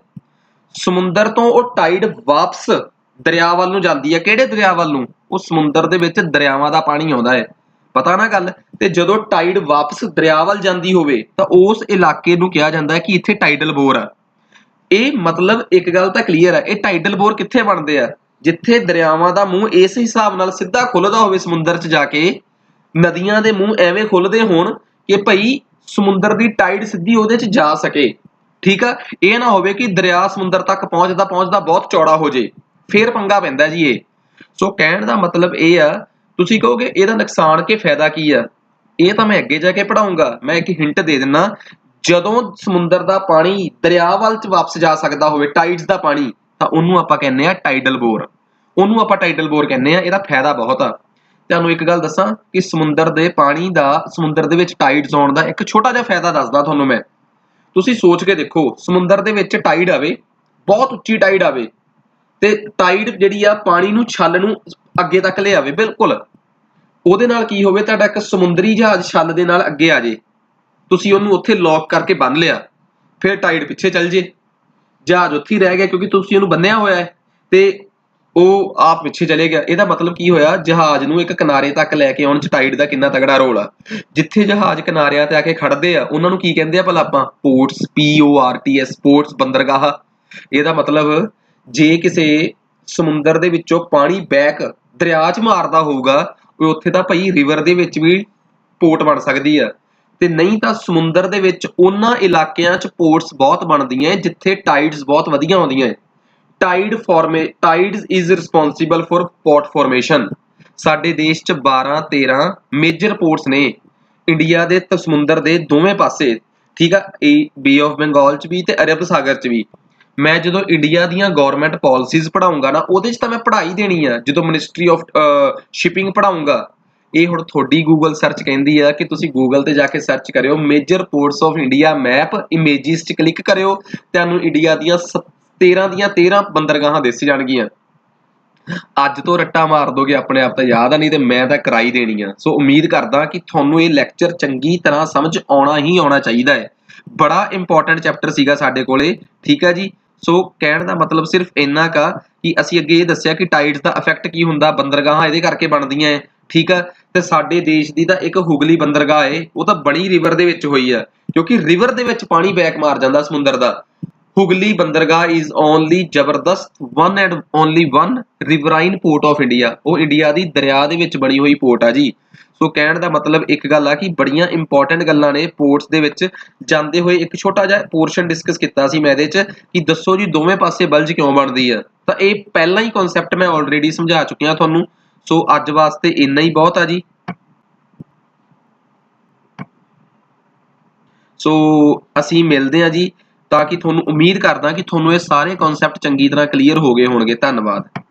ਸਮੁੰਦਰ ਤੋਂ ਉਹ ਟਾਈਡ ਵਾਪਸ ਦਰਿਆ ਵੱਲ ਨੂੰ ਜਾਂਦੀ ਹੈ। ਕਿਹੜੇ ਦਰਿਆ ਵੱਲ ਨੂੰ? ਉਹ ਸਮੁੰਦਰ ਦੇ ਵਿੱਚ ਦਰਿਆਵਾਂ ਦਾ ਪਾਣੀ ਆਉਂਦਾ ਹੈ, ਪਤਾ ਨਾ ਗੱਲ। ਤੇ ਜਦੋਂ ਟਾਈਡ ਵਾਪਸ ਦਰਿਆ ਵੱਲ ਜਾਂਦੀ ਹੋਵੇ ਤਾਂ ਉਸ ਇਲਾਕੇ ਨੂੰ ਕਿਹਾ ਜਾਂਦਾ ਹੈ ਕਿ ਇੱਥੇ ਟਾਈਡਲ ਬੋਰ ਆ। ਇਹ ਮਤਲਬ ਇੱਕ ਗੱਲ ਤਾਂ ਕਲੀਅਰ ਹੈ, ਇਹ ਟਾਈਡਲ ਬੋਰ ਕਿੱਥੇ ਬਣਦੇ ਆ? ਜਿੱਥੇ ਦਰਿਆਵਾਂ ਦਾ ਮੂੰਹ ਇਸ ਹਿਸਾਬ ਨਾਲ ਸਿੱਧਾ ਖੁੱਲਦਾ ਹੋਵੇ ਸਮੁੰਦਰ 'ਚ ਜਾ ਕੇ, ਨਦੀਆਂ ਦੇ ਮੂੰਹ ਐਵੇਂ ਖੁੱਲਦੇ ਹੋਣ ਕਿ ਭਾਈ ਸਮੁੰਦਰ ਦੀ ਟਾਈਡ ਸਿੱਧੀ ਉਹਦੇ 'ਚ ਜਾ ਸਕੇ। ਠੀਕ ਆ, ਇਹ ਨਾ ਹੋਵੇ ਕਿ ਦਰਿਆ ਸਮੁੰਦਰ ਤੱਕ ਪਹੁੰਚਦਾ ਪਹੁੰਚਦਾ ਬਹੁਤ ਚੌੜਾ ਹੋ ਜੇ, ਫੇਰ ਪੰਗਾ ਪੈਂਦਾ ਜੀ ਇਹ। ਸੋ ਕਹਿਣ ਦਾ ਮਤਲਬ ਇਹ ਆ, ਤੁਸੀਂ ਕਹੋਗੇ ਇਹਦਾ ਨੁਕਸਾਨ ਕਿ ਫਾਇਦਾ ਕੀ ਆ? ਇਹ ਤਾਂ ਮੈਂ ਅੱਗੇ ਜਾ ਕੇ ਪੜਾਉਂਗਾ। ਮੈਂ ਇੱਕ ਹਿੰਟ ਦੇ ਦਿੰਦਾ, ਜਦੋਂ ਸਮੁੰਦਰ ਦਾ ਪਾਣੀ ਦਰਿਆ ਵੱਲ 'ਚ ਵਾਪਸ ਜਾ ਸਕਦਾ ਹੋਵੇ, ਟਾਈਡਸ ਦਾ ਪਾਣੀ, ਤਾਂ ਉਹਨੂੰ ਆਪਾਂ ਕਹਿੰਦੇ ਆ ਟਾਈਡਲ ਬੋਰ। ਉਹਨੂੰ ਆਪਾਂ ਟਾਈਡਲ ਬੋਰ ਕਹਿੰਦੇ ਆ। ਇਹਦਾ ਫਾਇਦਾ ਬਹੁਤ ਆ। ਤੁਹਾਨੂੰ ਇੱਕ ਗੱਲ ਦੱਸਾਂ ਕਿ ਸਮੁੰਦਰ ਦੇ ਪਾਣੀ ਦਾ, ਸਮੁੰਦਰ ਦੇ ਵਿੱਚ ਟਾਈਡਸ ਆਉਣ ਦਾ ਇੱਕ ਛੋਟਾ ਜਿਹਾ ਫਾਇਦਾ ਦੱਸਦਾ ਤੁਹਾਨੂੰ ਮੈਂ। ਤੁਸੀਂ ਸੋਚ ਕੇ ਦੇਖੋ, ਸਮੁੰਦਰ ਦੇ ਵਿੱਚ ਟਾਈਡ ਆਵੇ, ਬਹੁਤ ਉੱਚੀ ਟਾਈਡ ਆਵੇ, ਤੇ ਟਾਈਡ ਜਿਹੜੀ ਆ ਪਾਣੀ ਨੂੰ ਛੱਲ ਨੂੰ ਅੱਗੇ ਤੱਕ ਲਿਆਵੇ, ਬਿਲਕੁਲ ਉਹਦੇ ਨਾਲ ਕੀ ਹੋਵੇ, ਤੁਹਾਡਾ ਇੱਕ ਸਮੁੰਦਰੀ ਜਹਾਜ਼ ਛੱਲ ਦੇ ਨਾਲ ਅੱਗੇ ਆ ਜੇ, ਤੁਸੀਂ ਉਹਨੂੰ ਉੱਥੇ ਲੌਕ ਕਰਕੇ ਬੰਨ ਲਿਆ, ਫਿਰ ਟਾਈਡ ਪਿੱਛੇ ਚੱਲ ਜੇ, ਜਹਾਜ਼ ਉੱਥੇ ਹੀ ਰਹਿ ਗਿਆ ਕਿਉਂਕਿ ਤੁਸੀਂ ਉਹਨੂੰ ਬੰਨਿਆ ਹੋਇਆ ਹੈ, ਤੇ ਉਹ ਆਪ ਪਿੱਛੇ ਚਲੇ ਗਿਆ। ਇਹਦਾ ਮਤਲਬ ਕੀ ਹੋਇਆ? ਜਹਾਜ਼ ਨੂੰ ਇੱਕ ਕਿਨਾਰੇ ਤੱਕ ਲੈ ਕੇ ਆਉਣ 'ਚ ਟਾਈਡ ਦਾ ਕਿੰਨਾ ਤਗੜਾ ਰੋਲ ਆ। ਜਿੱਥੇ ਜਹਾਜ਼ ਕਿਨਾਰਿਆਂ ਤੇ ਆ ਕੇ ਖੜਦੇ ਆ, ਉਹਨਾਂ ਨੂੰ ਕੀ ਕਹਿੰਦੇ ਆ ਭਲਾ ਆਪਾਂ? ਪੋਰਟਸ, PORTS, ਪੋਰਟਸ, ਬੰਦਰਗਾਹ। ਇਹਦਾ ਮਤਲਬ ਜੇ ਕਿਸੇ ਸਮੁੰਦਰ ਦੇ ਵਿੱਚੋਂ ਪਾਣੀ ਬੈਕ ਦਰਿਆ 'ਚ ਮਾਰਦਾ ਹੋਊਗਾ, ਉੱਥੇ ਤਾਂ ਭਾਈ ਰਿਵਰ ਦੇ ਵਿੱਚ ਵੀ ਪੋਰਟ ਬਣ ਸਕਦੀ ਆ, ਤੇ ਨਹੀਂ ਤਾਂ ਸਮੁੰਦਰ ਦੇ ਵਿੱਚ ਉਹਨਾਂ ਇਲਾਕਿਆਂ 'ਚ ਪੋਰਟਸ ਬਹੁਤ ਬਣਦੀਆਂ ਜਿੱਥੇ ਟਾਈਡਸ ਬਹੁਤ ਵਧੀਆ ਆਉਂਦੀਆਂ। Tides is responsible for port formation. ਸਾਡੇ ਦੇਸ਼ 'ਚ 12-13 ਮੇਜਰ ਪੋਰਟਸ ਨੇ ਇੰਡੀਆ ਦੇ ਸਮੁੰਦਰ ਦੇ ਦੋਵੇਂ ਪਾਸੇ। ਠੀਕ ਆ, ਇਹ ਬੇ ਆਫ ਬੰਗਾਲ 'ਚ ਵੀ ਤੇ ਅਰਬ ਸਾਗਰ 'ਚ ਵੀ। ਮੈਂ ਜਦੋਂ ਇੰਡੀਆ ਦੀਆਂ ਗਵਰਨਮੈਂਟ ਪਾਲਿਸੀਜ਼ ਪੜਾਉਂਗਾ ਨਾ, ਉਹਦੇ 'ਚ ਤਾਂ ਮੈਂ ਪੜ੍ਹਾਈ ਦੇਣੀ ਆ। ਜਦੋਂ ਮਿਨਿਸਟਰੀ ਆਫ ਸ਼ਿਪਿੰਗ ਪੜਾਉਂਗਾ, ਇਹ ਹੁਣ ਤੁਹਾਡੀ ਗੂਗਲ ਸਰਚ ਕਹਿੰਦੀ ਆ ਕਿ ਤੁਸੀਂ ਗੂਗਲ ਤੇ ਜਾ ਕੇ ਸਰਚ ਕਰਿਓ major ports of India map, images 'ਚ ਕਲਿੱਕ ਕਰਿਓ, ਤੁਹਾਨੂੰ ਇੰਡੀਆ ਦੀਆਂ 13 ਦੀਆਂ 13 ਬੰਦਰਗਾਹਾਂ ਦਿਸ ਜਾਣਗੀਆਂ। ਅੱਜ ਤੋਂ ਰੱਟਾ ਮਾਰ ਦੋਗੇ ਆਪਣੇ ਆਪ, ਤਾਂ ਯਾਦ ਆ, ਨਹੀਂ ਤੇ ਮੈਂ ਤਾਂ ਕਰਾਈ ਦੇਣੀ ਆ। ਸੋ ਉਮੀਦ ਕਰਦਾ ਕਿ ਤੁਹਾਨੂੰ ਇਹ ਲੈਕਚਰ ਚੰਗੀ ਤਰ੍ਹਾਂ ਸਮਝ ਆਉਣਾ ਹੀ ਆਉਣਾ ਚਾਹੀਦਾ ਹੈ। ਬੜਾ ਇੰਪੋਰਟੈਂਟ ਚੈਪਟਰ ਸੀਗਾ ਸਾਡੇ ਕੋਲੇ। ਠੀਕ ਹੈ ਜੀ, ਸੋ ਕਹਿਣ ਦਾ ਮਤਲਬ ਸਿਰਫ ਇੰਨਾ ਕਾ ਕਿ ਅਸੀਂ ਅੱਗੇ ਇਹ ਦੱਸਿਆ ਕਿ ਟਾਈਡਸ ਦਾ ਇਫੈਕਟ ਕੀ ਹੁੰਦਾ, ਬੰਦਰਗਾਹਾਂ ਇਹਦੇ ਕਰਕੇ ਬਣਦੀਆਂ ਹੈ। ਠੀਕ ਆ, ਤੇ ਸਾਡੇ ਦੇਸ਼ ਦੀ ਤਾਂ ਇੱਕ ਹੁਗਲੀ ਬੰਦਰਗਾਹ ਹੈ, ਉਹ ਤਾਂ ਬਣੀ ਰਿਵਰ ਦੇ ਵਿੱਚ ਹੋਈ ਆ, ਕਿਉਂਕਿ ਰਿਵਰ ਦੇ ਵਿੱਚ ਪਾਣੀ ਬੈਕ ਮਾਰ ਜਾਂਦਾ ਸਮੁੰਦਰ ਦਾ। ਹੁਗਲੀ ਬੰਦਰਗਾਹ ਇਜ਼ ਓਨਲੀ ਜ਼ਬਰਦਸਤ one and only one riverine port of India. ਉਹ ਇੰਡੀਆ ਦੀ ਦਰਿਆ ਦੇ ਵਿੱਚ ਬਣੀ ਹੋਈ ਪੋਰਟ ਆ ਜੀ। ਸੋ ਕਹਿਣ ਦਾ ਮਤਲਬ ਇੱਕ ਗੱਲ ਆ ਕਿ ਬੜੀਆਂ ਇੰਪੋਰਟੈਂਟ ਗੱਲਾਂ ਨੇ ਪੋਰਟਸ ਦੇ ਵਿੱਚ। ਜਾਂਦੇ ਹੋਏ ਇੱਕ ਛੋਟਾ ਜਿਹਾ ਪੋਰਸ਼ਨ ਡਿਸਕਸ ਕੀਤਾ ਸੀ ਮੈਂ ਇਹਦੇ 'ਚ ਕਿ ਦੱਸੋ ਜੀ ਦੋਵੇਂ ਪਾਸੇ ਬਲਜ ਕਿਉਂ ਬਣਦੀ ਆ, ਤਾਂ ਇਹ ਪਹਿਲਾਂ ਹੀ ਕਨਸੈਪਟ ਮੈਂ ਆਲਰੇਡੀ ਸਮਝਾ ਚੁੱਕਿਆ ਤੁਹਾਨੂੰ। ਸੋ ਅੱਜ ਵਾਸਤੇ ਇੰਨਾ ਹੀ ਬਹੁਤ ਆ ਜੀ। ਸੋ ਅਸੀਂ ਮਿਲਦੇ ਹਾਂ ਜੀ, ਤਾਂ ਕਿ ਤੁਹਾਨੂੰ, ਉਮੀਦ ਕਰਦਾ ਕਿ ਤੁਹਾਨੂੰ ਇਹ ਸਾਰੇ ਕਨਸੈਪਟ ਚੰਗੀ ਤਰ੍ਹਾਂ ਕਲੀਅਰ ਹੋ ਗਏ ਹੋਣਗੇ। ਧੰਨਵਾਦ।